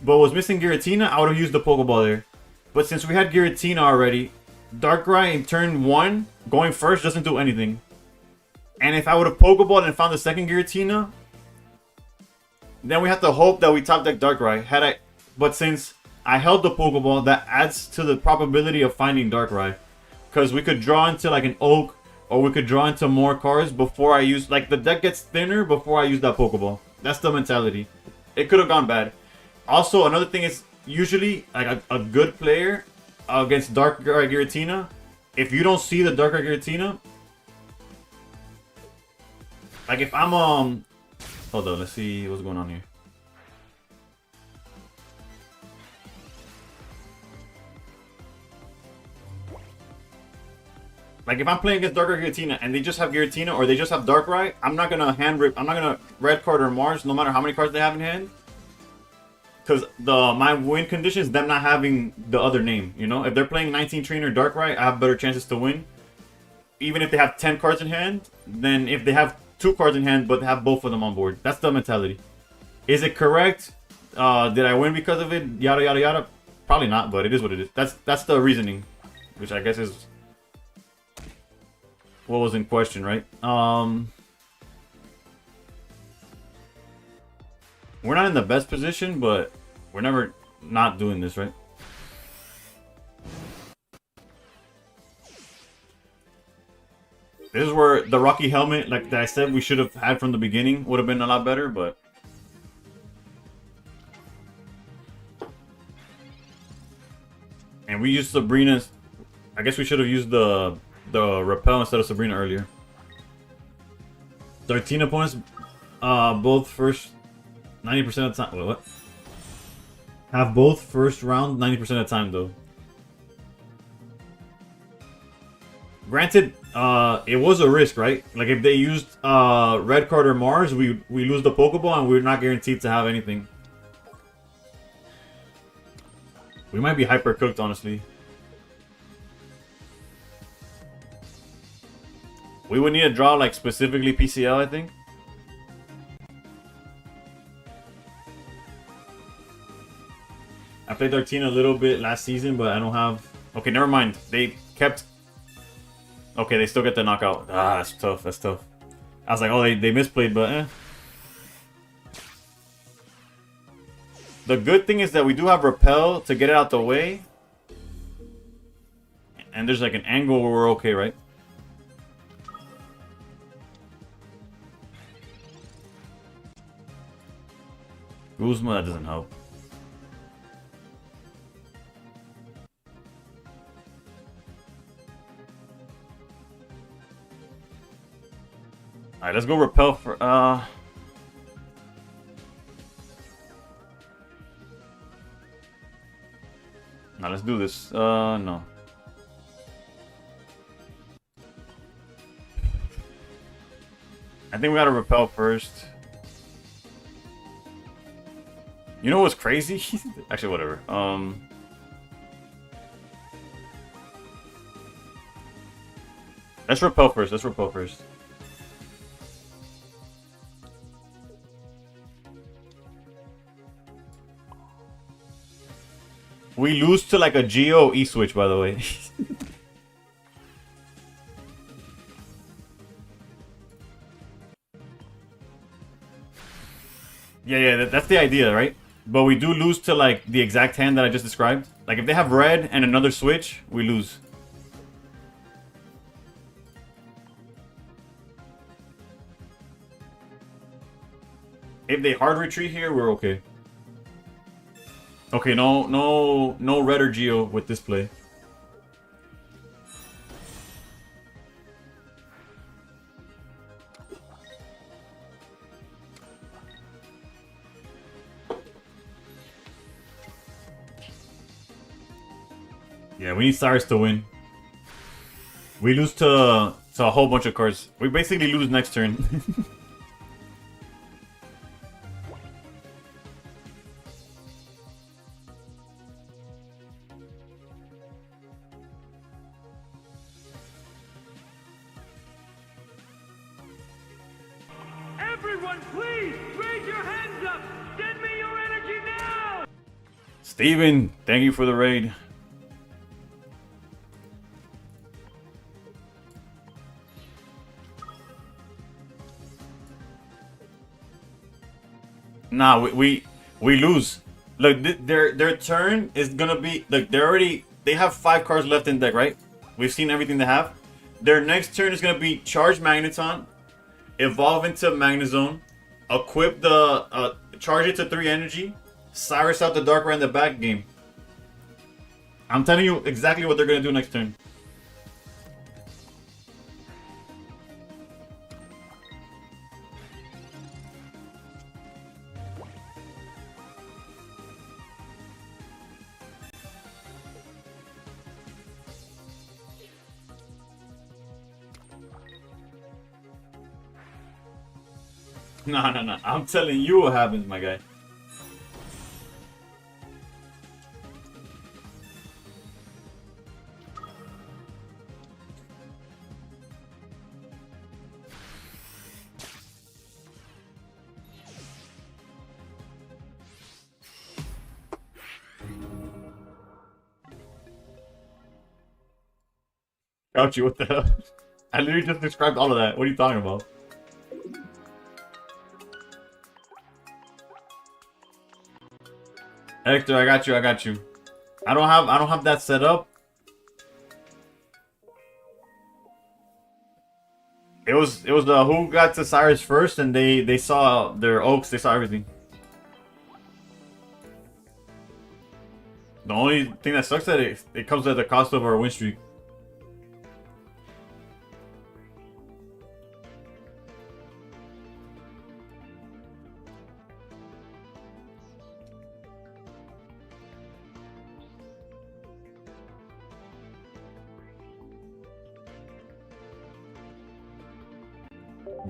but was missing Giratina, I would have used the Pokeball there. But since we had Giratina already, Darkrai in turn 1 going first doesn't do anything. And if I would have Pokeballed and found the second Giratina, then we have to hope that we top deck Darkrai. But since I held the Pokeball, that adds to the probability of finding Darkrai. Because we could draw into like an Oak, or we could draw into more cards before I use... Like, the deck gets thinner before I use that Pokeball. That's the mentality. It could have gone bad. Also, another thing is, usually, like, a good player against Darkrai Giratina if you don't see the Dark Darktina, like if I'm hold on, let's see what's going on here. Like if I'm playing against Dark Giratina and they just have Giratina or they just have Darkrai, I'm not gonna hand rip. I'm not gonna red card or Mars, no matter how many cards they have in hand. Because my win condition is them not having the other name. You know, if they're playing 19 Trainer Darkrai, I have better chances to win. Even if they have 10 cards in hand, than if they have 2 cards in hand but have both of them on board. That's the mentality. Is it correct? Did I win because of it? Yada yada yada. Probably not, but it is what it is. That's the reasoning, which I guess is what was in question, right? We're not in the best position, but we're never not doing this, right? This is where the Rocky helmet, like I said, we should have had from the beginning, would have been a lot better, but and we used Sabrina's. I guess we should have used the repel instead of Sabrina earlier. 13 opponents, both first 90% of the time. Wait, what? Have both first round 90% of the time though. Granted, it was a risk, right? Like if they used red card or Mars, we lose the Pokeball and we're not guaranteed to have anything. We might be hyper cooked, honestly. We would need to draw like specifically PCL, I think. I played Darktina a little bit last season, but I don't have. Okay, never mind. They kept. Okay, they still get the knockout. Ah, that's tough. That's tough. I was like, oh, they misplayed, but eh. The good thing is that we do have Repel to get it out the way. And there's like an angle where we're okay, right? Guzma, that doesn't help. Alright, let's go Repel for, No, let's do this. No. I think we gotta Repel first. You know what's crazy? Actually, whatever. Let's Repel first. Let's Repel first. We lose to like a Geo E-Switch, by the way. Yeah, that's the idea, right? But we do lose to like the exact hand that I just described. Like if they have red and another switch, we lose. If they hard retreat here, we're okay. Okay, no red or Geo with this play. Yeah, we need Cyrus to win. We lose to a whole bunch of cards. We basically lose next turn. Everyone, please raise your hands up. Send me your energy now. Steven, thank you for the raid. Nah, we lose. Look, their turn is gonna be like they have 5 cards left in deck, right? We've seen everything they have. Their next turn is gonna be charge Magneton, evolve into Magnezone, equip the charge it to 3 energy, Cyrus out the Darkrai in the back game. I'm telling you exactly what they're gonna do next turn. No, no, no. I'm telling you what happens, my guy. Got you, what the hell? I literally just described all of that. What are you talking about? Hector, I got you, I got you. I don't have that set up. It was who got to Cyrus first, and they saw their oaks, they saw everything. The only thing that sucks that it comes at the cost of our win streak.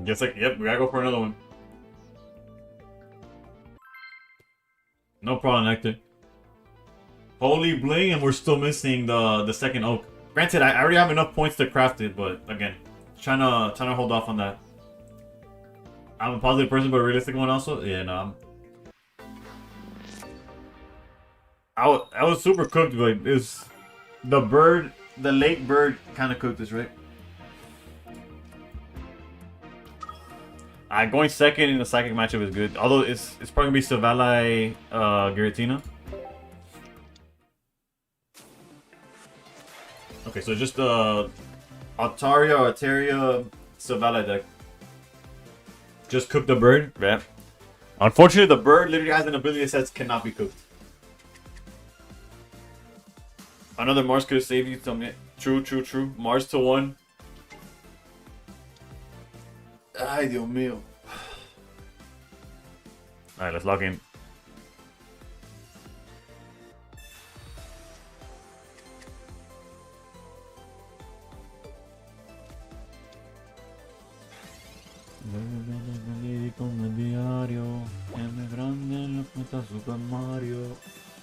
Guess like, yep, we gotta go for another one. No problem, Hector. Holy bling, and we're still missing the second oak. Granted, I already have enough points to craft it, but again, trying to hold off on that. I'm a positive person, but a realistic one also. Yeah, no. I was super cooked, but it was the late bird kind of cooked us, right? Going second in the psychic matchup is good. Although it's probably gonna be Savali, Giratina. Okay, so just Altaria or Altaria Savali deck. Just cook the bird. Yeah. Unfortunately, the bird literally has an ability that says cannot be cooked. Another Mars could have saved you. Tell me. True, true, true. Mars to 1. Ay, Dios mío. Alright, let's log in.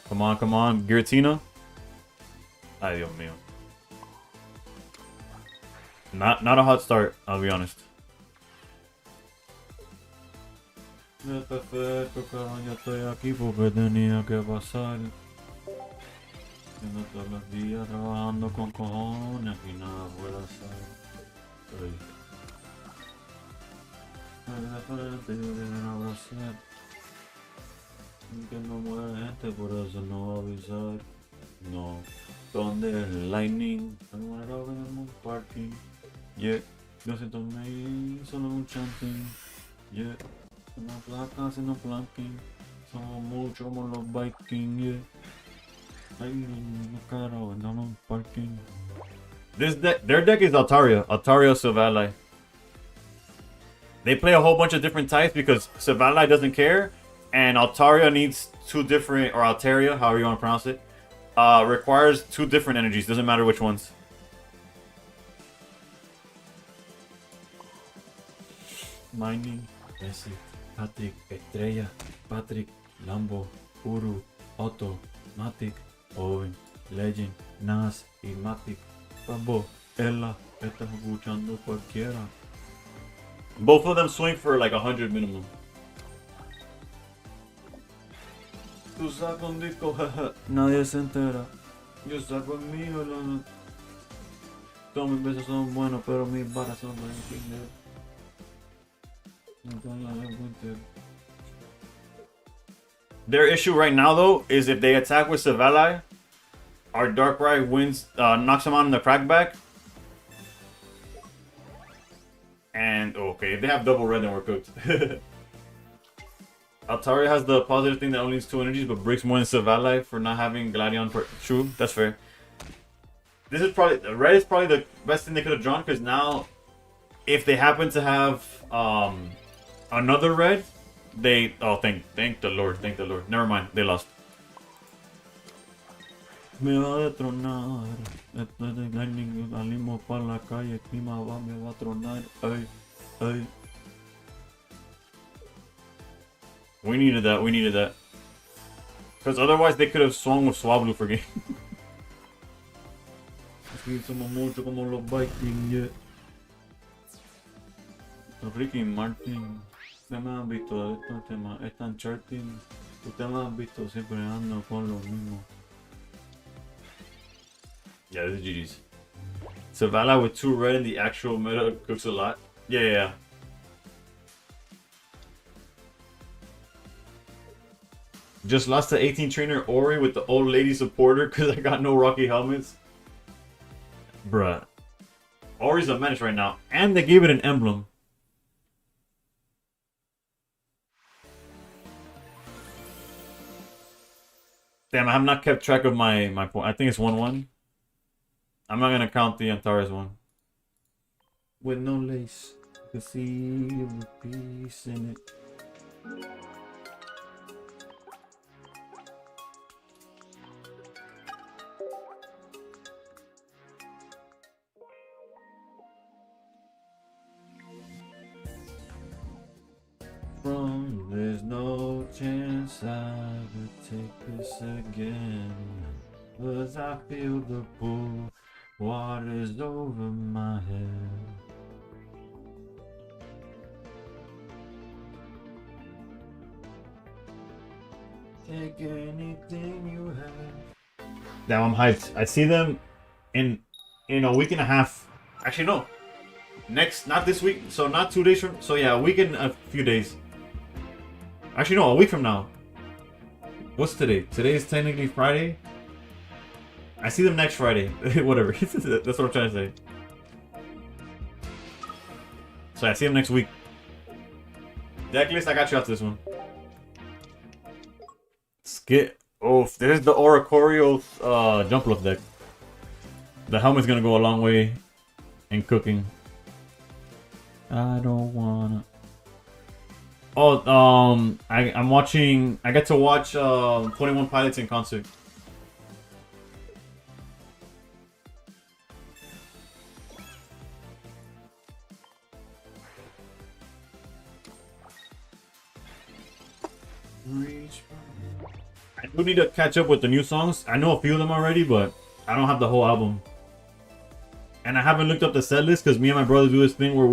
Come on, come on. Giratina. Ay, Dios mío. Not a hot start, I'll be honest. Perfecto, cabrón, yo estoy aquí porque tenía que pasar. Siendo todos los días trabajando con cojones y nada puedo hacer. Que no muere gente, por eso no va a avisar. No. ¿Dónde es el lightning? Me muero en un parking. Yeah. 200,000 solo un chanting. Yeah. Una placa haciendo planking. Somos muchos como los Vikings, yeah. Lightning, caro, andamos en parking. Their deck is Altaria Silvally. They play a whole bunch of different types because Silvally doesn't care, and Altaria needs two different, or Altaria, however you want to pronounce it, requires two different energies, doesn't matter which ones. Mining, Messi, Patrick, Estrella, Patrick, Lambo, Uru, Otto, Matic, Owen, Legend, Nas y Matic. Pabo, Ella, estás escuchando cualquiera. Both of them swing for like 100 minimum. Tú sacas un disco, jaja, nadie se entera. Yo saco el mío, todos mis besos son buenos, pero mis balas son buenas. Their issue right now, though, is if they attack with Silvally, our Darkrai wins, knocks them out in the crackback. And, okay, if they have double red, then we're cooked. Altaria has the positive thing that only needs 2 energies, but breaks more than Silvally for not having Gladion. True, that's fair. This is probably, red is probably the best thing they could have drawn, because now, if they happen to have another red, they, oh, thank the Lord, never mind, they lost. Me va a tronar, esto es de lightning, salimos para la calle, el clima va, me va a tronar, ay, ay. We needed that. We needed that. Because otherwise they could have swung with Swablu for game. Mucho como los Vikings. Ricky Martin. Usted me ha visto estos temas. Están charting. Usted me ha visto siempre ando con lo mismo. Yeah, this is GG's. Zavala with 2 red in the actual meta cooks a lot. Yeah. Just lost to 18 trainer Ori with the old lady supporter because I got no Rocky helmets. Bruh. Ori's a menace right now. And they gave it an emblem. Damn, I have not kept track of my point. I think it's 1-1. I'm not gonna count the Antares one. With no lace. You can see the piece in it. There's no chance I would take this again, 'cause I feel the pool waters over my head. Take anything you have. Damn, I'm hyped. I see them in a week and a half. Actually, no. Not this week. So not 2 days from. So yeah, a week and a few days. Actually, no, a week from now. What's today? Today is technically Friday. I see them next Friday. Whatever. That's what I'm trying to say. So I see them next week. Decklist, I got you out this one. Skit. Oh, there's the Oracorios jump loaf deck. The helmet's gonna go a long way in cooking. I don't wanna. Oh, I'm watching. I get to watch 21 Pilots in concert. I do need to catch up with the new songs. I know a few of them already, but I don't have the whole album. And I haven't looked up the set list because me and my brother do this thing where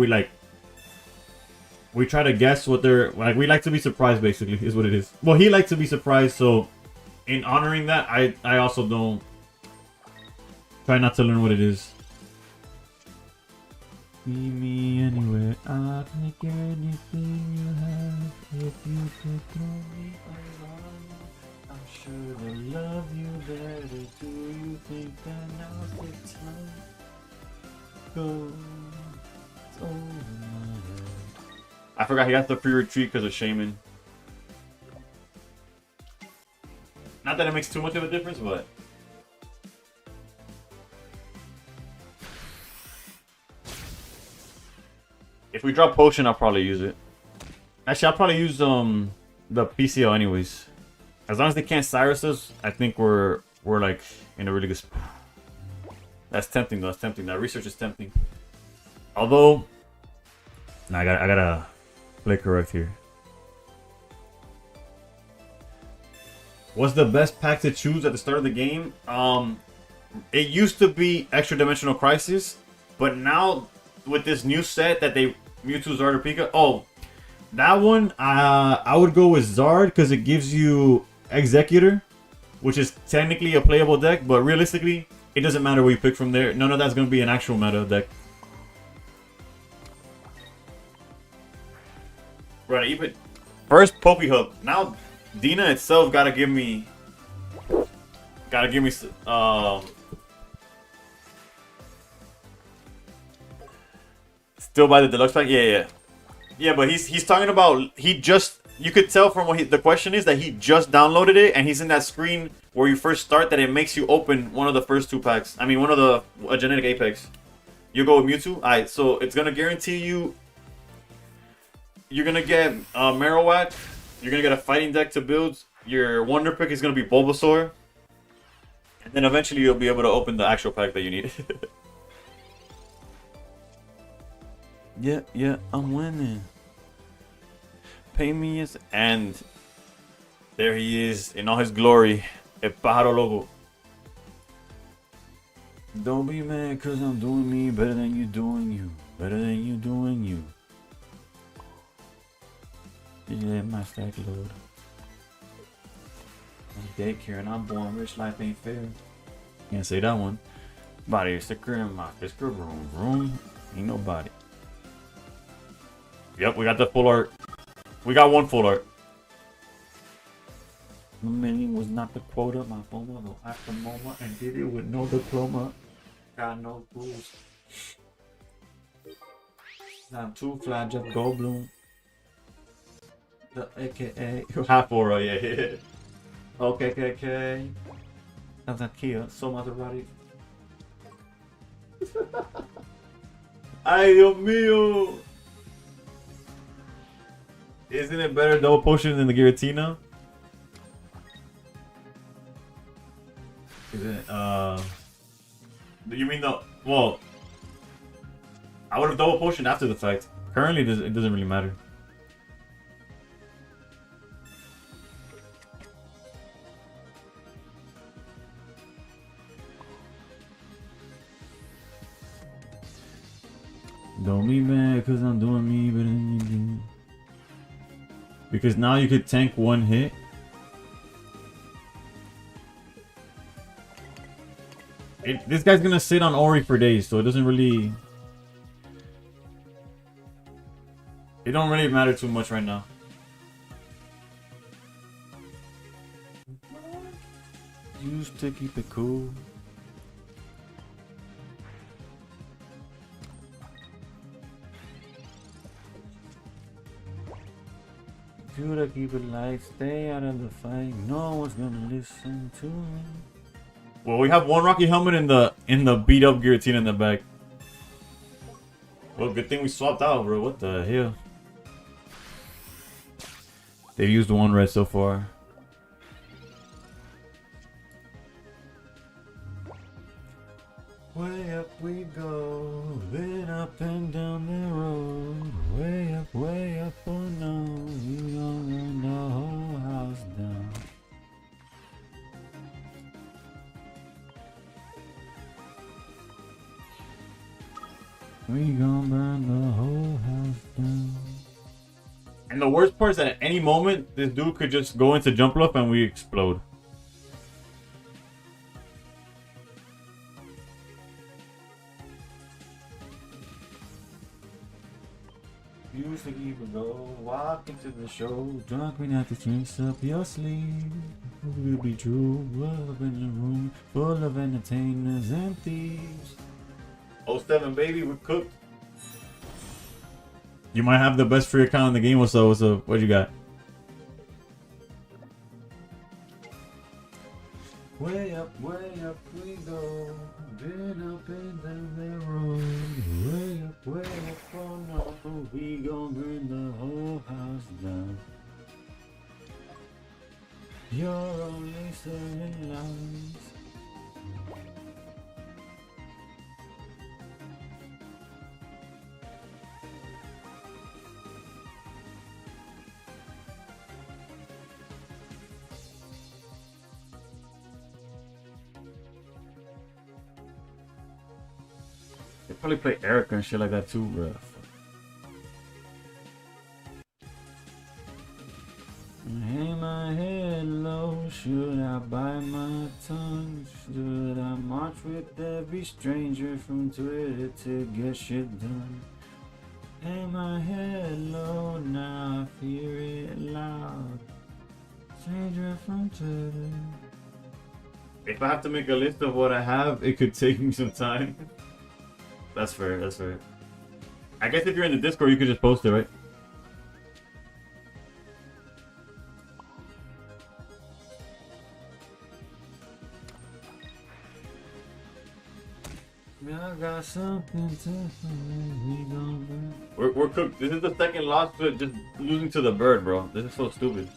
we try to guess what they're like. We like to be surprised, basically, is what it is. Well, he likes to be surprised, so in honoring that, I also don't try not to learn what it is. Meet me anywhere, I'll take anything you have. If you could throw me around, I'm sure to love you better. Do you think that now's the time? Go over my head. I forgot he got the pre-retreat because of Shaman. Not that it makes too much of a difference, but if we drop Potion, I'll probably use it. Actually, I'll probably use the PCL anyways. As long as they can't Cyrus us, I think we're like in a really good spot. That's tempting though. That's tempting. That research is tempting. Although, I gotta play correct here. What's the best pack to choose at the start of the game? It used to be Extra Dimensional Crisis, but now with this new set that they Mewtwo, Zard, or Pika. Oh, that one I would go with Zard because it gives you Executor, which is technically a playable deck, but realistically, it doesn't matter what you pick from there. None of that's gonna be an actual meta deck. Right, even first Pokehub. Now Dina itself gotta give me still buy the deluxe pack. Yeah, but he's talking about you could tell from what the question is that he just downloaded it and he's in that screen where you first start that it makes you open one of the first 2 packs. I mean, one of a genetic Apex. You go with Mewtwo. Alright, so it's gonna guarantee you. You're gonna get Marowak. You're gonna get a fighting deck to build. Your Wonder Pick is gonna be Bulbasaur. And then eventually you'll be able to open the actual pack that you need. Yeah, I'm winning. Pay me and There he is in all his glory. El pájaro loco. Don't be mad cause I'm doing me better than you doing you. Better than you doing you. Yeah, my stack load. I'm daycare and I'm born rich, life ain't fair. Can't say that one. Body sticker in my Fisker room. Ain't nobody. Yep, we got the full art. We got one full art. The million was not the quota, my phone was after moment and did it with no diploma. Got no rules. I'm too fly, Jeff Goldblum. The AKA half aura, yeah. Okay. That's a Kia, so Maserati. Ay, Dios mío! Isn't it better double potion than the Giratina? Is it, you mean the, well, I would have double potioned after the fact. Currently, it doesn't really matter. Don't be mad cause I'm doing me better than you do. Because now you could tank one hit. This guy's gonna sit on Ori for days, so it doesn't really... It don't really matter too much right now. Used to keep it cool. Should I keep it light? Stay out of the fight. No one's gonna listen to me. Well, we have one Rocky helmet in the beat up Giratina in the back. Well, good thing we swapped out, bro. What the hell? They've used one red so far. Way up we go, then up and down the road. Way up, oh no, we gon' run the whole house down. We gon' burn the whole house down. And the worst part is that at any moment, this dude could just go into jump up and we explode. Used to keep it low, walk into the show, drunk when at the drinks up your sleeve. Will be true, up in the room, full of entertainers and thieves. 07 baby, we're cooked. You might have the best free account in the game. What's up? What you got? Way up we go. Been up and down the road. Way up, oh no. We gon' burn the whole house down. You're only saying lies. They probably play Erica and shit like that too, bro. Hang my head low, should I bite my tongue? Should I march with every stranger from Twitter to get shit done? Hang my head low, now I hear it loud. Stranger from Twitter. If I have to make a list of what I have, it could take me some time. That's fair, that's fair. I guess if you're in the Discord, you could just post it, right? I got something to we're cooked. This is the second loss to just losing to the bird, bro. This is so stupid.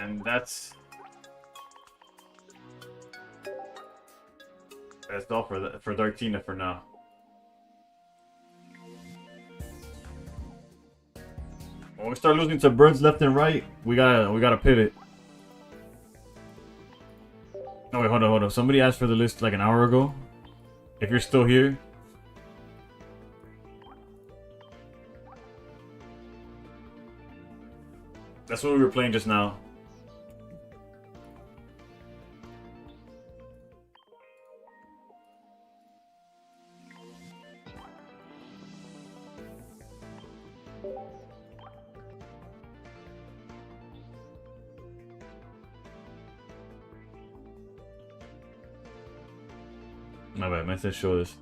And that's all for Darktina for now. When we start losing to birds left and right, we gotta pivot. No wait, hold on. Somebody asked for the list like an hour ago. If you're still here. That's what we were playing just now. My bad, I said show this.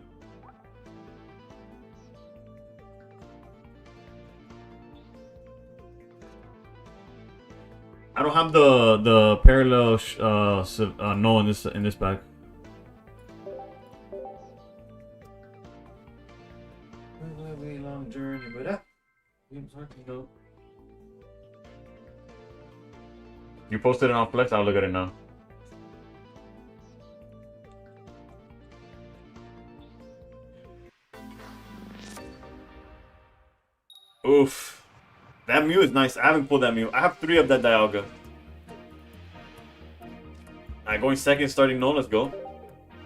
I don't have the parallel no in this pack. Very long journey, but you posted it on Flex. I'll look at it now. Oof. That Mew is nice. I haven't pulled that Mew. I have 3 of that Dialga. Alright, going second, starting no. Let's go.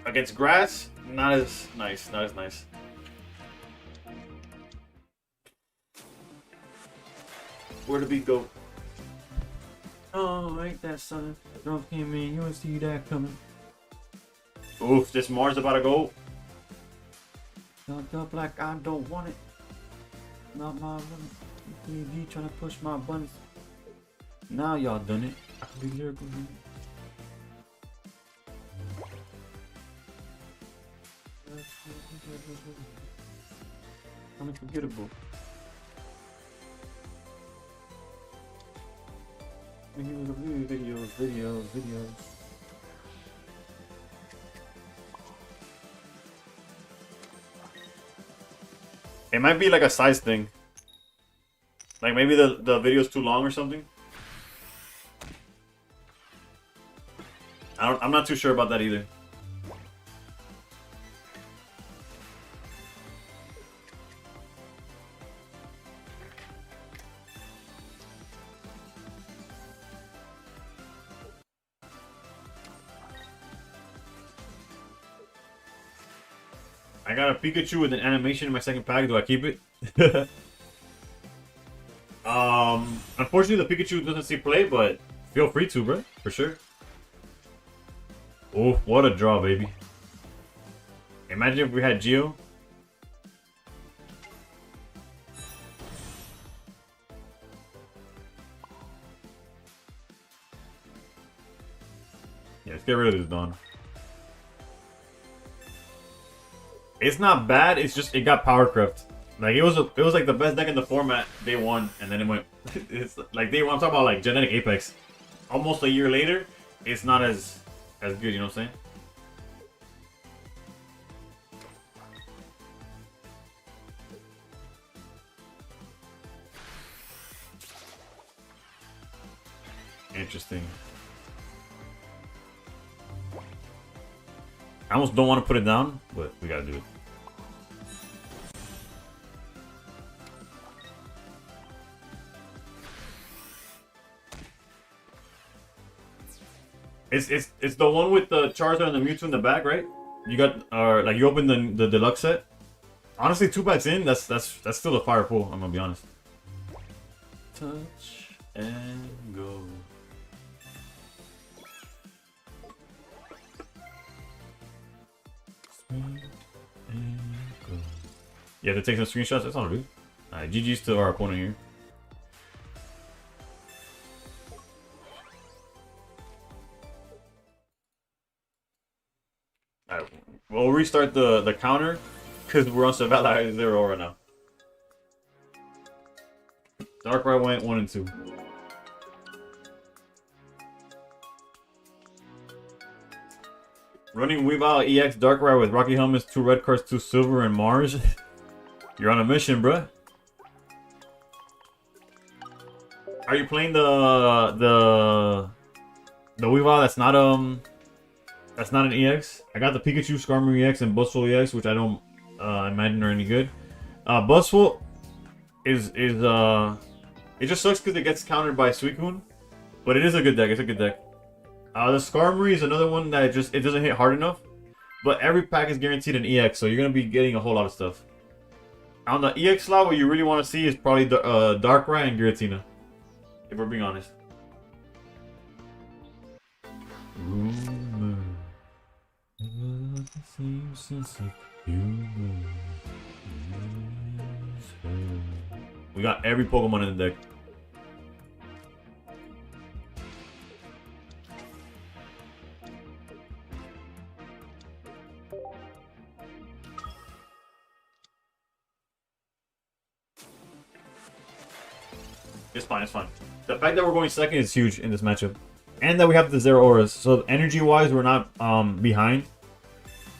Against grass, not as nice. Not as nice. Where the beat go? Oh, ain't that son? Drums came in. You don't see that coming. Oof, this Mars about to go. Dumped up like I don't want it. Not my limit. Trying to push my buttons. Now y'all done it. I can be lyrical. Unforgettable. Videos. It might be like a size thing. Like maybe the video's too long or something. I'm not too sure about that either. I got a Pikachu with an animation in my second pack. Do I keep it? Unfortunately, the Pikachu doesn't see play, but feel free to, bro. For sure. Oh, what a draw, baby. Imagine if we had Geo. Yeah, let's get rid of this Dawn. It's not bad. It's just it got power crept. Like it was like the best deck in the format day one, and then it went. It's like day one. I'm talking about like Genetic Apex. Almost a year later, it's not as good. You know what I'm saying? Interesting. I almost don't want to put it down, but we gotta do it. It's the one with the Charizard and the Mewtwo in the back, right? You got like you open the deluxe set. Honestly, 2 packs in, that's still a fire pull. I'm gonna be honest. Touch and go. You have to take some screenshots. That's not rude. Alright, GG's to our opponent here. Alright, we'll restart the counter because we're on Savannah 0 right now. Darkrai went 1 and 2. Running Weavile EX Darkrai with Rocky Helmets, 2 red cards, 2 silver, and Mars. You're on a mission, bruh. Are you playing the Weavile that's not an EX? I got the Pikachu, Skarmory EX, and Buzzwole EX, which I don't imagine are any good. Buzzwole is it just sucks because it gets countered by Suicune, but it is a good deck. It's a good deck. The Skarmory is another one that it doesn't hit hard enough, but every pack is guaranteed an EX, so you're gonna be getting a whole lot of stuff. On the EX slot, what you really want to see is probably Darkrai and Giratina, if we're being honest. We got every Pokemon in the deck. It's fine, it's fine. The fact that we're going second is huge in this matchup. And that we have the 0 auras. So energy-wise, we're not behind.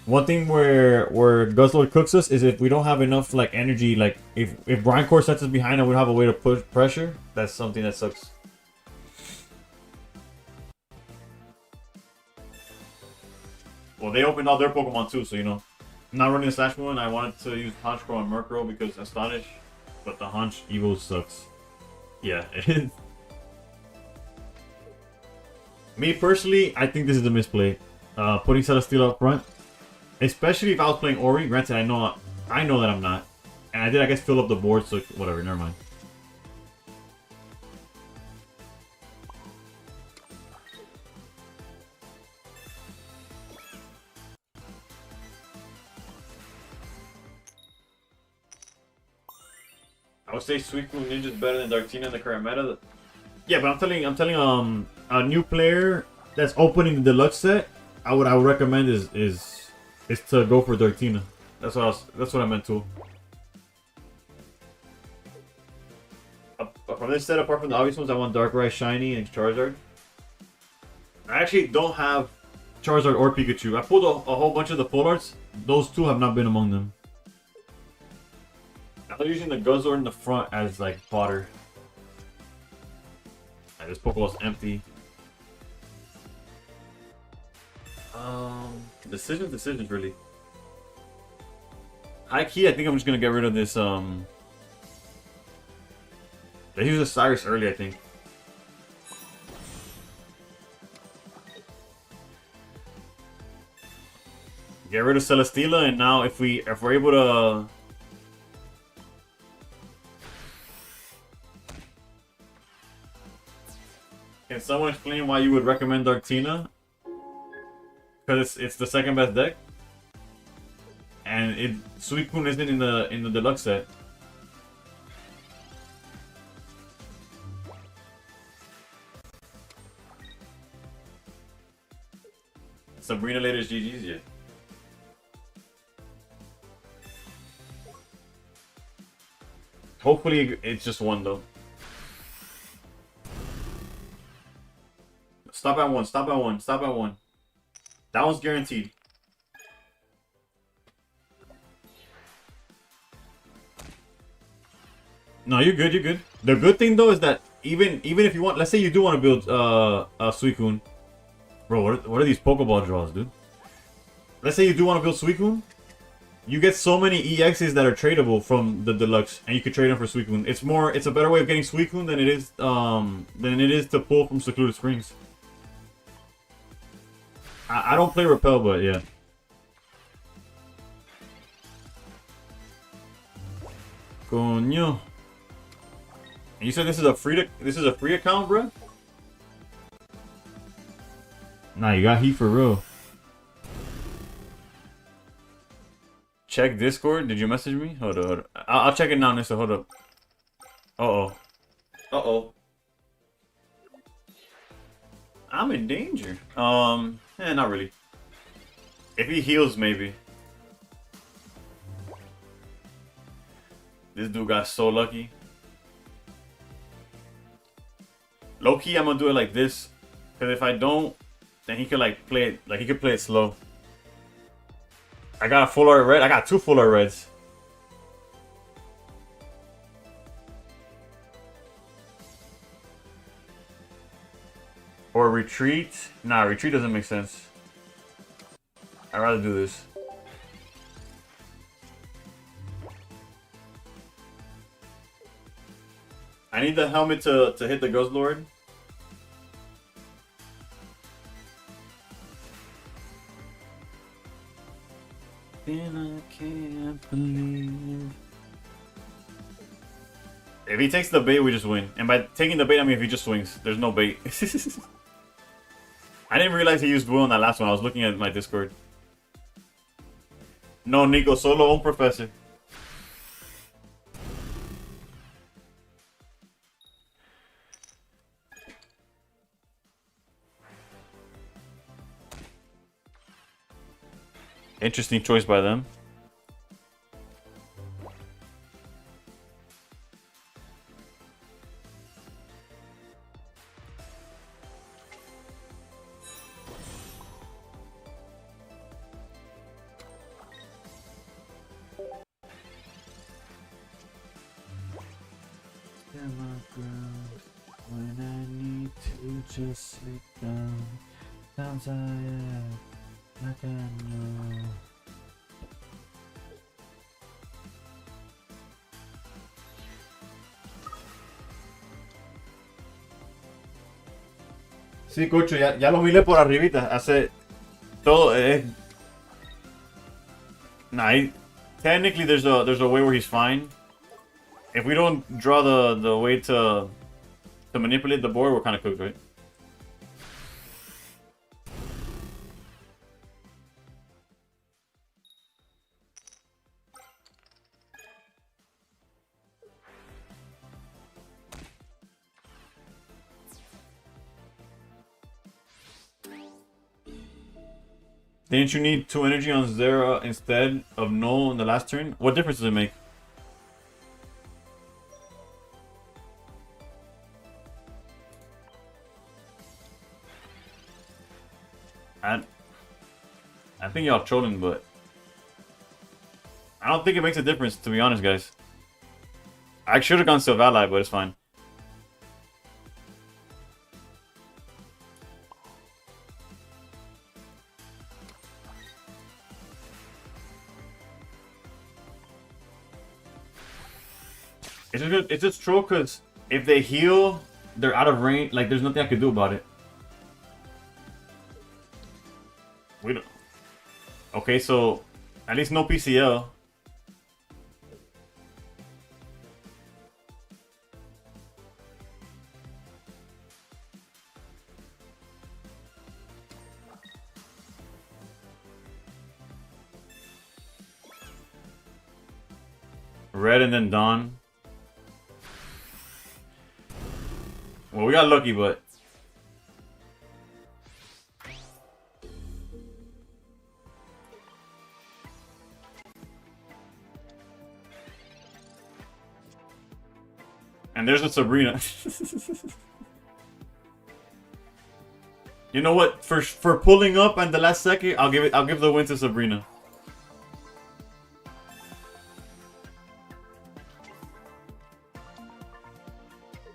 One thing where Guzzlord cooks us is if we don't have enough like energy, like if Grindcore sets us behind and we don't have a way to push pressure, that's something that sucks. Well, they opened all their Pokemon too, so you know. I'm not running a Slash Moon. I wanted to use Honchkrow and Murkrow because Astonish, but the Honch Evo sucks. Yeah, it is. Me personally, I think this is a misplay. Putting Celesteela up front, especially if I was playing Ori. Granted, I know that I'm not, and I did, I guess, fill up the board. So whatever, never mind. I would say Suicune Ninja is better than Darktina in the current meta. Yeah, but I'm telling a new player that's opening the deluxe set, I would recommend is to go for Darktina. That's what I meant too. From this set, apart from the obvious ones, I want Darkrai, Shiny, and Charizard. I actually don't have Charizard or Pikachu. I pulled a whole bunch of the full arts. Those two have not been among them. I'm using the Guzzlord in the front as like fodder. This Pokeball's empty. Decisions really. High key, I think I'm just gonna get rid of this. I used a Cyrus early, I think. Get rid of Celesteela, and now if we're able to. Can someone explain why you would recommend Darktina? Because it's the second best deck, and Suicune isn't in the deluxe set. Sabrina Later's GG's yet. Hopefully it's just one though. Stop at one, stop at one, stop at one. That one's guaranteed. No, you're good, you're good. The good thing though is that even if you want, let's say you do want to build a Suicune. Bro, what are these Pokeball draws, dude? Let's say you do want to build Suicune. You get so many EXs that are tradable from the deluxe, and you can trade them for Suicune. It's a better way of getting Suicune than it is to pull from Secluded Springs. I don't play Repel, but yeah. Coño. And you said this is a free account, bro? Nah, you got heat for real. Check Discord. Did you message me? Hold up. I'll check it now, Nissa. Hold up. Uh-oh. Uh-oh. I'm in danger. Not really. If he heals, maybe. This dude got so lucky. Low-key, I'm gonna do it like this. Because if I don't, then he could like play it, he could play it slow. I got a full art red. I got 2 full art reds. Or retreat. Nah, retreat doesn't make sense. I'd rather do this. I need the helmet to hit the Ghost Lord. Then I can't believe. If he takes the bait, we just win. And by taking the bait, I mean if he just swings. There's no bait. I didn't realize he used Will in that last one. I was looking at my Discord. No, Nico, solo un professor. Interesting choice by them. When I need to just sit down, times I act like I know. Sí, Cocho, ya lo miré por arribita. Hace todo. Nah, technically there's a way where he's fine. If we don't draw the way to manipulate the board, we're kind of cooked, right? Didn't you need 2 energy on Zera instead of null in the last turn? What difference does it make? I think y'all trolling, but I don't think it makes a difference, to be honest, guys. I should have gone Sylvali, but it's fine. It's just troll because if they heal, they're out of range. Like, there's nothing I could do about it. We don't. Okay, so at least no PCL. Red and then Dawn. Well, we got lucky, but and there's a Sabrina. You know what? For pulling up and the last second, I'll give the win to Sabrina.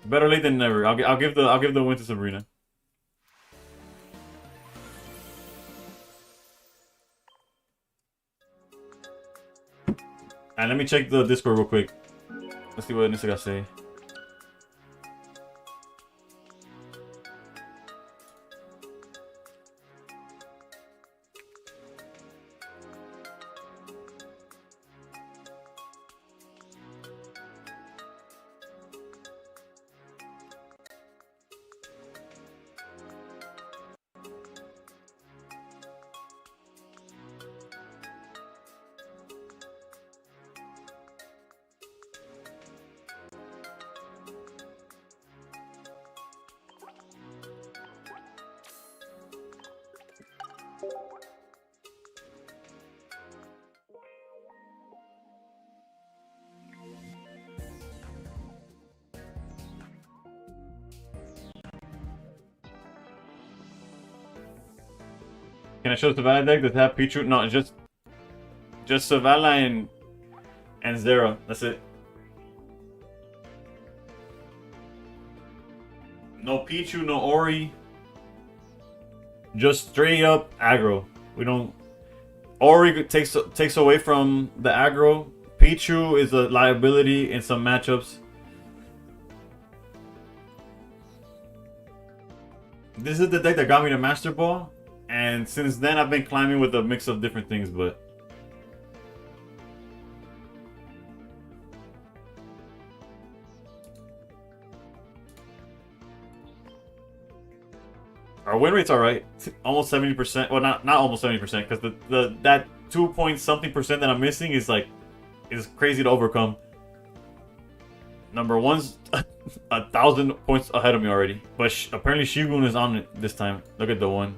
Better late than never. I'll give the win to Sabrina. And let me check the Discord real quick. Let's see what Nissa got to say. Can I show the valid deck? Does it have Pichu? No, it's just Just Zavala and Zera. That's it. No Pichu, no Ori. Just straight up aggro. We don't. Ori takes away from the aggro. Pichu is a liability in some matchups. This is the deck that got me to Master Ball, and since then I've been climbing with a mix of different things, but our win rate's alright. Almost 70%. Well, not almost 70%, because that 2 point something percent that I'm missing is crazy to overcome. Number one's 1,000 points ahead of me already, but apparently Shigun is on it this time. Look at the one.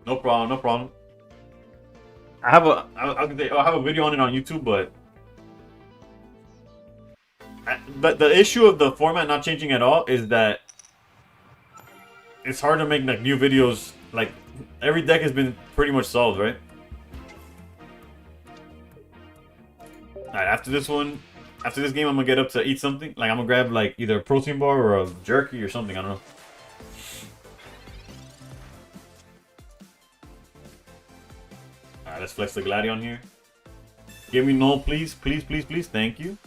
No problem, no problem. I have a video on it on YouTube, but the issue of the format not changing at all is that it's hard to make like new videos. Like every deck has been pretty much solved, right? Alright, after this game, I'm gonna get up to eat something. Like I'm gonna grab like either a protein bar or a jerky or something. I don't know. Alright, let's flex the Gladion here. Give me no, please, please, please, please. Thank you.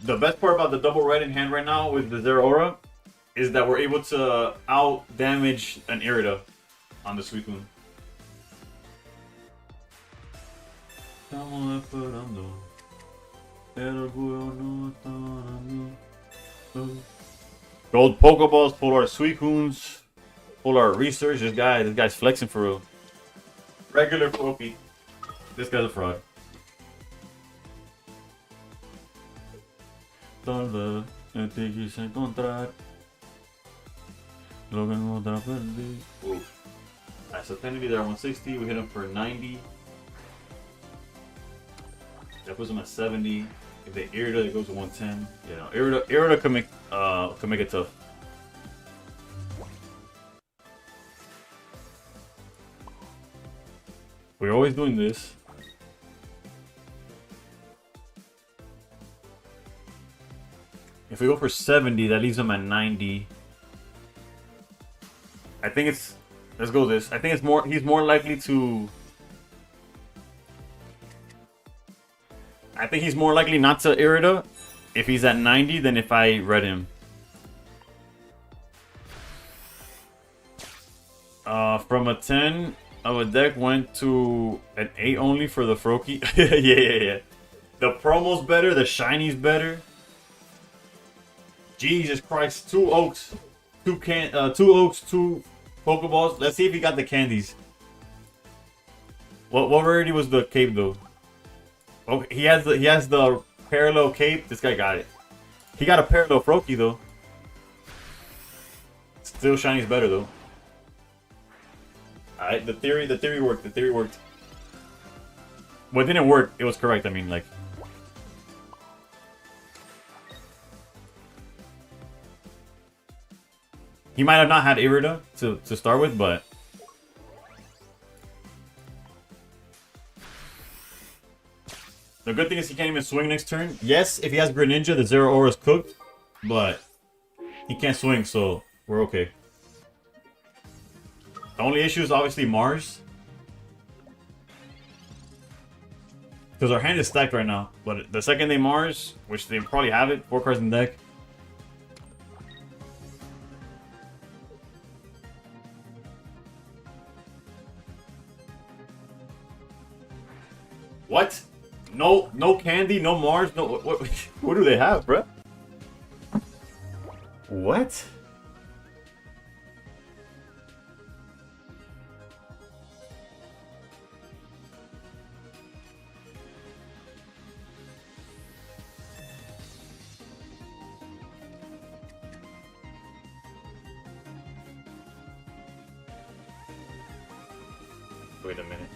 The best part about the double red in hand right now with the Zero Aura is that we're able to out damage an Irida on the Suicune. Gold Pokeballs, pull our Suicunes, pull our Research. This guy's flexing for real. Regular Pokey. This guy's a fraud. Talvez eu te quis encontrar. Logo encontrar perdi. Alright, so Penalty there at 160. We hit him for 90. That puts him at 70. If they Irida, it goes to 110. Yeah, no, Irida can make it tough. We're always doing this. If we go for 70, that leaves him at 90. I think it's... Let's go this. I think it's more... He's more likely to... I think he's more likely not to Irida if he's at 90 than if I read him. From a 10 of a deck went to an 8 only for the Froakie. Yeah. The promo's better, the shiny's better. Jesus Christ, 2 Oaks, 2 Oaks, 2 Pokeballs. Let's see if he got the candies. What rarity was the cape though? Oh, he has the parallel cape. This guy got it. He got a parallel Froakie though. Still shiny's better though. Alright, the theory worked. The theory worked. Well, it didn't work. It was correct. I mean, like. He might have not had Irida to start with, but... The good thing is he can't even swing next turn. Yes, if he has Greninja, the Zero Aura is cooked, but he can't swing, so we're okay. The only issue is obviously Mars. Because our hand is stacked right now, but the second they Mars, which they probably have it, 4 cards in the deck. What? No candy, no Mars, no. What do they have, bruh? What? Wait a minute.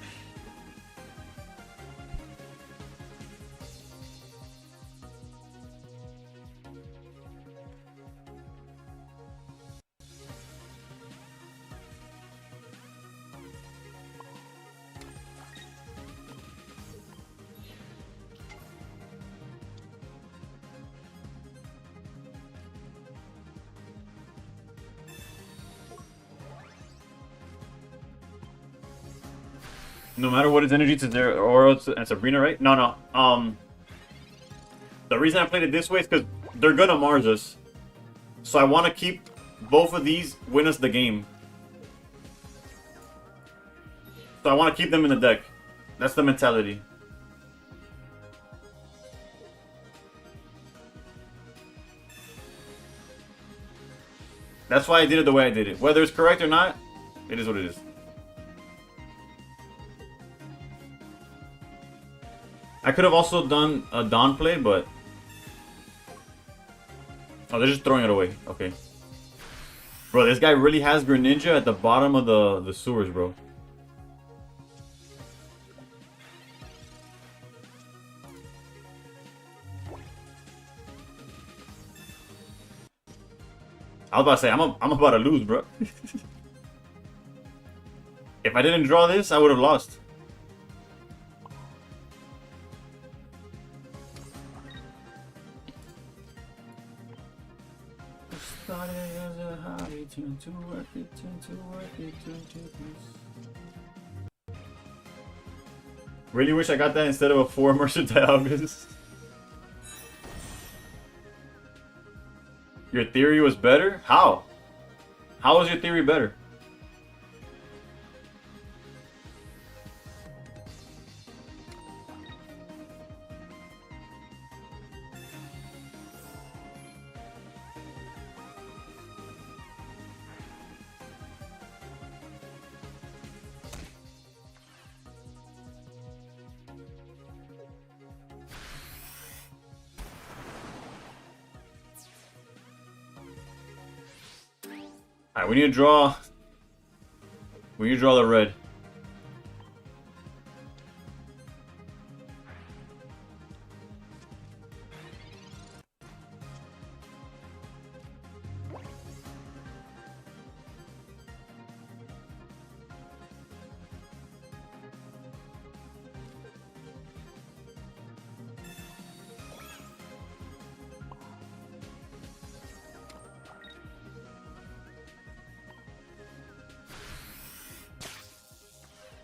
No matter what his energy to zero or and Sabrina, right? No, no. The reason I played it this way is because they're gonna Mars us. So I want to keep both of these win us the game. So I want to keep them in the deck. That's the mentality. That's why I did it the way I did it. Whether it's correct or not, it is what it is. I could have also done a Dawn play, but... Oh, they're just throwing it away. Okay. Bro, this guy really has Greninja at the bottom of the sewers, bro. I was about to say, I'm about to lose, bro. If I didn't draw this, I would have lost. Really wish I got that instead of a 4 Mercer Dialgas. Your theory was better? How? How was your theory better? Alright, we need to draw. We need to draw the red.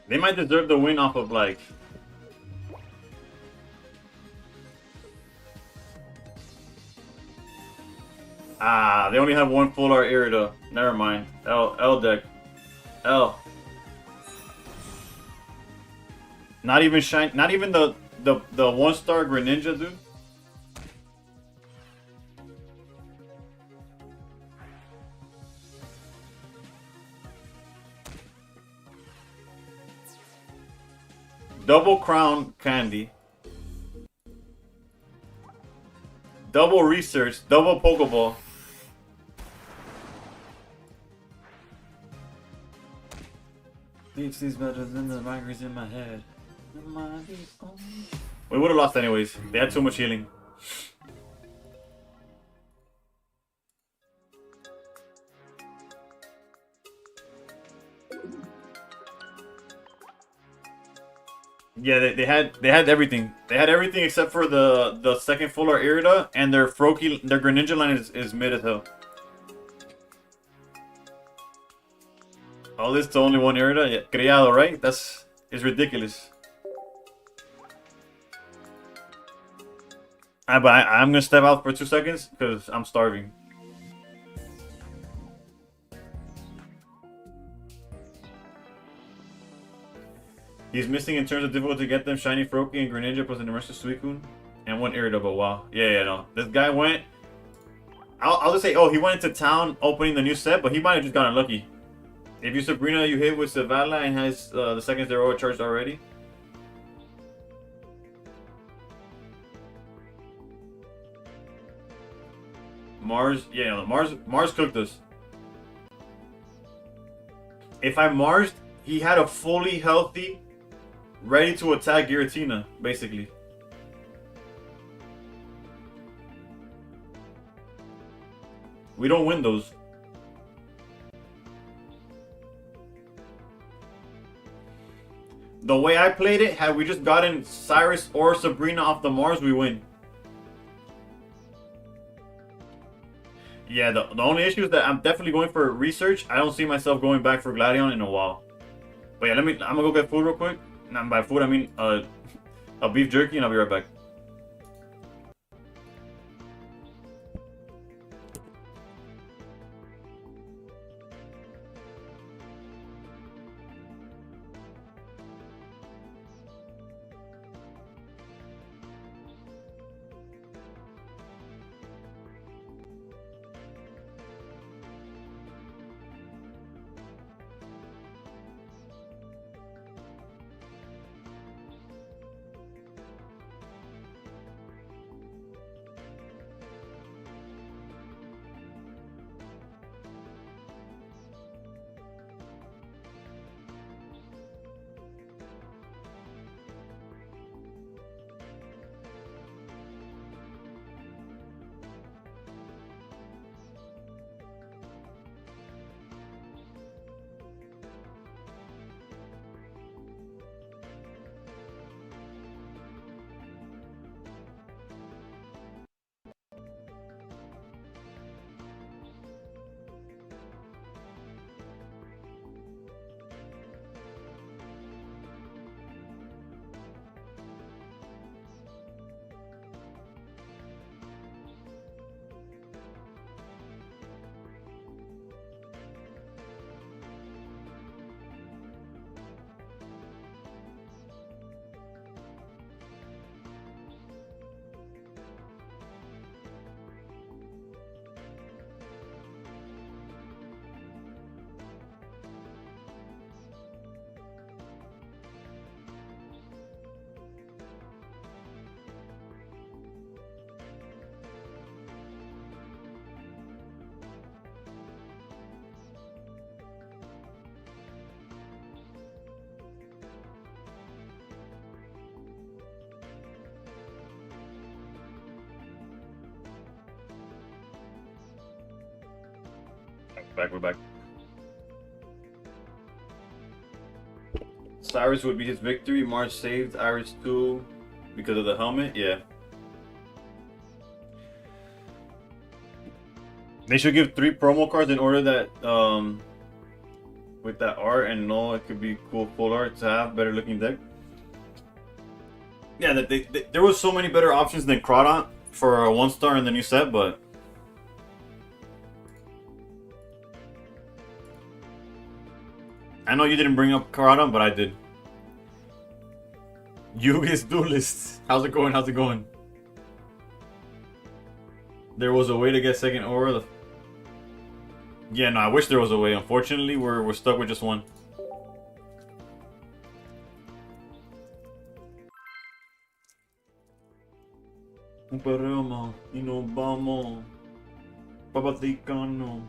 They might deserve the win off of like... Ah, they only have one full art Irida. Never mind. L deck. L. Not even shine. Not even the 1-star Greninja, dude. Double Crown Candy. Double Research. Double Pokeball. PhD's better than the migraines in my head. We would have lost anyways. They had too much healing. Yeah, they had everything. They had everything except for the second full art Irida, and their Greninja line is mid as hell. All this to only one Irida? Yeah, Criado, right? That's ridiculous. But I'm gonna step out for 2 seconds because I'm starving. He's missing in terms of difficulty to get them Shiny Froakie and Greninja plus an immersive Suicune and one Irida, but wow. Yeah, no. This guy went... I'll just say, oh, he went into town opening the new set, but he might have just gotten lucky. If you Sabrina, you hit with Zavala and has the second Zero charged already. Mars, yeah, no, Mars cooked us. If I Marsed, he had a fully healthy, ready to attack Giratina, basically. We don't win those. The way I played it, had we just gotten Cyrus or Sabrina off the Mars, we win. Yeah, the only issue is that I'm definitely going for research. I don't see myself going back for Gladion in a while. But yeah, I'm gonna go get food real quick. And by food, I mean a beef jerky, and I'll be right back. We're back. Cyrus would be his victory. Mars saved Iris too because of the helmet. Yeah. They should give 3 promo cards in order that with that art, and no, it could be cool full art to have better looking deck. Yeah, there was so many better options than Crawdon for a 1-star in the new set, but I know you didn't bring up Crawdon, but I did. Yugi's Duelist. How's it going? How's it going? There was a way to get second aura. Yeah, no, I wish there was a way. Unfortunately, we're stuck with just one. Operamos y nos vamos. Papaticano.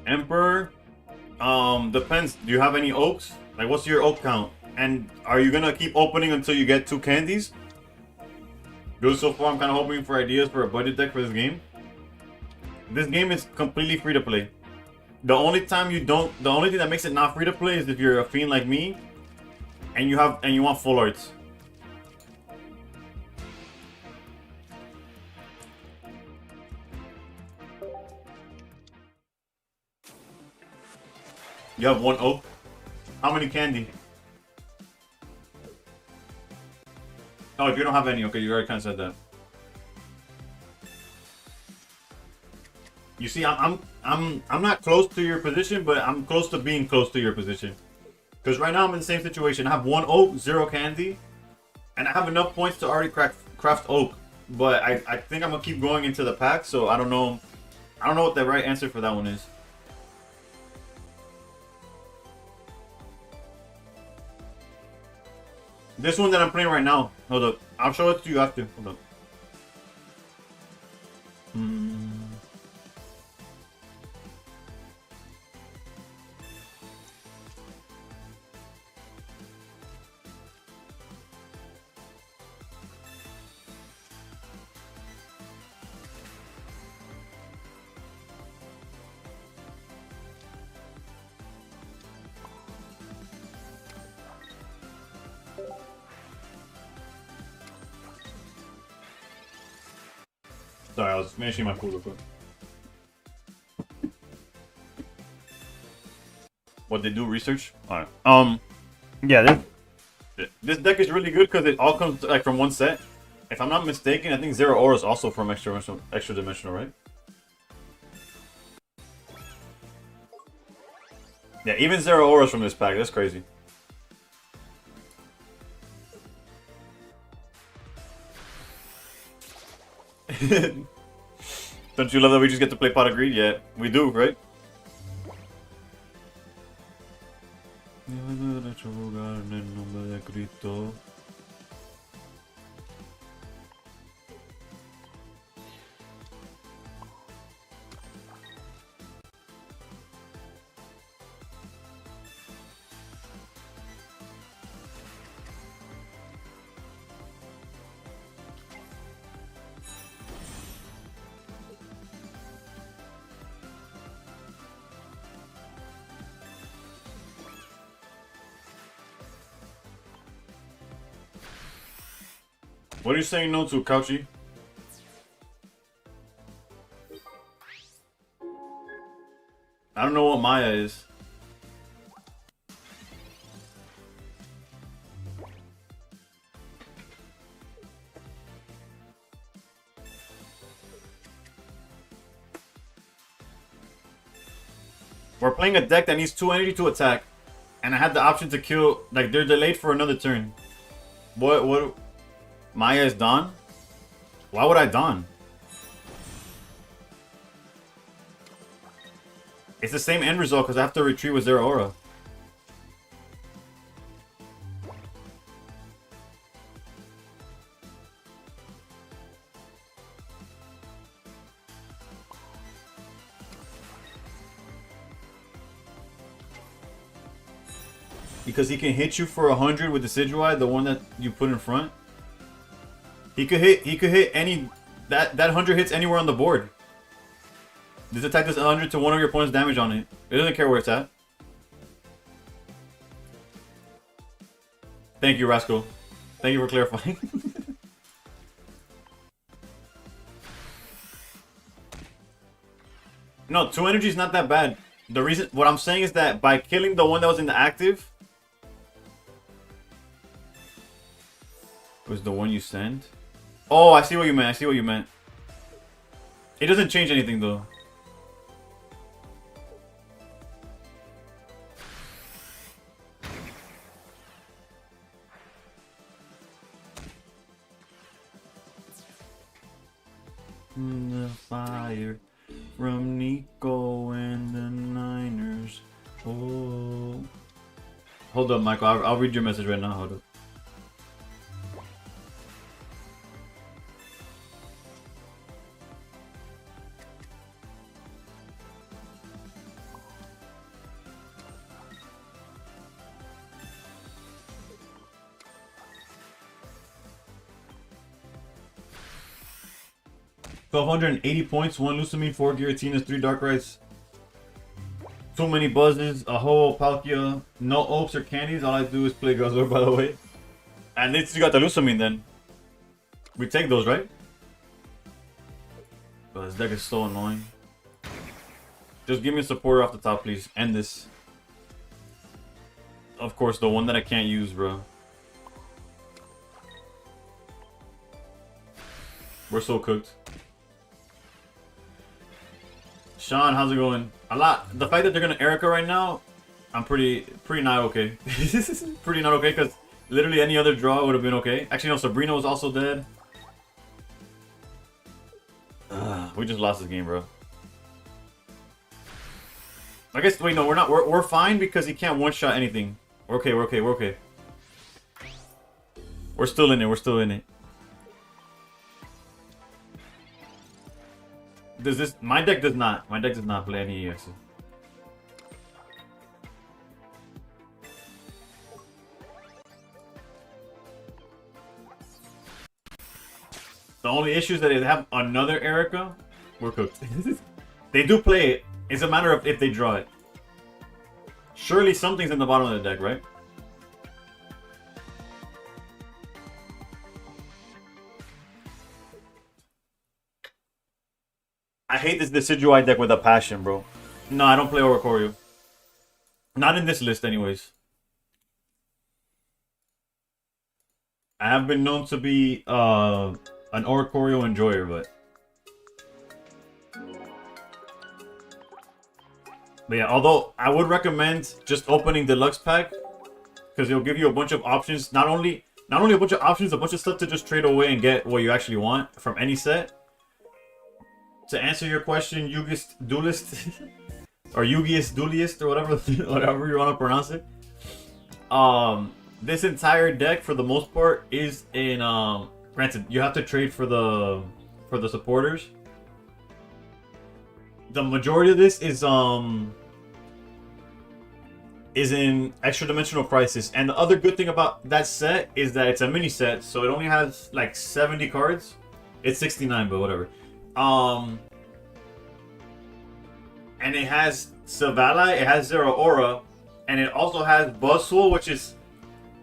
Emperor, depends. Do you have any oaks? Like, what's your oak count? And are you gonna keep opening until you get 2 candies? Good so far. I'm kind of hoping for ideas for a budget deck for this game. This game is completely free to play. The only thing that makes it not free to play is if you're a fiend like me, and you want full arts. You have 1 oak. How many candy? Oh, if you don't have any, okay, you already kind of said that. You see, I'm not close to your position, but I'm close to being close to your position. Because right now I'm in the same situation. I have 1 oak, 0 candy, and I have enough points to already craft oak. But I think I'm gonna keep going into the pack, so I don't know what the right answer for that one is. This one that I'm playing right now. Hold up. I'll show it to you after. Hold up. I was finishing my food real quick. What they do research? Alright. Yeah, this deck is really good because it all comes like from one set. If I'm not mistaken, I think Zero Aura is also from extra dimensional, right? Yeah, even Zero Aura is from this pack. That's crazy. Don't you love that we just get to play Pot of Greed? Yeah, we do, right? What are you saying no to, Couchy? I don't know what Maya is. We're playing a deck that needs 2 energy to attack. And I had the option to kill, like they're delayed for another turn. What? Maya is Dawn? Why would I Dawn? It's the same end result because I have to retreat with Zero Aura. Because he can hit you for 100 with the Decidueye, the one that you put in front. He could hit any that 100 hits anywhere on the board. This attack does 100 to one of your opponent's damage on it. It doesn't care where it's at. Thank you, Rascal. Thank you for clarifying. No, 2 energy is not that bad. The reason, what I'm saying is that by killing the one that was in the active, was the one you send. Oh, I see what you meant. I see what you meant. It doesn't change anything though. The fire from Nico and the Niners. Oh. Hold up, Michael. I'll read your message right now. Hold up. $1,280 points, 1 Lucamine, 4 Girautinas, 3 Dark Rites, too many buzzes, a whole Palkia, no oaks or candies. All I do is play Guzzler, by the way. And at least you got the Lucamine then. We take those, right? Oh, this deck is so annoying. Just give me a supporter off the top, please. End this. Of course, the one that I can't use, bro. We're so cooked. Sean, how's it going? The fact that they're gonna Erica right now, I'm pretty not okay. Pretty not okay because literally any other draw would have been okay. Actually, no, Sabrina was also dead. We just lost this game, bro. I guess wait, no, we're not. We're fine because he can't one-shot anything. We're okay. We're okay. We're okay. We're still in it. We're still in it. Does this? My deck does not. My deck does not play any EX. The only issue is that they have another Erica. We're cooked. They do play it. It's a matter of if they draw it. Surely something's in the bottom of the deck, right? hate this Decidueye deck with a passion, bro. No, I don't play Oricorio. Not in this list, anyways. I have been known to be an Oricorio enjoyer, but yeah, although I would recommend just opening Deluxe Pack because it'll give you a bunch of options. Not only a bunch of options, a bunch of stuff to just trade away and get what you actually want from any set. To answer your question, Yugi's Duelist or Yugi's Duelist or whatever you want to pronounce it. This entire deck for the most part is in granted you have to trade for the supporters. The majority of this is in Extra Dimensional Crisis, and the other good thing about that set is that it's a mini set, so it only has like 70 cards. It's 69, but whatever. And it has Savala, it has Zero Aura, and it also has Buzzwole, which is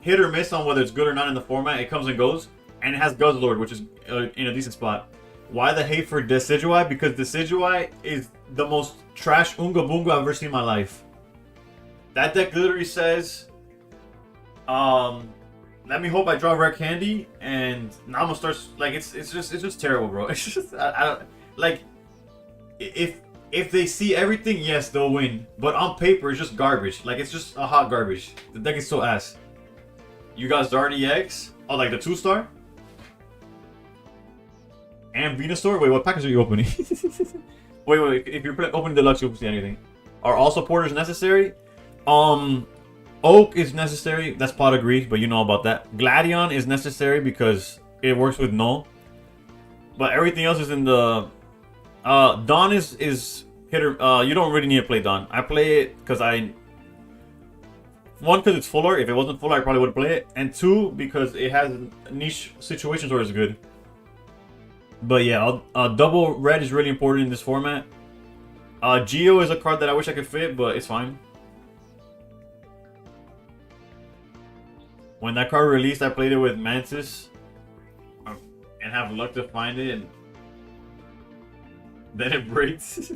hit or miss on whether it's good or not in the format. It comes and goes, and it has Guzzlord, which is in a decent spot. Why the hate for Decidueye? Because Decidueye is the most trash Unga Bunga I've ever seen in my life. That deck literally says, let me hope I draw rare candy, and Namo starts like it's just terrible, bro. It's just I don't like if they see everything, yes, they'll win. But on paper, it's just garbage. Like it's just a hot garbage. The deck is so ass. You got Zardy X, oh like the 2-star, and Venusaur. Wait, what package are you opening? wait, if you're opening Deluxe, you won't see anything. Are all supporters necessary? Oak is necessary. That's Pot of Greed, but you know about that. Gladion is necessary because it works with Null. But everything else is in the... Dawn is hitter. You don't really need to play Dawn. I play it because one, because it's full art. If it wasn't full art, I probably would play it. And two, because it has niche situations where it's good. But yeah, double red is really important in this format. Geo is a card that I wish I could fit, but it's fine. When that card released, I played it with Mantis and have luck to find it, and then it breaks.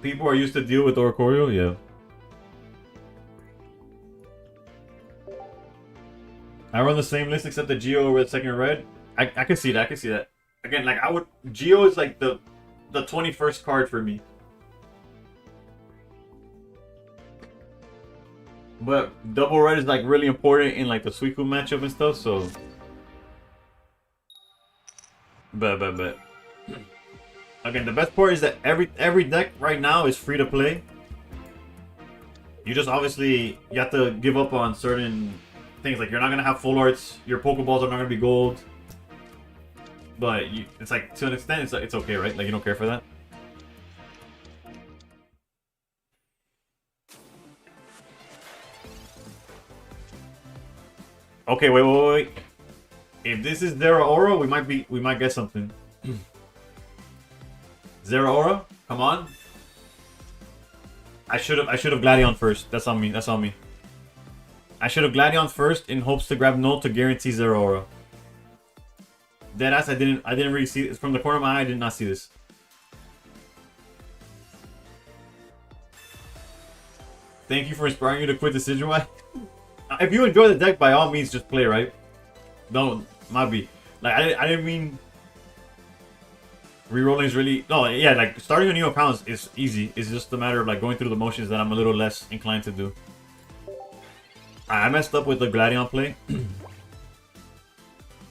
People are used to deal with Oricorio, yeah. I run the same list except the Geo with second red. I can see that. Again, like Geo is like the 21st card for me. But double red is like really important in like the Suicune matchup and stuff, so bet. Again, the best part is that every deck right now is free to play. You just obviously you have to give up on certain things, like you're not gonna have full arts, your Pokeballs are not gonna be gold. But it's like to an extent it's okay, right? Like you don't care for that. Okay, wait. If this is Zero Aura, we might get something. Zero Aura, come on. I should have Gladion first. That's on me. I should have Gladion first in hopes to grab Null to guarantee Zero Aura. Deadass, I didn't really see it. From the corner of my eye, I did not see this. Thank you for inspiring you to quit the Decidueye. If you enjoy the deck, by all means, just play, right? Don't, might be. Like, I didn't mean... Rerolling is really... No, yeah, like, starting a new account is easy. It's just a matter of, like, going through the motions that I'm a little less inclined to do. I messed up with the Gladion play.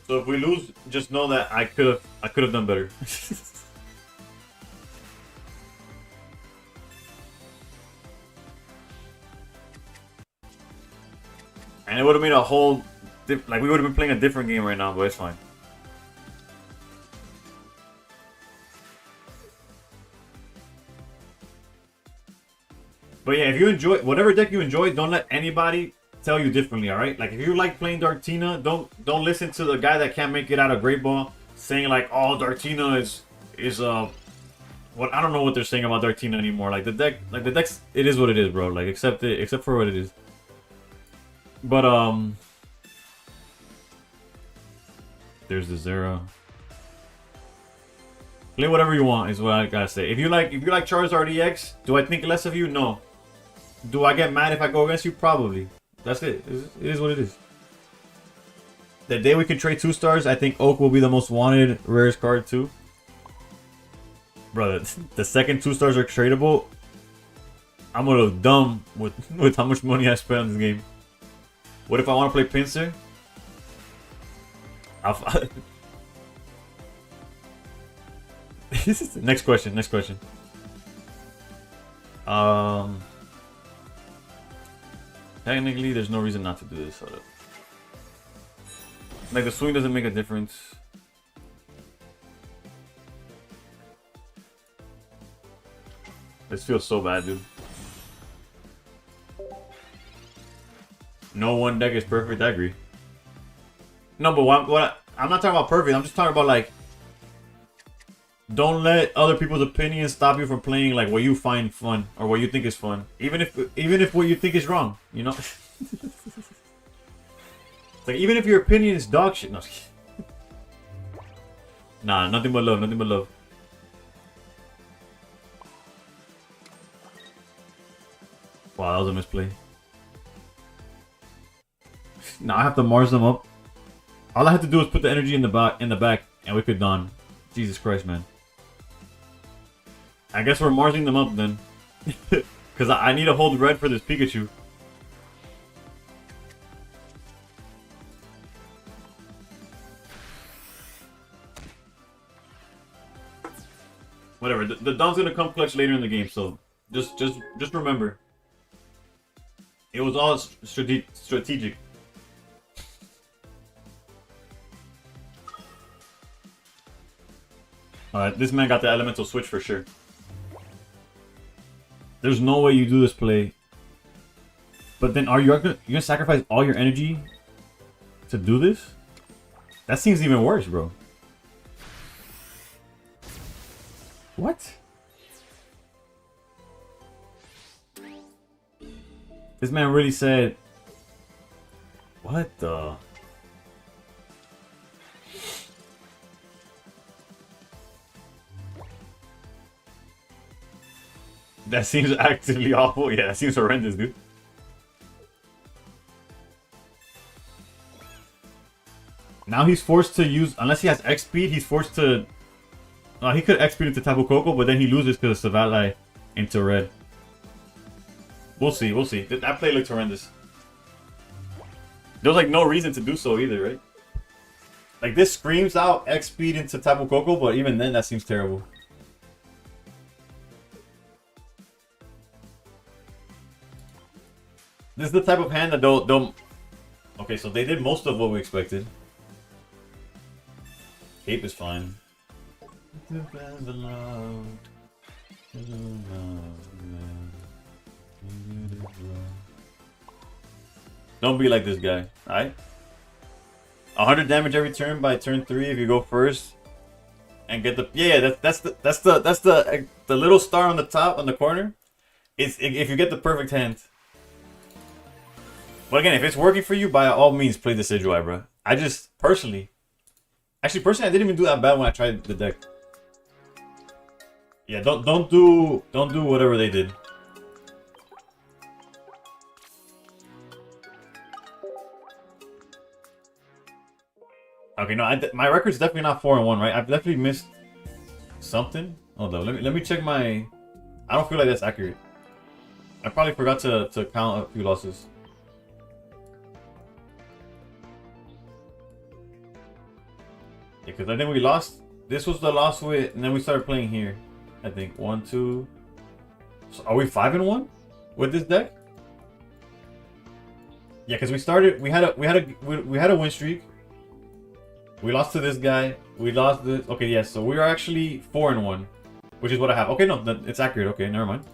So if we lose, just know that I could have done better. And it would have made a whole... Like, we would have been playing a different game right now, but it's fine. But yeah, if you enjoy... Whatever deck you enjoy, don't let anybody tell you differently, alright? Like, if you like playing Darktina, don't listen to the guy that can't make it out of Great Ball saying, like, oh, Darktina is what I don't know what they're saying about Darktina anymore. Like, the deck's... It is what it is, bro. Like, except for what it is. But, there's the Zero. Play whatever you want is what I gotta say. If you like Charizard EX, do I think less of you? No. Do I get mad if I go against you? Probably. That's it. It is what it is. The day we can trade 2 stars, I think Oak will be the most wanted rarest card too. Brother, the second 2 stars are tradable. I'm a little dumb with how much money I spent on this game. What if I want to play Pinsir? Next question. Technically, there's no reason not to do this. Hold up. Like, the swing doesn't make a difference. This feels so bad, dude. No one deck is perfect, I agree. No, but I'm not talking about perfect, I'm just talking about, like, don't let other people's opinions stop you from playing like what you find fun or what you think is fun, even if what you think is wrong, you know. Like, even if your opinion is dog shit. No. Nah, nothing but love, nothing but love. Wow, that was a misplay. Now I have to Mars them up. All I have to do is put the energy in the back, and we could done. Jesus Christ, man. I guess we're Marsing them up then. Because I need to hold red for this Pikachu. Whatever. The Don's gonna come clutch later in the game, so just remember. It was all strategic. Alright, this man got the elemental switch for sure. There's no way you do this play. But then are you gonna sacrifice all your energy to do this? That seems even worse, bro. What? This man really said... What the... That seems actively awful. Yeah, that seems horrendous, dude. Now he's forced to use... Unless he has X-Speed, he's forced to... he could X-Speed into Tapu Koko, but then he loses because of Savalai into red. We'll see, we'll see. That play looked horrendous. There was like no reason to do so either, right? Like, this screams out X-Speed into Tapu Koko, but even then that seems terrible. This is the type of hand that don't... Okay, so they did most of what we expected. Cape is fine. Don't be like this guy, alright? 100 damage every turn by turn 3 if you go first. And get the... Yeah, that's the little star on the top, on the corner. It's if you get the perfect hand. But again, if it's working for you, by all means, play the Decidueye, bro. I just, personally... Actually, personally, I didn't even do that bad when I tried the deck. Yeah, don't do whatever they did. Okay, no, my record's definitely not 4-1, right? I've definitely missed something. Hold on, let me check my... I don't feel like that's accurate. I probably forgot to count a few losses. Yeah, because I think we lost. This was the loss with, and then we started playing here. I think 1, 2. So are we 5-1 with this deck? Yeah, because we started. We had a win streak. We lost to this guy. We lost this. Okay, yes. So we are actually 4-1, which is what I have. Okay, no, it's accurate. Okay, never mind.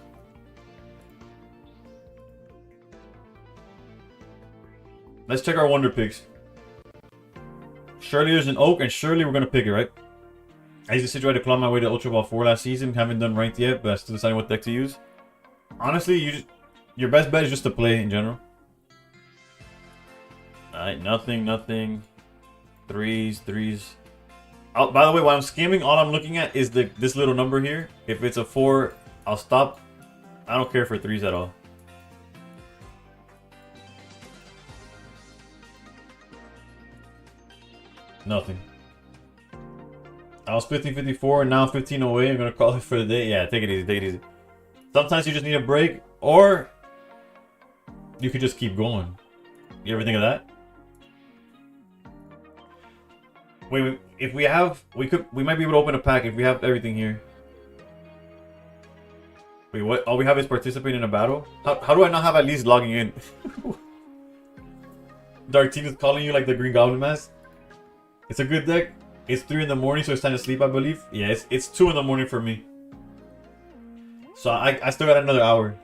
Let's check our wonder picks. Surely there's an Oak, and surely we're gonna pick it, right? I used to try to claw my way to Ultra Ball 4 last season. Haven't done ranked yet, but I'm still deciding what deck to use. Honestly, your best bet is just to play in general. Alright, nothing. Threes. Oh, by the way, while I'm skimming, all I'm looking at is this little number here. If it's a 4, I'll stop. I don't care for 3s at all. Nothing. I was 1554 and now 1508. I'm gonna call it for the day. Yeah, take it easy, take it easy. Sometimes you just need a break, or you could just keep going. You ever think of that? Wait, if we have, we might be able to open a pack if we have everything here. Wait, what? All we have is participate in a battle? How do I not have at least logging in? Darktina's calling you like the Green Goblin mask? It's a good deck. It's 3 in the morning, so it's time to sleep, I believe. Yeah, it's 2 in the morning for me. So I still got another hour.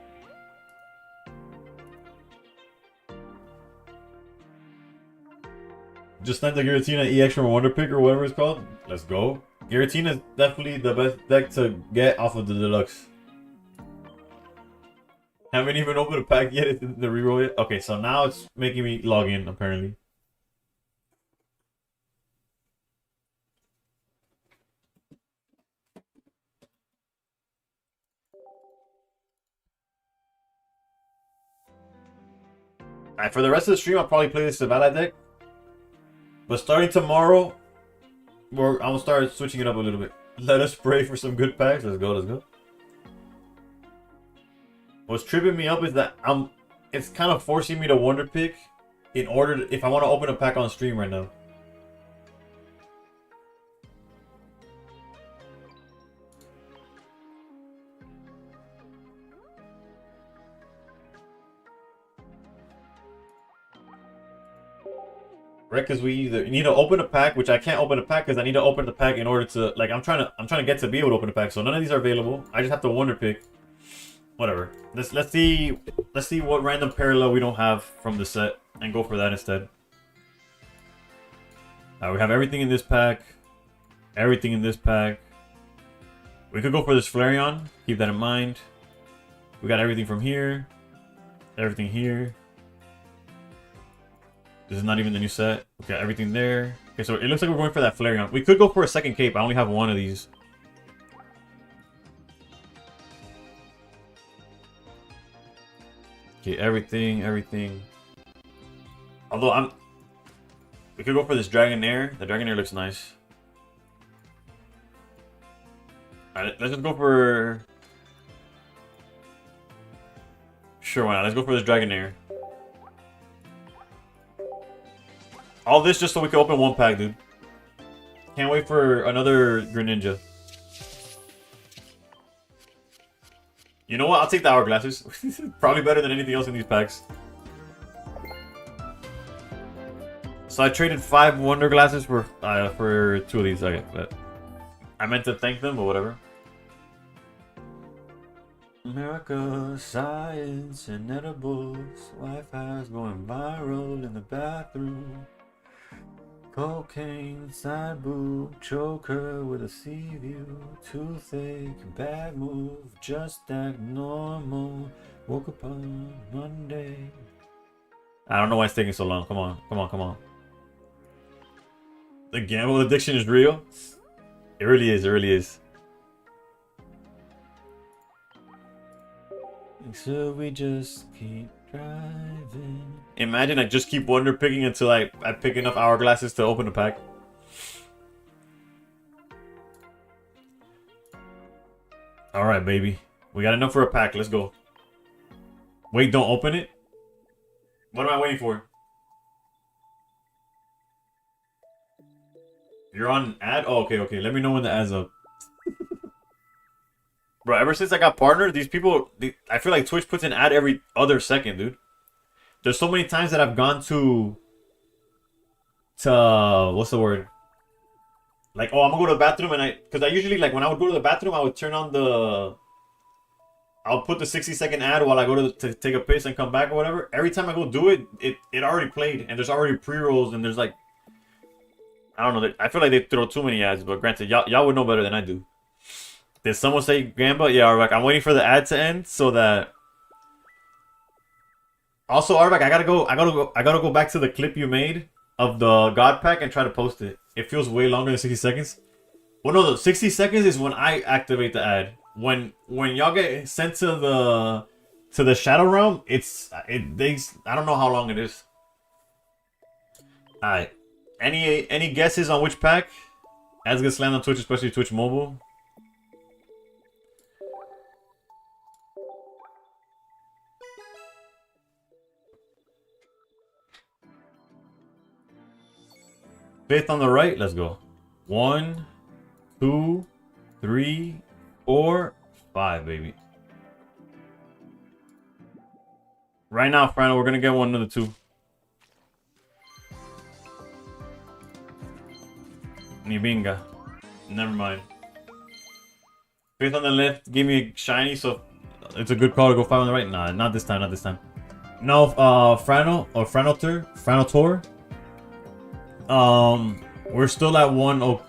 Just sent the Giratina EX from Wonder Pick or whatever it's called. Let's go. Giratina is definitely the best deck to get off of the deluxe. Haven't even opened a pack yet. It's in the reroll yet. Okay, so now it's making me log in apparently. Alright, for the rest of the stream, I'll probably play this Zavala deck. But starting tomorrow, I'm gonna start switching it up a little bit. Let us pray for some good packs. Let's go, let's go. What's tripping me up is that it's kind of forcing me to wonder pick in order to, if I want to open a pack on stream right now. Right, because we either need to open a pack, which I can't open a pack because I need to open the pack in order to, like, I'm trying to get to be able to open a pack. So none of these are available. I just have to wonder pick. Whatever. Let's see what random parallel we don't have from the set and go for that instead. We have everything in this pack. Everything in this pack. We could go for this Flareon. Keep that in mind. We got everything from here. Everything here. This is not even the new set. We got everything there. Okay, so it looks like we're going for that Flareon. We could go for a second cape. I only have one of these. Okay, everything. Although we could go for this Dragonair. The Dragonair looks nice. Alright, let's just go for... Sure, why not? Let's go for this Dragonair. All this just so we can open one pack, dude. Can't wait for another Greninja. You know what? I'll take the Hourglasses. Probably better than anything else in these packs. So I traded 5 Wonder Glasses for 2 of these. Okay, but I meant to thank them, but whatever. America, science, and edibles. Wi-Fi's going viral in the bathroom. Cocaine, side boob, choker with a sea view, toothache, bad move, just act normal. Woke up on Monday. I don't know why it's taking so long. Come on, come on, come on. The gamble addiction is real. It really is. It really is. So we just keep driving. Imagine I just keep wonder picking until I pick enough Hourglasses to open a pack. Alright, baby. We got enough for a pack. Let's go. Wait, don't open it? What am I waiting for? You're on ad? Oh, okay, okay. Let me know when the ad's up. Bro, ever since I got partnered, these people... I feel like Twitch puts an ad every other second, dude. There's so many times that I've gone to what's the word? Like, oh, I'm gonna go to the bathroom and because I usually, like, when I would go to the bathroom, I would turn on I'll put the 60-second ad while I go to take a piss and come back or whatever. Every time I go do it, it already played and there's already pre-rolls and there's like, I don't know. I feel like they throw too many ads, but granted, y'all would know better than I do. Did someone say Gamba? Yeah, Arvak. I'm waiting for the ad to end so that. Also, Arvak, I gotta go back to the clip you made of the God Pack and try to post it. It feels way longer than 60 seconds. Well, no, 60 seconds is when I activate the ad. When y'all get sent to the Shadow Realm, I don't know how long it is. All right. Any guesses on which pack? Ads get slammed on Twitch, especially Twitch Mobile. Fifth on the right. Let's go. 1, 2, 3, 4, 5, baby. Right now, Frano, we're gonna get one of the two. Nibinga. Never mind. Fifth on the left, give me a shiny, so it's a good call to go 5 on the right. Nah, not this time, not this time. No, Frano or Franotor. We're still at 1. Oh,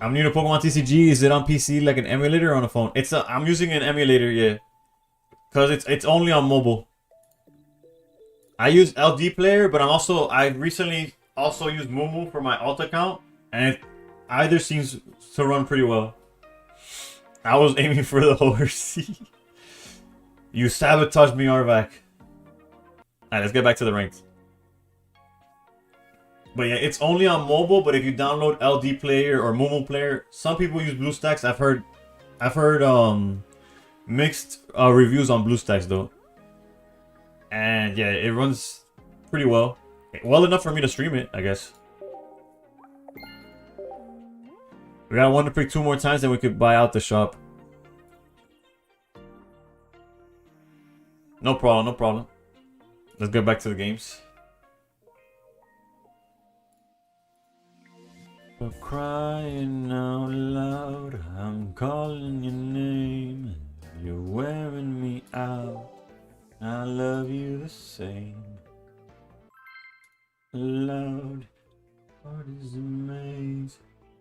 I'm new to Pokemon TCG. Is it on PC like an emulator or on a phone? I'm using an emulator, yeah. Cause it's only on mobile. I use LD Player, but I recently also used Moomoo for my alt account, and either seems to run pretty well. I was aiming for the horse. You sabotaged me, Arvac. Alright, let's get back to the ranked. But yeah, it's only on mobile, but if you download LD Player or Moomoo Player, some people use BlueStacks. I've heard mixed reviews on BlueStacks though. And yeah, it runs pretty well. Well enough for me to stream it, I guess. We got one to pick 2 more times, then we could buy out the shop. No problem, no problem. Let's get back to the games. For crying out loud, I'm calling your name. You're wearing me out. I love you the same. Loud, heart is amazing.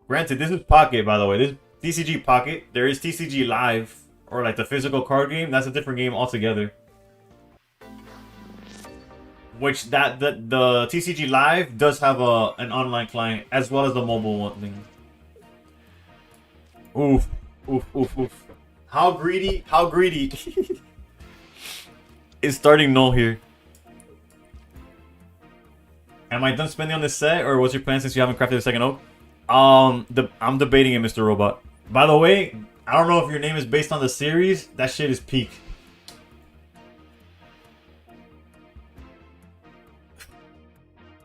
Granted, this is Pocket, by the way. This is TCG Pocket. There is TCG Live, or like the physical card game. That's a different game altogether. Which the TCG Live does have an online client as well as the mobile one thing. Oof, oof, oof, oof. How greedy? How greedy? It's starting null here. Am I done spending on this set, or what's your plan since you haven't crafted a second oak? I'm debating it, Mr. Robot. By the way, I don't know if your name is based on the series. That shit is peak.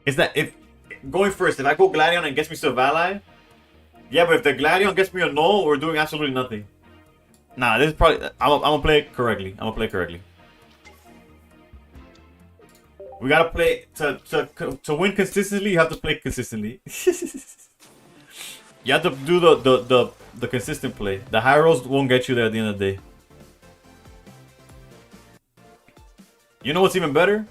Is that if going first? If I go Gladion and gets me Silvally, yeah. But if the Gladion gets me a null, we're doing absolutely nothing. Nah, this is probably. I'm gonna play it correctly. I'm gonna play it correctly. We gotta play to win consistently. You have to play consistently. You have to do the consistent play. The high rolls won't get you there at the end of the day. You know what's even better?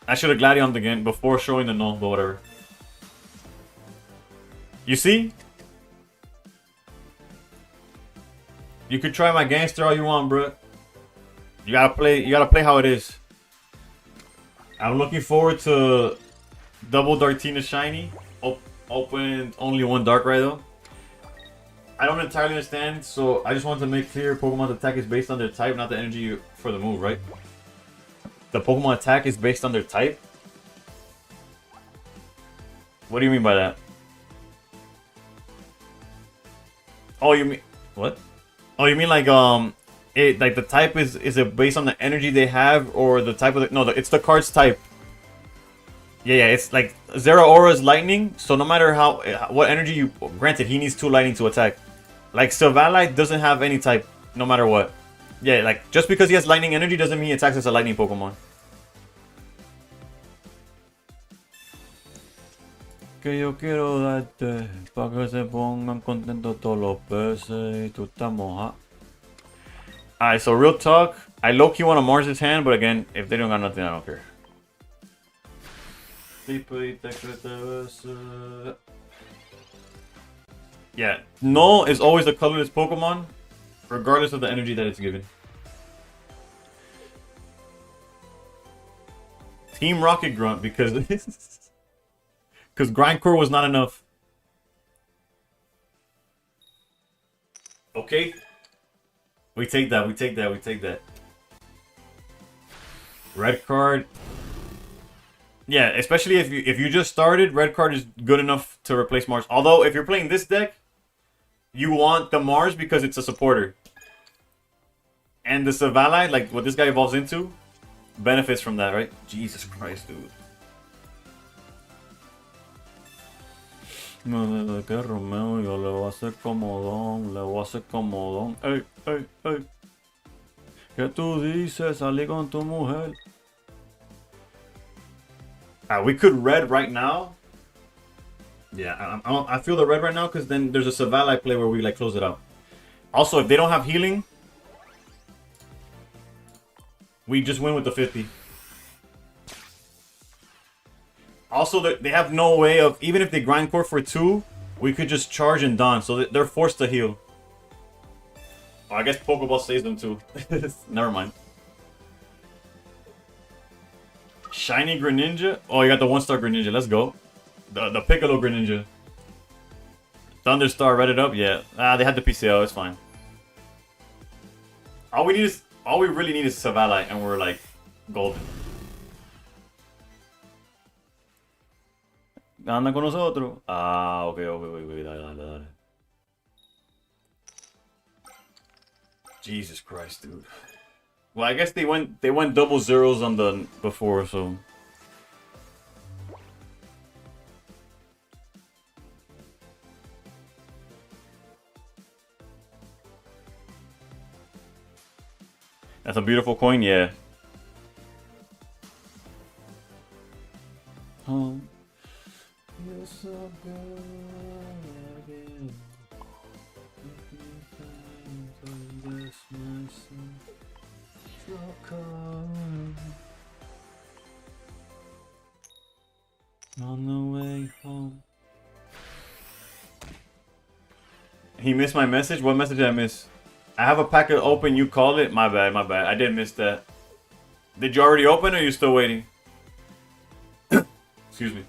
I should have Gladioned again before showing the null, but whatever. You see? You could try my gangster all you want, bro. You gotta play how it is. I'm looking forward to double Darktina shiny. Opened only 1 Darkrai though. I don't entirely understand, so I just wanted to make clear Pokemon's attack is based on their type, not the energy for the move, right? The Pokemon attack is based on their type? What do you mean by that? Oh, you mean what? Oh, you mean like like the type is it based on the energy they have, or the type of the, no, it's the card's type. Yeah, it's like Zeraora is lightning, so no matter what energy you, granted he needs 2 lightning to attack. Like Silvally doesn't have any type, no matter what. Yeah, like just because he has lightning energy doesn't mean he attacks as a lightning Pokemon. Que yo quiero darte pa que se pongan contentos todos los peces y tú estás moja. Alright, so real talk, I low-key want to Mars' hand, but again, if they don't got nothing, I don't care. Yeah, Null is always a colorless Pokemon, regardless of the energy that it's given. Team Rocket Grunt because because Grindcore was not enough. Okay. We take that, we take that, we take that. Red card. Yeah, especially if you just started, red card is good enough to replace Mars. Although if you're playing this deck, you want the Mars because it's a supporter. And the Savali, like what this guy evolves into, benefits from that, right? Jesus Christ, dude. No, que Romeo, yo le voy a hacer comodón, le voy a hacer comodón. Ey, ey, ey. ¿Qué tú dices? Salí con tu mujer. We could red right now. Yeah, I feel the red right now because then there's a Savali play where we like close it out. Also, if they don't have healing, we just win with the 50. Also, they have no way of, even if they grind core for 2, we could just charge and don, so they're forced to heal. Oh, I guess Pokeball saves them too. Never mind. Shiny Greninja? Oh, you got the 1-star Greninja, let's go. The Piccolo Greninja. Thunderstar read it up? Yeah. They had the PCO, it's fine. All we really need is Savali, and we're like golden. Anda con nosotros. Okay, dale. Jesus Christ, dude. Well, I guess they went double zeros on the before, so. That's a beautiful coin, yeah. Oh. You're so good again. On the way home. He missed my message? What message did I miss? I have a packet open, you called it? My bad, my bad. I did miss that. Did you already open or are you still waiting? Excuse me.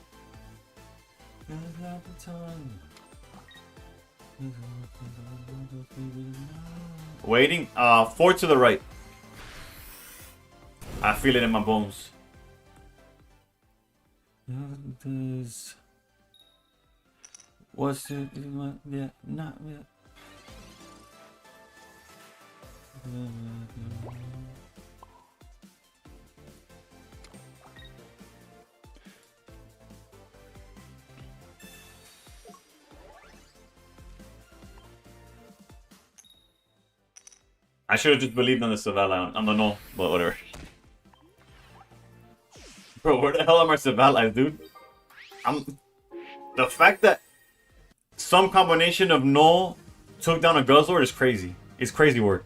Waiting? 4 to the right. I feel it in my bones. What's it? Yeah, not yet. I should have just believed on the Savali, on the no, but whatever. Bro, where the hell are my Savalis, dude? The fact that some combination of null took down a Guzzlord is crazy. It's crazy work.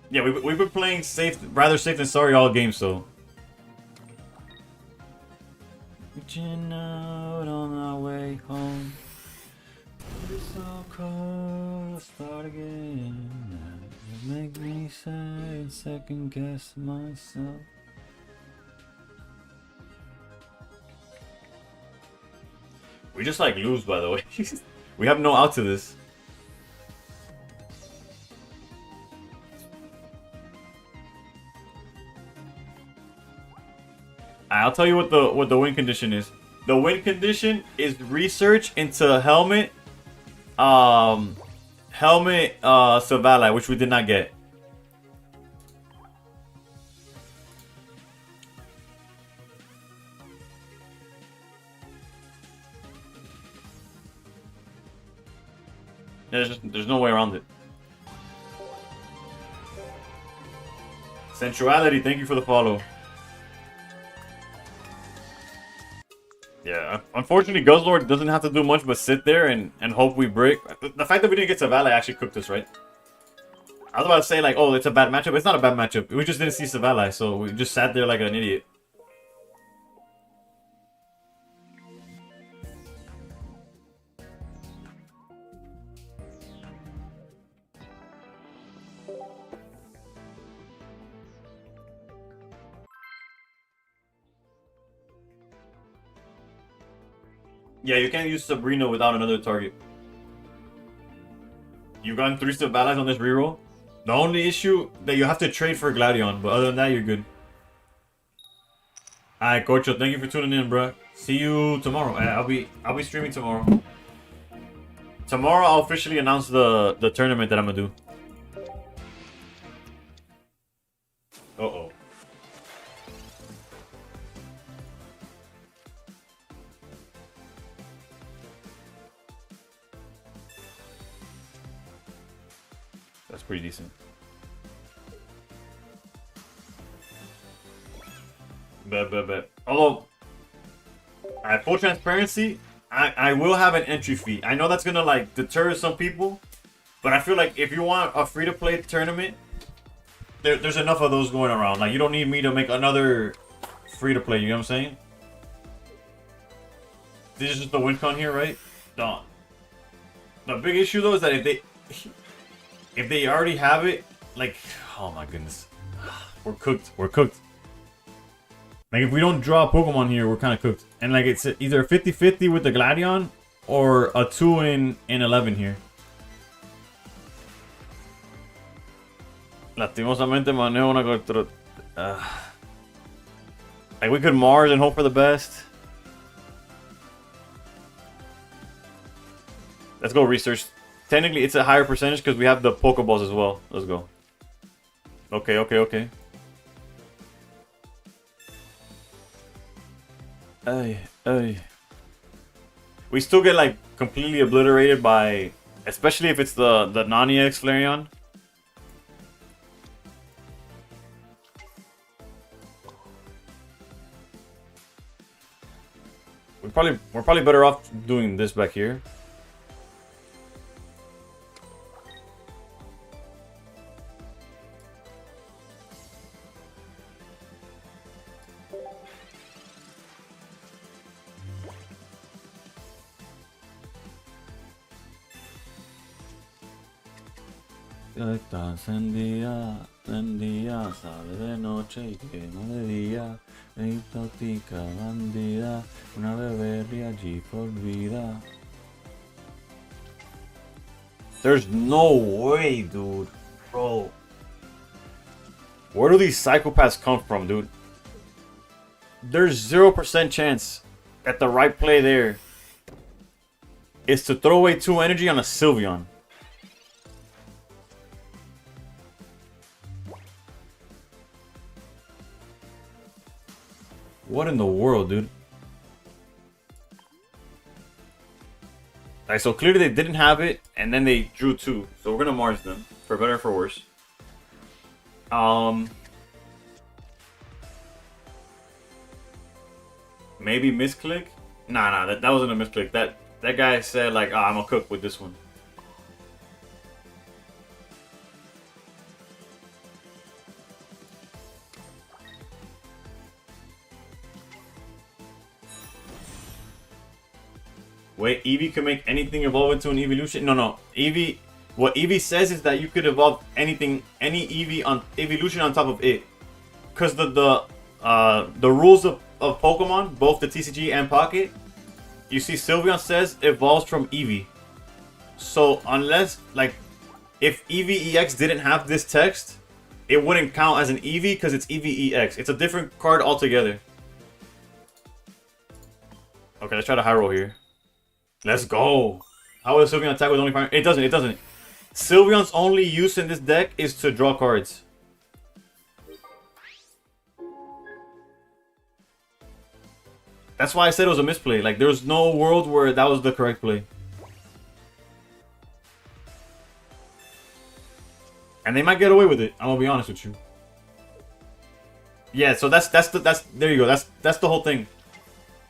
Yeah, we've been playing safe, rather safe than sorry all game, so. Reaching out on our way home. It's so cold, start again. You make me sad and second guess myself. We just like lose, by the way. We have no out to this. I'll tell you what the win condition is. The win condition is research into helmet, Savali, which we did not get. There's no way around it. Sensuality, thank you for the follow. Yeah, unfortunately, Guzzlord doesn't have to do much but sit there and hope we break. The fact that we didn't get Savali actually cooked us, right? I was about to say, like, oh, it's a bad matchup. It's not a bad matchup. We just didn't see Savali, so we just sat there like an idiot. Yeah, you can't use Sabrina without another target. You've gotten 3 step allies on this reroll. The only issue that you have to trade for Gladion, but other than that, you're good. Alright, Cocho, thank you for tuning in, bro. See you tomorrow. I'll be streaming tomorrow. Tomorrow I'll officially announce the tournament that I'm gonna do. Uh-oh. That's pretty decent. Bet. Although, at full transparency, I will have an entry fee. I know that's gonna like deter some people, but I feel like if you want a free-to-play tournament, there's enough of those going around. Like, you don't need me to make another free-to-play, you know what I'm saying? This is just the win con here, right? Done. The big issue though is that if they already have it, like, oh my goodness. We're cooked. Like, if we don't draw a Pokemon here, we're kind of cooked. And like, it's either a 50-50 with the Gladion or a 2 in 11 here. Lastimosamente manejo una contra... Like, we could Mars and hope for the best. Let's go research. Technically, it's a higher percentage because we have the Pokeballs as well. Let's go. Okay. Ay. We still get like completely obliterated by, especially if it's the non-EX Flareon. We're probably better off doing this back here. Está encendida, sale de noche y quema de día. Exótica bandida, una bebé allí por vida. There's no way, dude. Bro. Where do these psychopaths come from, dude? There's 0% chance that the right play there is to throw away 2 energy on a Sylveon. What in the world, dude? Alright, so clearly they didn't have it, and then they drew 2. So we're gonna Mars them, for better or for worse. Maybe misclick? Nah, that wasn't a misclick. That guy said like, I'm gonna cook with this one. Wait, Eevee can make anything evolve into an evolution? No. Eevee, what Eevee says is that you could evolve anything, any Eevee on evolution on top of it. Because the rules of Pokemon, both the TCG and Pocket, you see Sylveon says evolves from Eevee. So unless, like, if Eevee EX didn't have this text, it wouldn't count as an Eevee because it's Eevee EX. It's a different card altogether. Okay, let's try to high roll here. Let's go. How will Sylveon attack with only fire? It doesn't. Sylveon's only use in this deck is to draw cards. That's why I said it was a misplay. Like, there was no world where that was the correct play. And they might get away with it. I'm gonna be honest with you. Yeah, so that's there you go. That's the whole thing.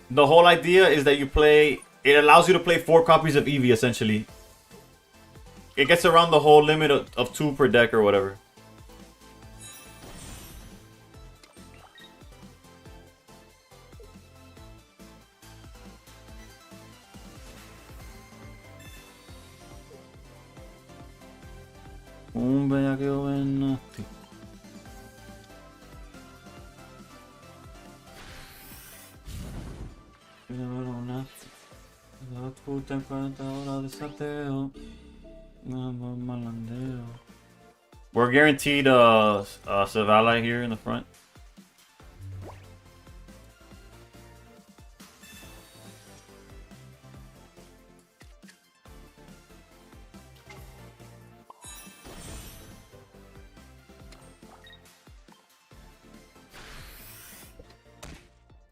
The whole idea is that you play. It allows you to play 4 copies of Eevee, essentially. It gets around the whole limit of 2 per deck or whatever. We're guaranteed Savala here in the front.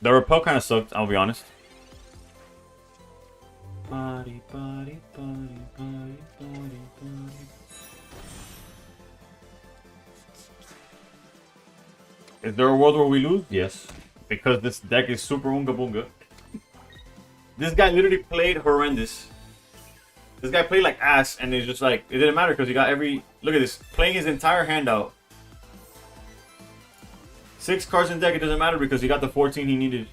The repel kind of sucked, I'll be honest. Is there a world where we lose? Yes. Because this deck is super unga bunga. This guy literally played horrendous. This guy played like ass, and it's just like, it didn't matter because he got every... Look at this. Playing his entire hand out. 6 cards in deck, it doesn't matter because he got the 14 he needed.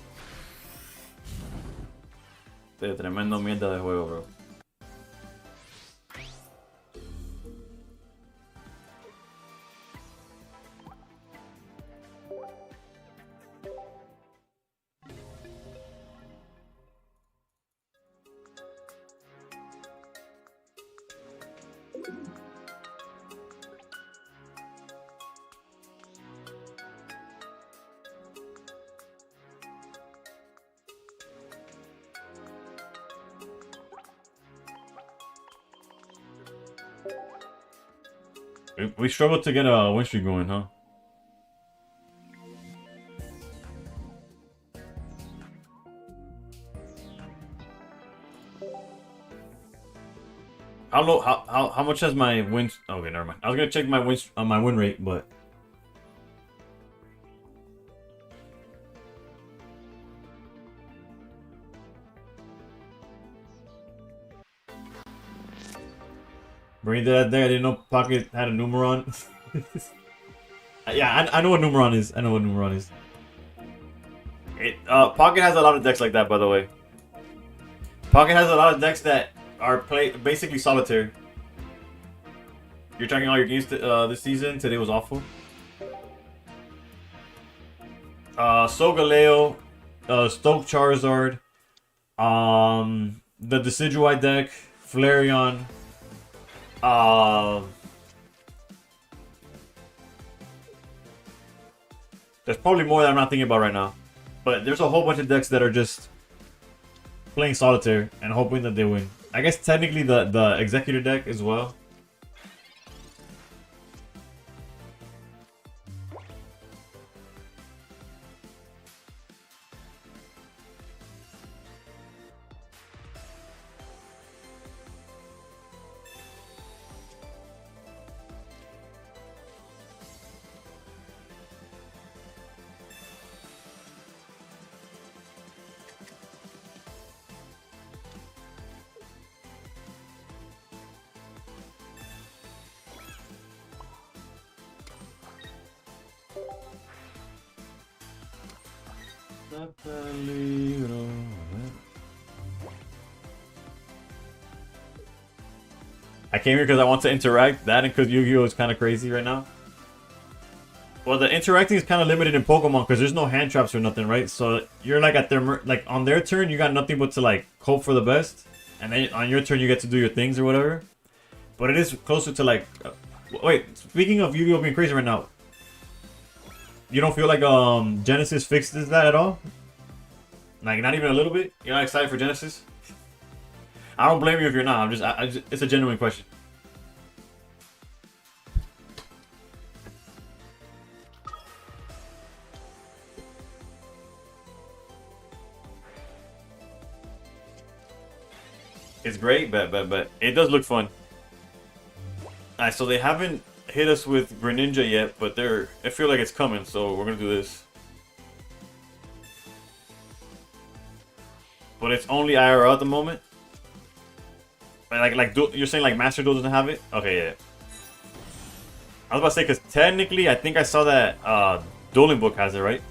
Tremendo mierda de juego, bro. We struggled to get a win streak going, huh? How low? How much has my win? Okay, never mind. I was gonna check my win rate, but bring that there. I didn't know Pocket had a Numeron. Yeah, I know what Numeron is. I know what Numeron is. Pocket has a lot of decks like that, by the way. Pocket has a lot of decks that are basically solitaire. You're tracking all your games this season. Today was awful. Solgaleo, Stoke Charizard, the Decidueye deck, Flareon. There's probably more that I'm not thinking about right now. But there's a whole bunch of decks that are just playing solitaire and hoping that they win. I guess technically the Executor deck as well. I came here because I want to interact. That and because Yu-Gi-Oh is kind of crazy right now. Well, the interacting is kind of limited in Pokemon because there's no hand traps or nothing, right? So you're like at their on their turn, you got nothing but to like hope for the best, and then on your turn you get to do your things or whatever. But it is closer to like. Wait, speaking of Yu-Gi-Oh being crazy right now, you don't feel like Genesis fixes that at all? Like not even a little bit? You're not excited for Genesis? I don't blame you if you're not. I'm just it's a genuine question. It's great, but it does look fun. Alright, so they haven't hit us with Greninja yet, but I feel like it's coming, so we're gonna do this. But it's only IRL at the moment. Like you're saying like Master Duel doesn't have it? Okay, yeah. I was about to say, because technically I think I saw that Dueling Book has it, right?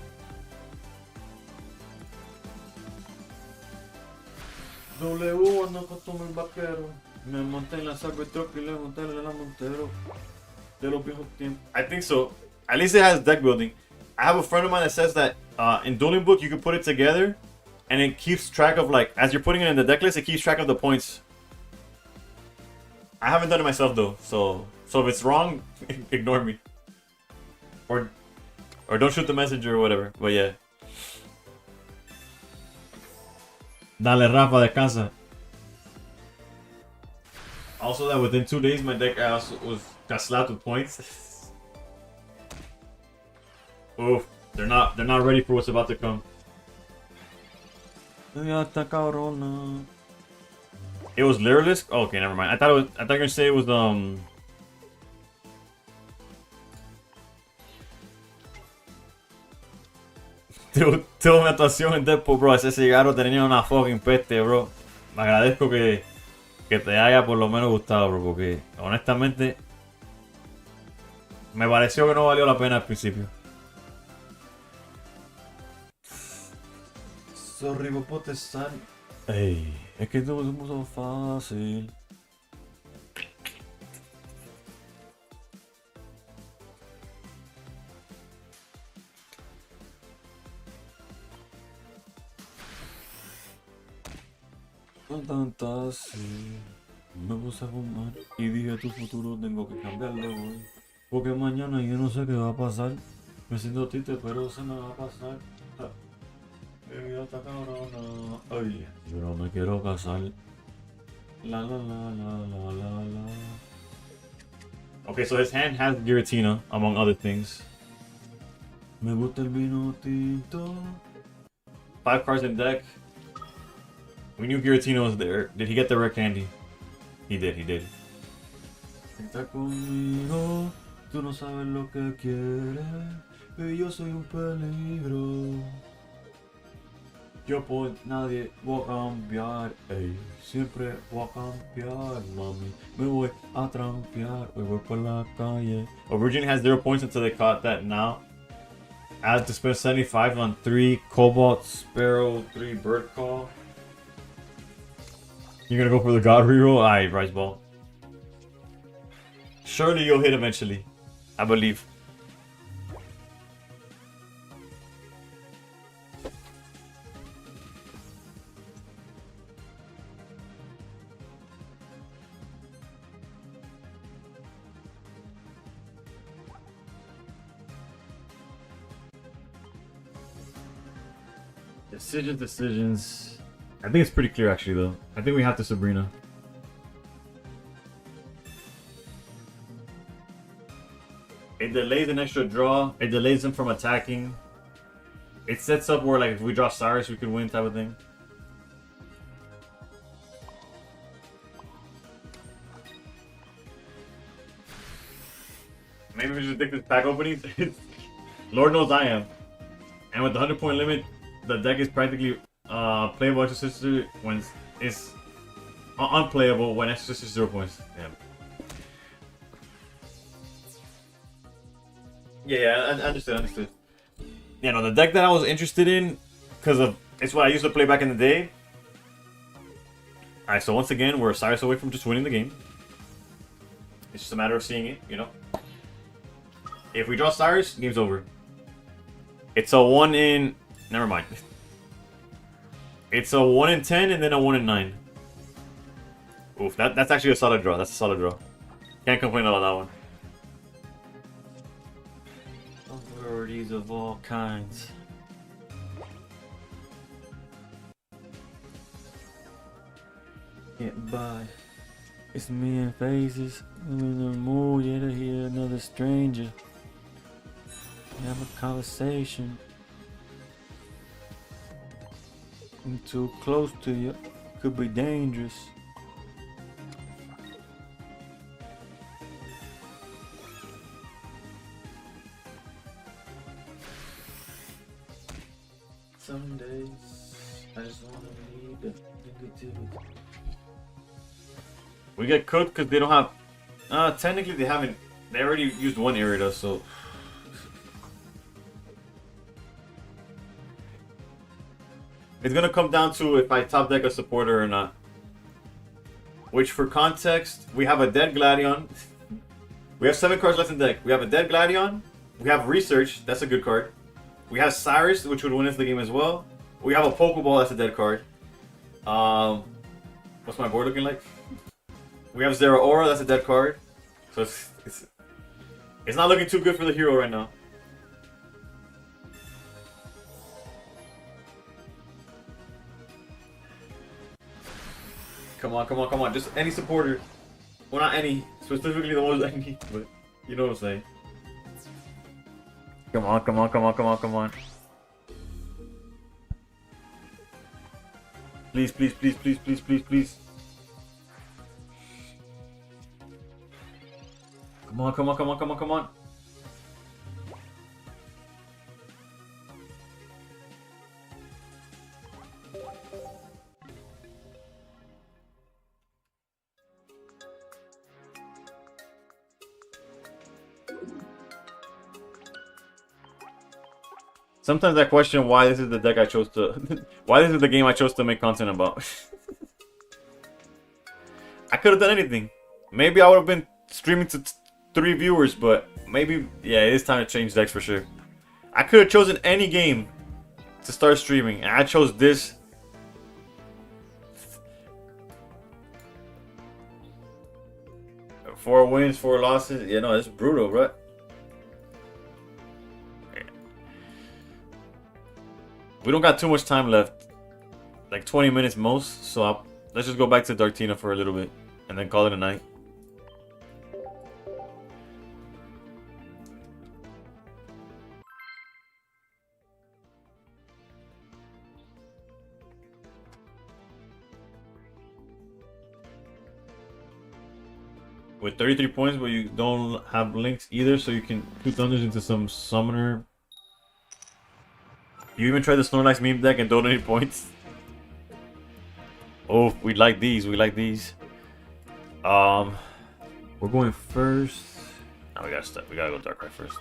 I think so. At least it has deck building. I have a friend of mine that says that in Dueling Book you can put it together and it keeps track of, like, as you're putting it in the deck list, it keeps track of the points. I haven't done it myself though, so if it's wrong, ignore me. Or don't shoot the messenger or whatever. But yeah. Dale, Rafa, descansa. Also, that within 2 days, my deck got slapped with points. Oof, they're not ready for what's about to come. It was Lyrilisk? Oh, okay, never mind. I thought you were gonna say it was Tuve una actuación en Deadpool, bro. Ese cigarro tenía una fucking peste, bro. Me agradezco que te haya por lo menos gustado, bro, porque honestamente me pareció que no valió la pena al principio. Sorry, popote san. Ey, es que todo se puso fácil. Con tanta así, me puse a fumar y dije tu futuro tengo que cambiarlo hoy. Porque mañana yo no sé qué va a pasar. Me siento triste pero se me va a pasar. Mi vida está cabrona. Ay, yo no me quiero casar. La la la la la la la. Okay, so his hand has Giratina, among other things. Me gusta el vino tinto. 5 cards in deck. We knew Giratina was there. Did he get the rare candy? He did, he did. Está conmigo, tú no sabes lo que quieres, y yo soy un peligro. Yo por nadie voy a cambiar, ey, siempre voy a cambiar, mami. Me voy a trampear, hoy voy por la calle. Originally has 0 points until they caught that now. I had to spend 75 on 3 Cobalt Sparrow, 3 Bird Call. You're gonna go for the God reroll? Alright, Rice Ball. Surely you'll hit eventually. I believe. Decisions. I think it's pretty clear actually though. I think we have to Sabrina. It delays an extra draw. It delays them from attacking. It sets up where like if we draw Cyrus we could win type of thing. Maybe we just stick this pack openings. Lord knows I am. And with the 100-point limit, the deck is practically playable extra sister when it's unplayable when extra sister 0 points. Damn. Yeah, I understood. Yeah, no, the deck that I was interested in, because of it's what I used to play back in the day. Alright, so once again, we're Cyrus away from just winning the game. It's just a matter of seeing it, you know. If we draw Cyrus, game's over. It's a 1 in... Never mind. It's a 1 in 10 and then a 1 in 9. Oof, that's actually a solid draw. That's a solid draw. Can't complain about that one. Authorities of all kinds. Get by. It's me and faces. I'm in the mood, yeah, to hear another stranger. Have a conversation. I'm too close to you. Could be dangerous. Some days I just wanna need the negativity. We get cooked because they don't have. Technically they haven't. They already used one area, so. It's gonna come down to if I top deck a supporter or not. Which, for context, we have a dead Gladion. We have 7 cards left in deck. We have a dead Gladion. We have Research. That's a good card. We have Cyrus, which would win us the game as well. We have a Pokeball, that's a dead card. What's my board looking like? We have Zeraora, that's a dead card. So it's not looking too good for the hero right now. Come on, come on, come on. Just any supporter. Well, not any. Specifically the ones I need, but you know what I'm saying. Come on, come on, come on, come on, come on. Please, please, please, please, please, please, please. Come on, come on, come on, come on, come on. Sometimes I question why this is the deck I chose to... why this is the game I chose to make content about. I could have done anything. Maybe I would have been streaming to 3 viewers, but maybe... yeah, it is time to change decks for sure. I could have chosen any game to start streaming, and I chose this. 4 wins, 4 losses. Yeah, no, it's brutal, bro. We don't got too much time left. Like 20 minutes most, so let's just go back to Darktina for a little bit, and then call it a night. With 33 points, but you don't have links either, so you can put Thunders into some summoner. You even tried the Snorlax meme deck and don't any points. Oh, we like these. We like these. We're going first. No, we gotta go Darkrai first.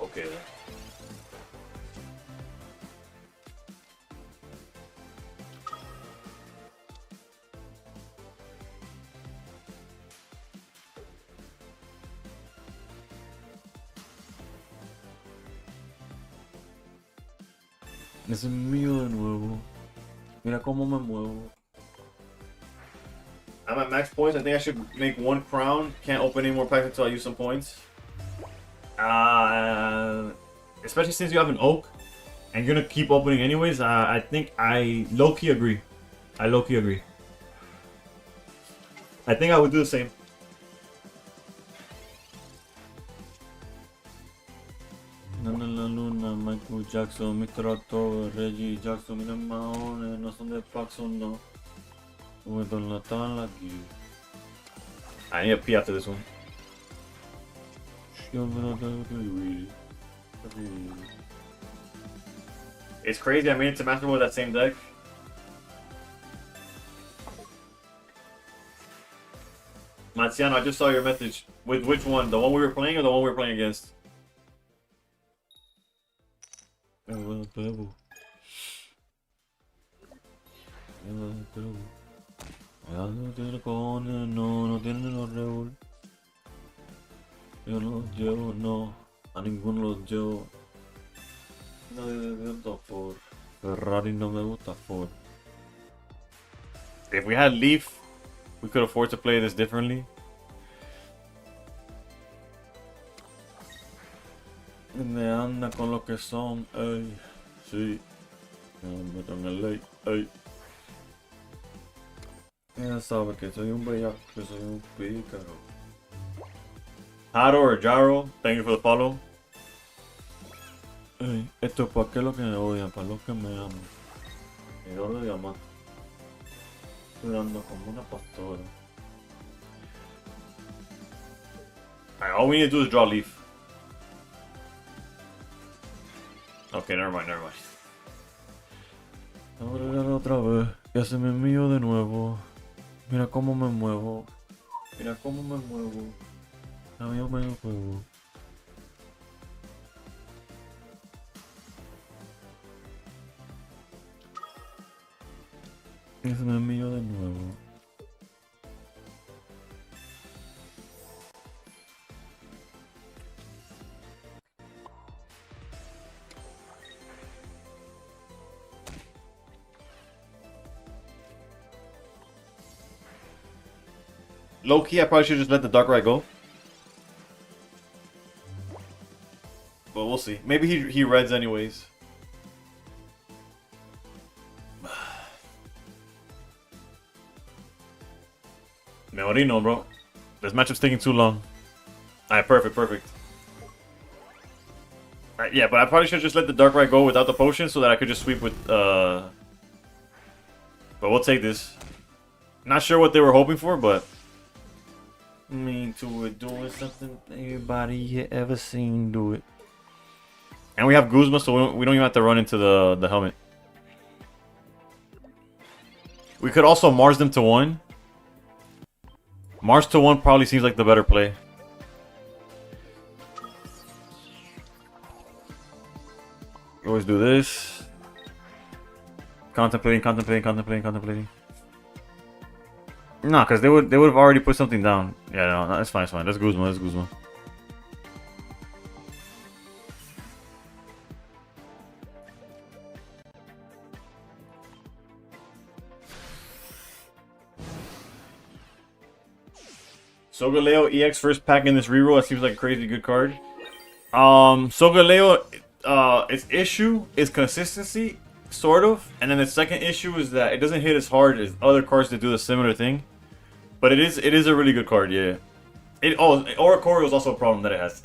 Okay then. Ese es mío de nuevo. Mira cómo me muevo. I'm at max points. I think I should make 1 crown. Can't open any more packs until I use some points. Especially since you have an oak and you're gonna keep opening anyways. I think I low-key agree. I low-key agree. I think I would do the same. Nana la luna, Michael Jackson, Mr. October, Reggie Jackson, mira Mahone, no son de Paxson, no. I need a P after this one. It's crazy I made it to Master with that same deck. Marciano, I just saw your message. With which one? The one we were playing or the one we were playing against? No tiene cojones, no tiene los Rebel. Yo no los llevo, no. A ninguno los llevo. No me gusta Ford. Ferrari no me gusta Ford. If we had Leaf, we could afford to play this differently. Me anda con lo que son, ey. Sí. Me meto en el ley, ey. Ya sabe que soy un bellaco, que soy un pícaro. Haro or Jaro, thank you for the follow. Ey, esto es para qué lo que me odian, para los que me aman. El oro de diamante. Estoy dando como una pastora. Alright, all we need to do is draw Leaf. Okay, never mind, never mind. Ahora otra vez, que se me mío de nuevo. Mira cómo me muevo. Mira cómo me muevo. A mí me juego. Que se me mío de nuevo. Low key, I probably should just let the Darkrai go. But we'll see. Maybe he reds anyways. Man, what do you know, bro? This matchup's taking too long. Alright, perfect, perfect. Alright, yeah, but I probably should just let the Darkrai go without the potion so that I could just sweep with, But we'll take this. Not sure what they were hoping for, but... Me to it, doing something anybody you ever seen do it. And we have Guzma, so we don't even have to run into the helmet. We could also Mars them to 1. Mars to 1 probably seems like the better play. We always do this. Contemplating, contemplating, contemplating, contemplating. No, because they would have already put something down. Yeah, no, that's fine, it's fine. That's Guzma, that's Guzma. Solgaleo EX first pack in this reroll. That seems like a crazy good card. Solgaleo, its issue is consistency, sort of, and then the second issue is that it doesn't hit as hard as other cards that do the similar thing. But it is a really good card, yeah. Oricorio is also a problem that it has.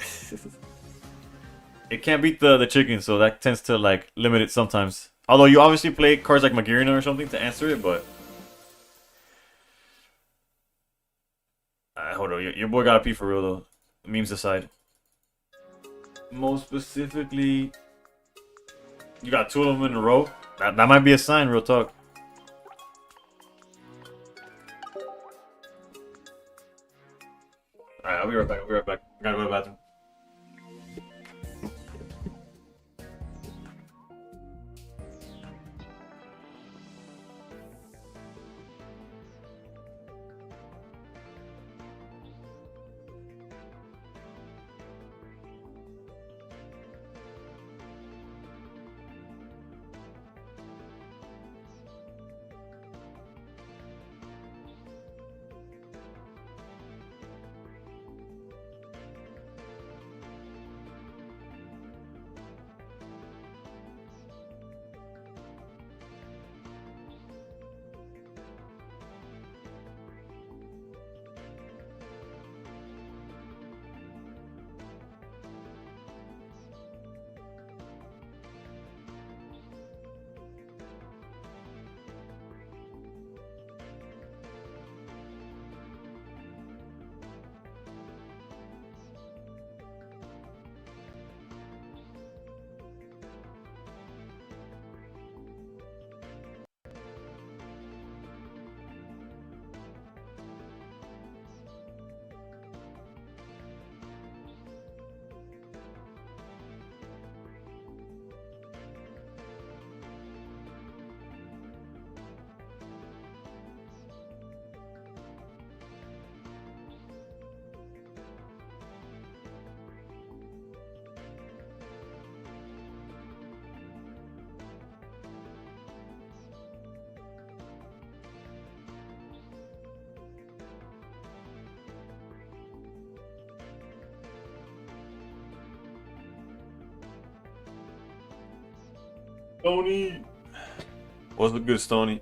It can't beat the chicken, so that tends to like limit it sometimes. Although you obviously play cards like Magirina or something to answer it, but. Hold on, your boy gotta pee for real though. Memes aside. Most specifically, you got 2 of them in a row. That might be a sign, real talk. Alright, I'll be right back. I gotta go to the bathroom. Stony! What's the good, Stony?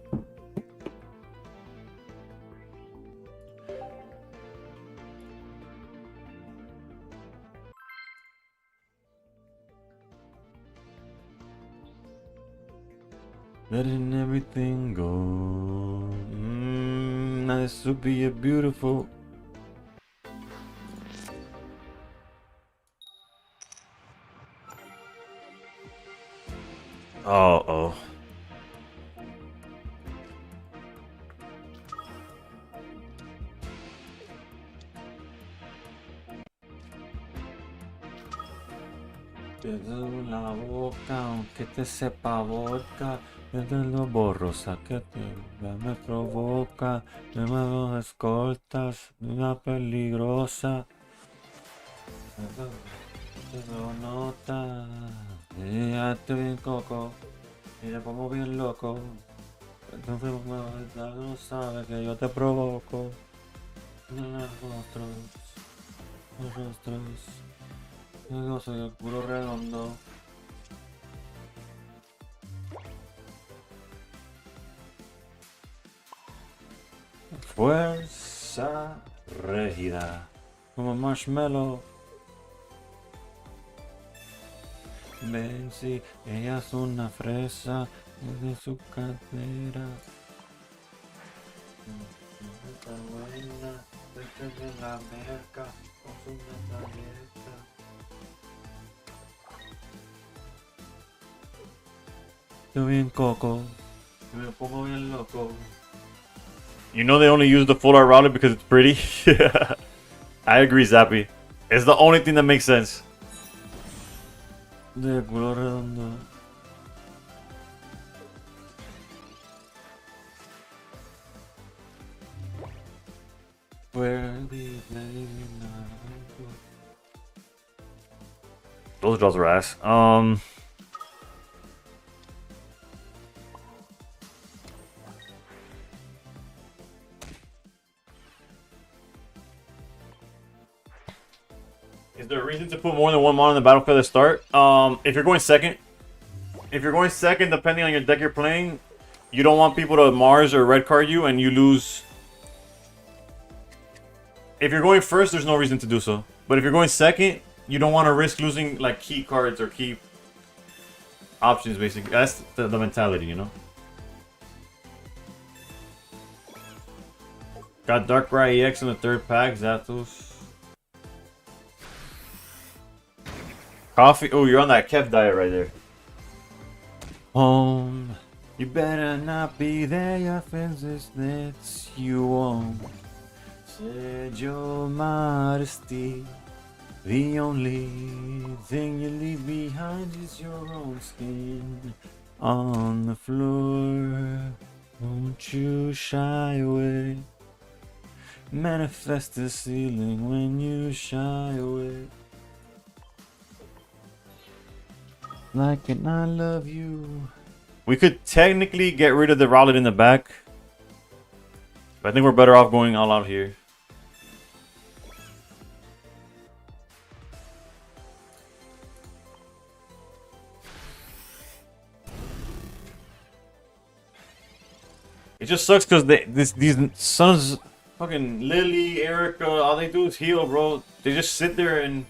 Letting everything go. This would be a beautiful. Oh. Te doy la boca, aunque te sepa vodka. Me lo borrosa que me provoca. Me mando escoltas, una peligrosa. Te lo nota. Ya estoy bien coco. Y le pongo bien loco. Entonces no sabe que yo te provoco. Los rostros. Yo soy el culo redondo. Fuerza rígida. Como marshmallow. Ven si ella es una fresa de su cadera. Está buena, de la merca con su metralleta. Yo bien coco, me pongo bien loco. You know they only use the full art router because it's pretty? I agree, Zappy. It's the only thing that makes sense. De culo redondo. Those draws are ass. Is there a reason to put more than one mon on the battlefield at the start? If you're going second, depending on your deck you're playing, you don't want people to Mars or red card you and you lose. If you're going first, there's no reason to do so. But if you're going second, you don't want to risk losing like key cards or key options. Basically, that's the mentality, you know. Got Darkrai EX in the third pack. Zapdos. Coffee. Oh, you're on that Kev diet right there. Home. You better not be there. Your fences that you won't. Said your modesty. The only thing you leave behind is your own skin on the floor. Won't you shy away? Manifest the ceiling when you shy away. Like an I love you. We could technically get rid of the Rowlet in the back, but I think we're better off going all out here. It just sucks because these sons, fucking Lily, Erica, all they do is heal, bro. They just sit there and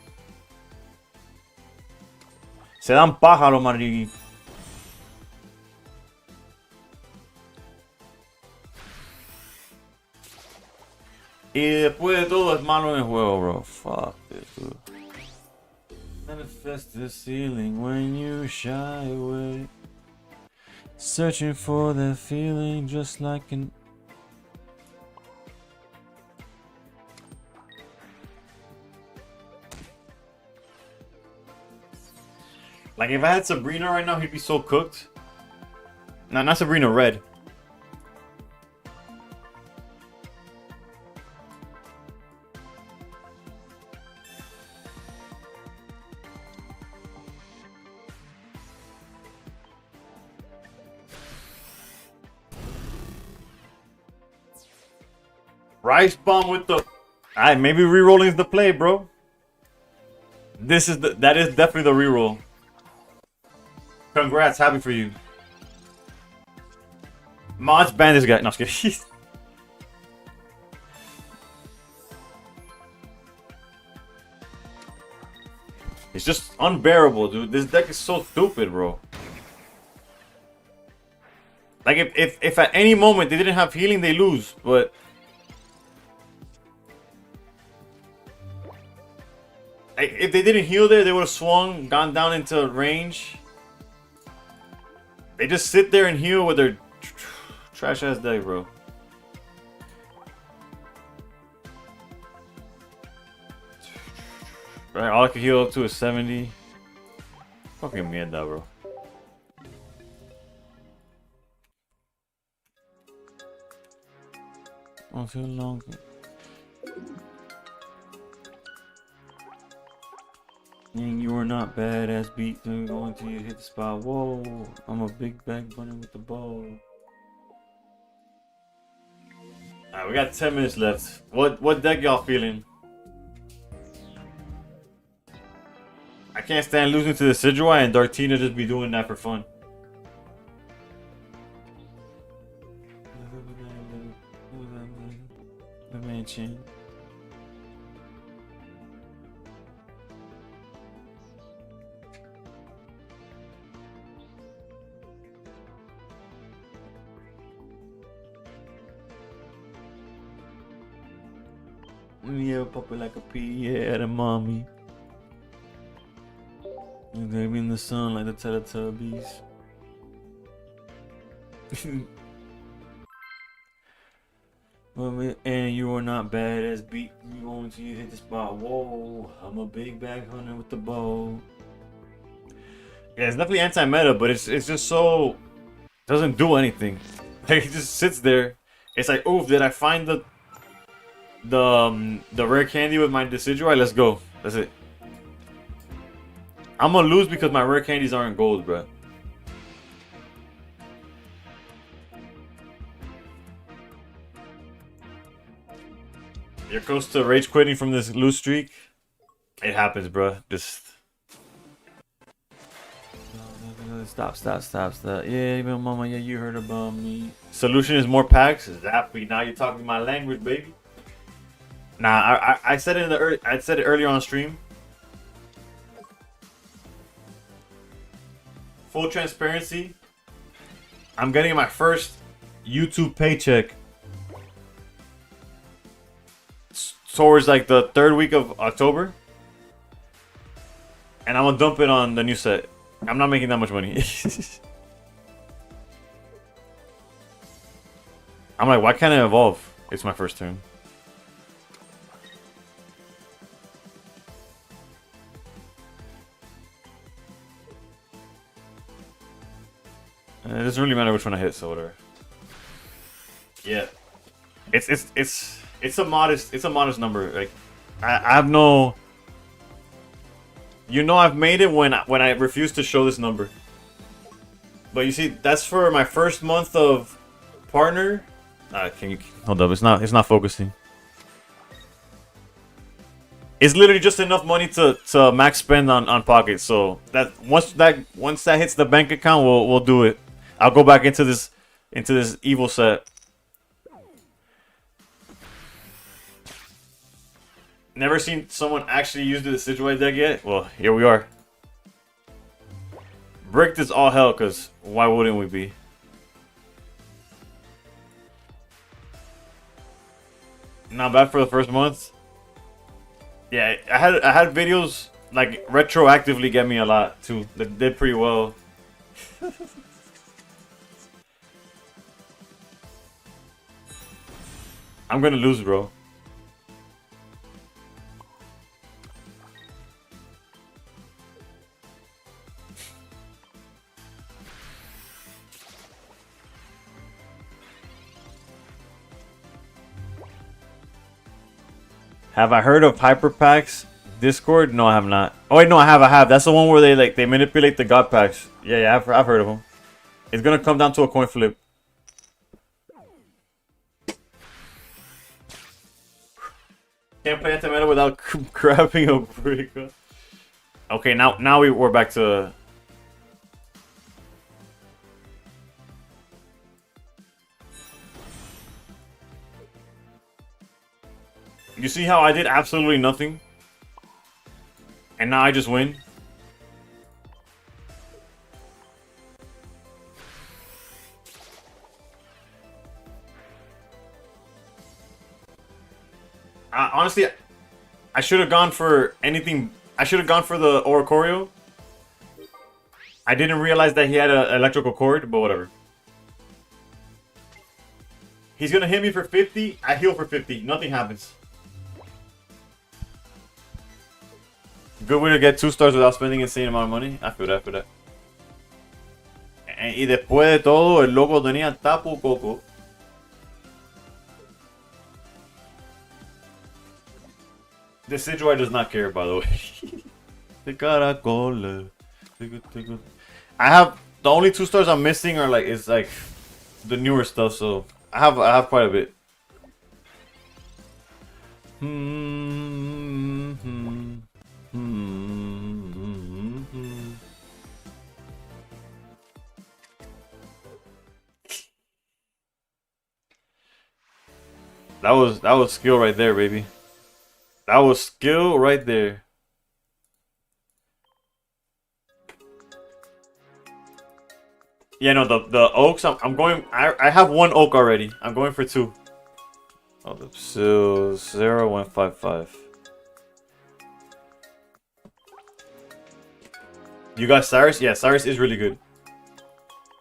se dan pájaro, Marigui. Y después de todo es malo en el juego, bro. Fuck this, dude. Manifest the ceiling when you shy away. Searching for that feeling just like an... Like if I had Sabrina right now, he'd be so cooked. No, not Sabrina, Red. Rice bomb with the... Alright, maybe rerolling is the play, bro. That is definitely the reroll. Congrats, happy for you. Mods ban this guy. No, I'm just kidding. It's just unbearable, dude. This deck is so stupid, bro. Like if at any moment they didn't have healing, they lose, but if they didn't heal there, they would have swung, gone down into range. They just sit there and heal with their trash ass deck, bro. Right, all I can heal up to is 70. Fucking mierda, bro. Oh, too long. You are not badass beat going till you hit the spot. Whoa, I'm a big bag bunny with the ball. Alright, we got 10 minutes left. What deck y'all feeling? I can't stand losing to the Decidueye, and Darktina just be doing that for fun. The mansion. Yeah, pop it like a pea, yeah, the mommy. And they be in the sun like the Teletubbies. And you are not bad as beat you on until you hit the spot. Whoa, I'm a big bag hunter with the bow. Yeah, it's definitely anti-meta, but it's just so doesn't do anything. Like, it just sits there. It's like, oof, did I find the rare candy with my Decidueye? Let's go. That's it. I'm gonna lose because my rare candies aren't gold, bro. You're close to rage quitting from this lose streak. It happens, bro. Just stop. Yeah, even mama, yeah, you heard about me. Solution is more packs. Exactly. Now you're talking my language, baby. Nah, I said it in the I said it earlier on stream. Full transparency. I'm getting my first YouTube paycheck towards like the 3rd week of October, and I'm gonna dump it on the new set. I'm not making that much money. I'm like, why can't I evolve? It's my first turn. It doesn't really matter which one I hit, so whatever. Yeah, it's a modest number. Like, I have no. You know, I've made it when I refuse to show this number. But you see, that's for my first month of partner. Can you hold up? It's not focusing. It's literally just enough money to max spend on pocket. So that once that hits the bank account, we'll do it. I'll go back into this evil set. Never seen someone actually use the Decidueye deck yet? Well, here we are. Bricked is all hell, because why wouldn't we be? Not bad for the first month. Yeah, I had videos like retroactively get me a lot too. They did pretty well. I'm gonna lose, bro. Have I heard of Hyper Packs Discord? No, I have not. Oh wait, no, I have. That's the one where they manipulate the God Packs. Yeah, I've heard of them. It's gonna come down to a coin flip. Can't play anti-meta without grabbing a brick. Okay, now we're back to. You see how I did absolutely nothing? And now I just win? Honestly, I should have gone for anything. I should have gone for the Oricorio. I didn't realize that he had an electrical cord, but whatever. He's gonna hit me for 50. I heal for 50. Nothing happens. Good way to get 2 stars without spending insane amount of money. I feel that. Y después de todo, el loco tenía Tapu Coco. The Decidueye does not care, by the way. The caracol. I have the only 2 stars I'm missing are like the newer stuff, so I have quite a bit. That was skill right there, baby. That was skill right there. Yeah, no, the oaks. I'm going. I have one oak already. I'm going for two. Oh, the so 0155. You got Cyrus? Yeah, Cyrus is really good.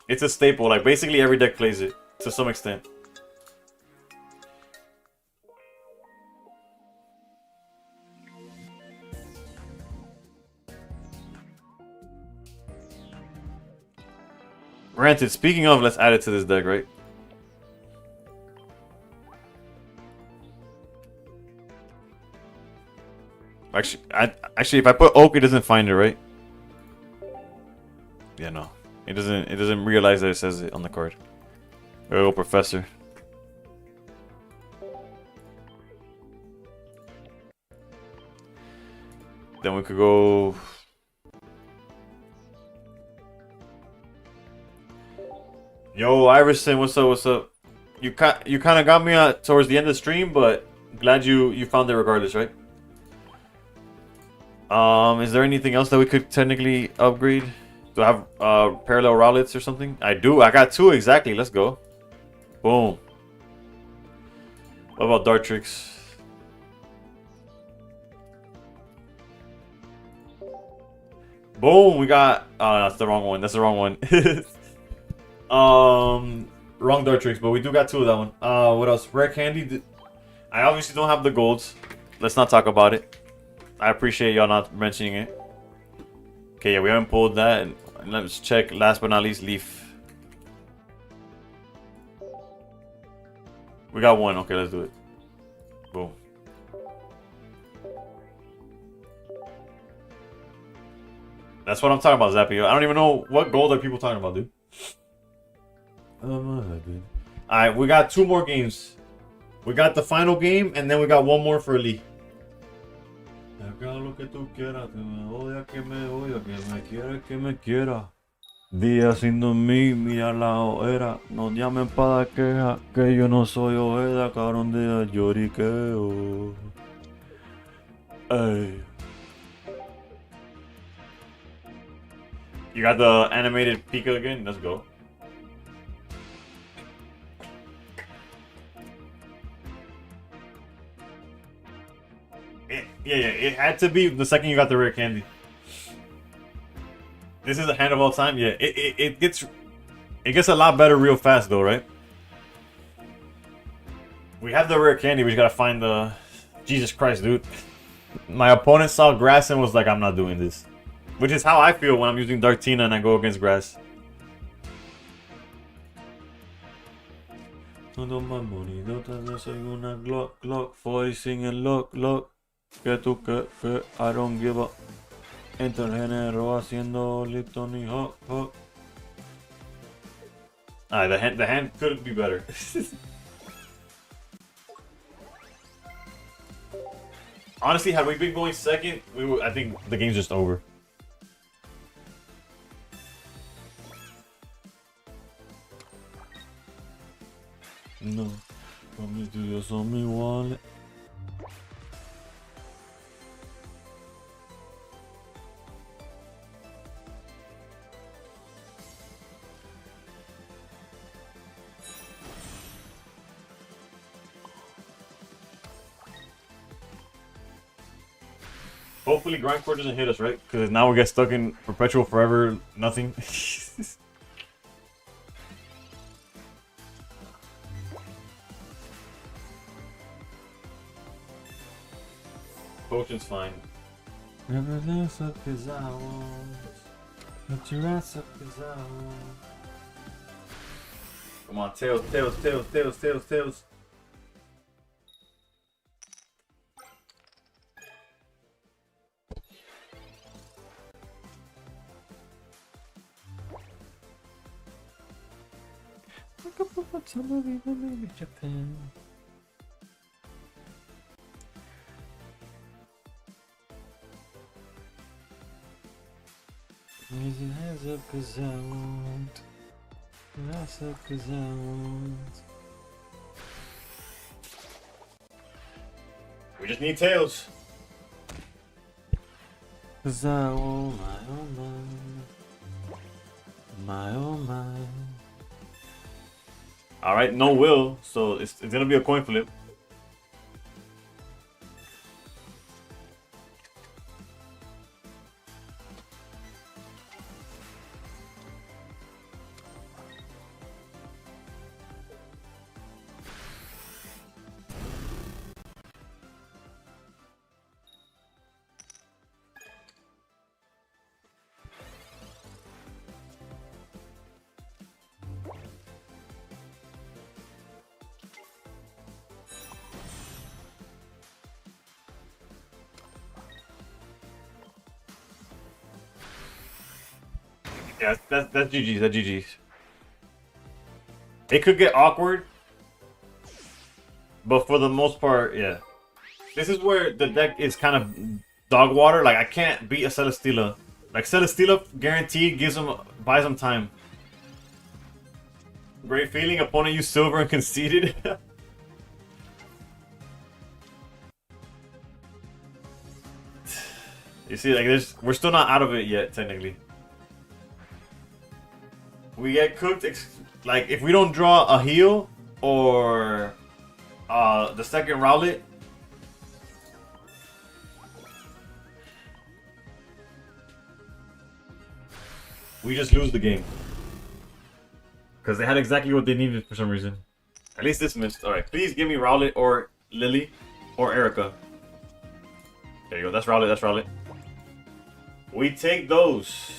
It's a staple. Like basically every deck plays it to some extent. Granted, speaking of, let's add it to this deck, right? Actually, if I put oak, it doesn't find it, right? Yeah, no, it doesn't. It doesn't realize that it says it on the card. There we go, Professor. Then we could go. Yo, Iverson, what's up? What's up? You kind of got me towards the end of the stream, but glad you found it regardless, right? Is there anything else that we could technically upgrade? Do I have parallel rollets or something? I do. I got two exactly. Let's go. Boom. What about Dartrix? Boom. We got. Oh, that's the wrong one. That's the wrong one. Wrong Dartrix, but we do got two of that one. What else? Rare candy. I obviously don't have the golds. Let's not talk about it. I appreciate y'all not mentioning it. Okay, yeah, we haven't pulled that. Let's check. Last but not least, Leaf. We got one. Okay, let's do it. Boom. That's what I'm talking about, Zappy. I don't even know what gold are people talking about, dude. Alright, we got two more games. We got the final game, and then we got one more for Lee. Día sin dormir, mira la hora. No llamen para queja, que yo no soy ojeda, cabrón de lloriqueo. Hey. You got the animated Pika again? Let's go. Yeah, it had to be the second you got the rare candy. This is a hand of all time. Yeah, it gets a lot better real fast though, right? We have the rare candy. We just gotta find the. Jesus Christ, dude! My opponent saw grass and was like, "I'm not doing this," which is how I feel when I'm using Darktina and I go against grass. Todo más bonito, soy una Glock, Glock, 40 singing lock, lock. Que tú que I don't give up. Entre el género haciendo Lipton y hot, hot. Alright, the hand couldn't be better. Honestly, had we been going second, I think the game's just over. No, mis tuyos son iguales. Hopefully Grindcore doesn't hit us, right? Because now we get stuck in perpetual forever nothing. Potion's fine. Never less up his hours. Put your ass up his hours. Come on, tails, tails, tails, tails, tails, tails. Raise your hands up, 'cause I won't. Hands up, 'cause I won't. We just need tails. 'Cause I want my oh my. My oh my. Alright, no will, so it's gonna be a coin flip. Yeah, that's GG's. That's GG's. It could get awkward, but for the most part, yeah. This is where the deck is kind of dog water. Like I can't beat a Celesteela. Like Celesteela guaranteed buys them time. Great feeling. Opponent used silver and conceded. You see, like we're still not out of it yet, technically. We get cooked, like if we don't draw a heal or the second Rowlet. We just lose the game. Because they had exactly what they needed for some reason. At least this missed. Alright, please give me Rowlet or Lily or Erica. There you go, that's Rowlet, that's Rowlet. We take those.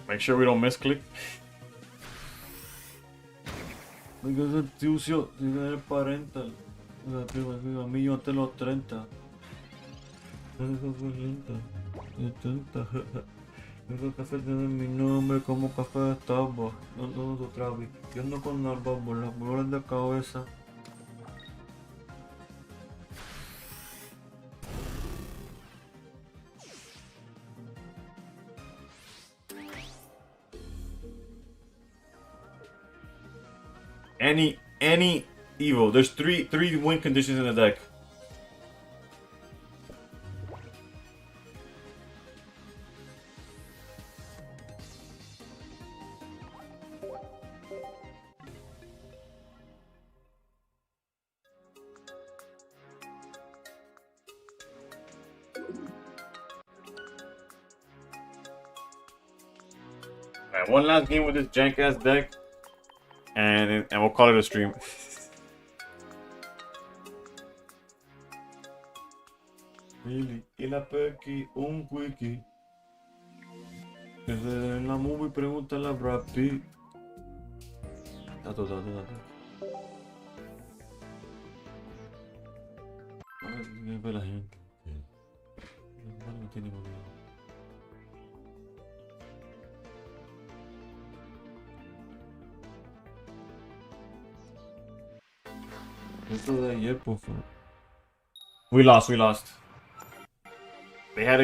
Make sure we don't misclick. Because el sucio tiene el parental. A mí yo ante los 30. Eso fue lenta. 70. Ese café tiene mi nombre como café de Starbucks. No, otra vez. Yo ando con Starbucks por las dolores de cabeza. Any Evo. There's three win conditions in the deck. Alright, one last game with this jank ass deck. And we'll call it a stream. Really? Y la Pequi, un quickie. Desde la movie pregunta la Brad Pitt. Dato. A ver qué ve la gente. No tiene miedo. Esto de ayer, por favor. We lost. They had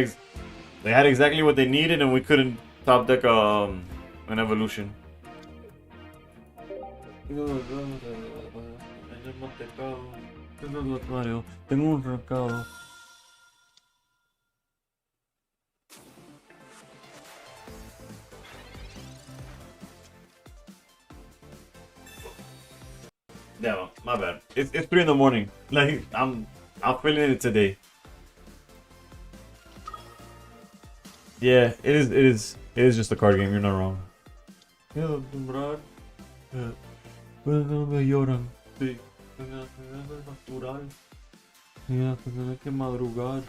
exactly what they needed, and we couldn't top deck an evolution. Tengo un recado. Yeah, my bad. It's 3 in the morning. Like I'm feeling it today. Yeah, it is just a card game. You're not wrong. Yeah, Brad. Pues no me lloran. Sí. Es natural. Mira, tienes que madrugar.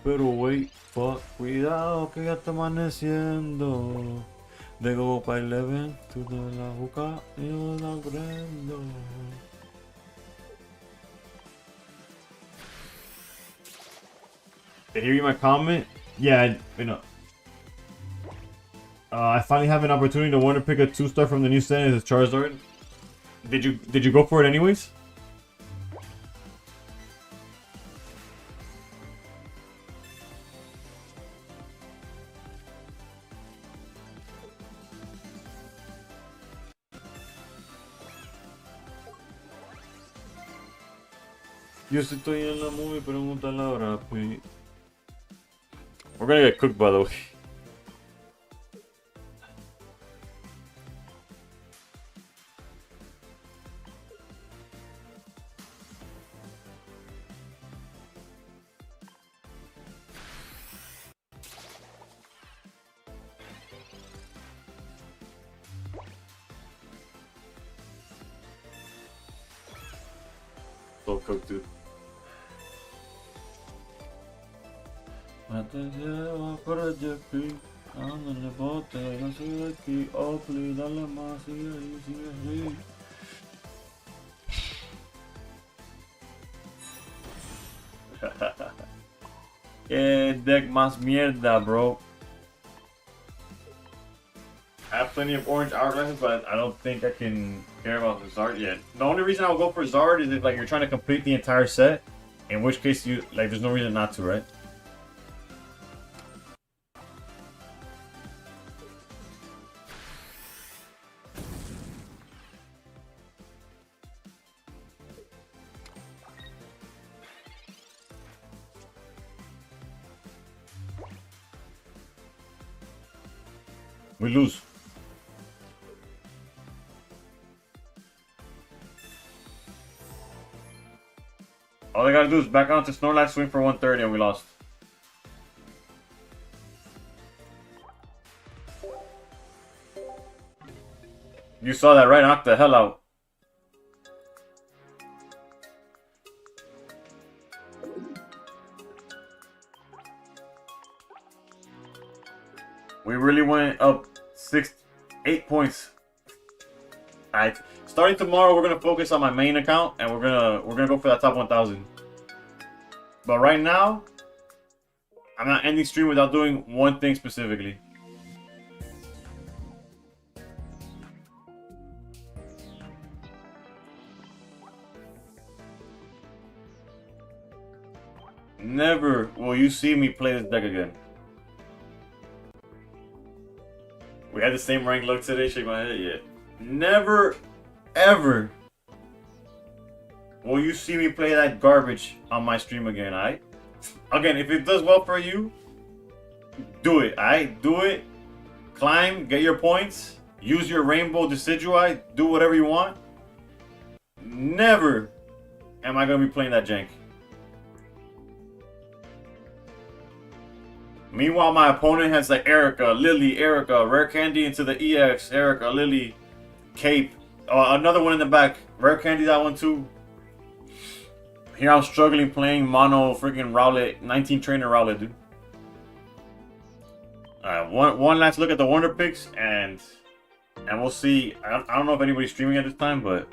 Pero wait, fuck, cuidado que ya está amaneciendo. De go para el evento de la boca y yo la prendo. Did you read my comment? Yeah, you know. I finally have an opportunity to want to pick a 2-star from the new set as a Charizard. Did you go for it anyways? Yo estoy en la movie, pregunta la hora, pues. We're gonna get cooked, by the way. So cooked, dude. Deck más mierda, bro. I have plenty of orange hourglasses, but I don't think I can care about the Zard yet. The only reason I'll go for Zard is if like you're trying to complete the entire set, in which case you like there's no reason not to, right? We lose. All they gotta do is back on to Snorlax, swing for 130, and we lost. You saw that, right? Knocked the hell out. We really went up 8 points. Alright. Starting tomorrow, we're gonna focus on my main account, and we're gonna go for that top 1,000. But right now, I'm not ending stream without doing one thing specifically. Never will you see me play this deck again. We had the same rank look today. Shake my head. Yeah. Never, ever will you see me play that garbage on my stream again, alright? Again, if it does well for you, do it, alright? Do it. Climb, get your points, use your rainbow Decidueye, do whatever you want. Never am I going to be playing that jank. Meanwhile, my opponent has like Erica, Lily, Erica, Rare Candy into the EX, Erica, Lily, Cape. Another one in the back. Rare Candy, that one too. Here I'm struggling playing mono freaking Rowlet, 19 trainer Rowlet, dude. Alright, one last look at the Wonder Picks, and we'll see. I don't know if anybody's streaming at this time, but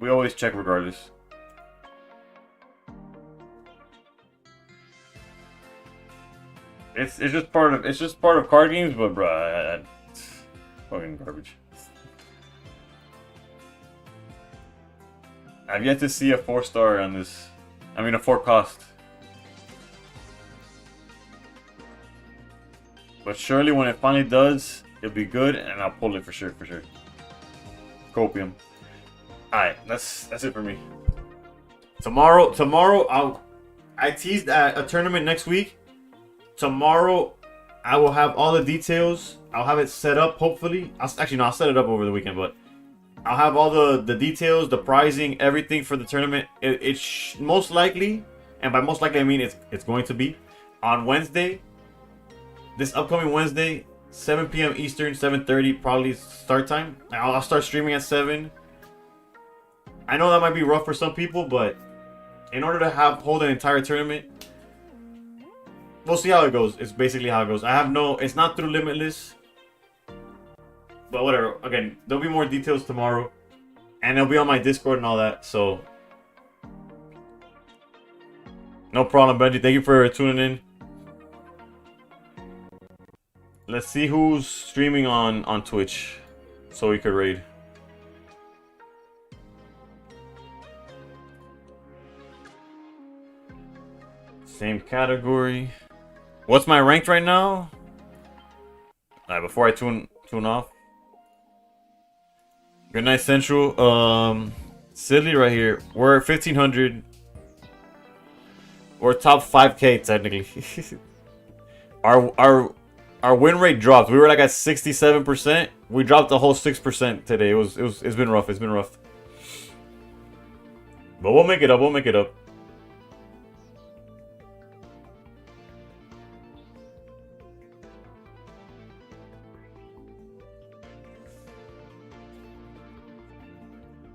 we always check regardless. It's just part of card games, but bruh, fucking garbage. I've yet to see a 4-star on this. I mean, a 4 cost. But surely when it finally does, it'll be good, and I'll pull it for sure, Copium. Alright, that's it for me. Tomorrow, I teased at a tournament next week. Tomorrow, I will have all the details. I'll have it set up, hopefully. I'll set it up over the weekend, but I'll have all the details, the pricing, everything for the tournament. It's most likely, and by most likely I mean it's going to be on Wednesday. This upcoming Wednesday, 7 p.m. Eastern, 7:30 probably start time. I'll start streaming at 7. I know that might be rough for some people, but in order to hold an entire tournament, we'll see how it goes. It's basically how it goes. It's not through Limitless. But whatever. Again, there'll be more details tomorrow. And it'll be on my Discord and all that. So, no problem, Benji. Thank you for tuning in. Let's see who's streaming on Twitch, so we could raid. Same category. What's my ranked right now? Alright, before I tune off. Good night, Central. Silly right here. We're at 1500. We're top 5K technically. Our win rate dropped. We were like at 67%. We dropped the whole 6% today. It's been rough. It's been rough. But we'll make it up. We'll make it up.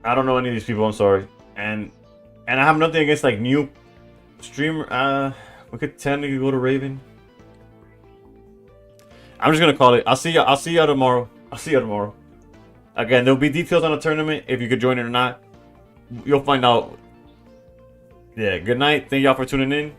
I don't know any of these people. I'm sorry. And I have nothing against like new streamer. We could technically go to Raven. I'm just gonna call it. I'll see you tomorrow. I'll see you tomorrow. Again, there'll be details on the tournament if you could join it or not. You'll find out. Yeah. Good night. Thank y'all for tuning in.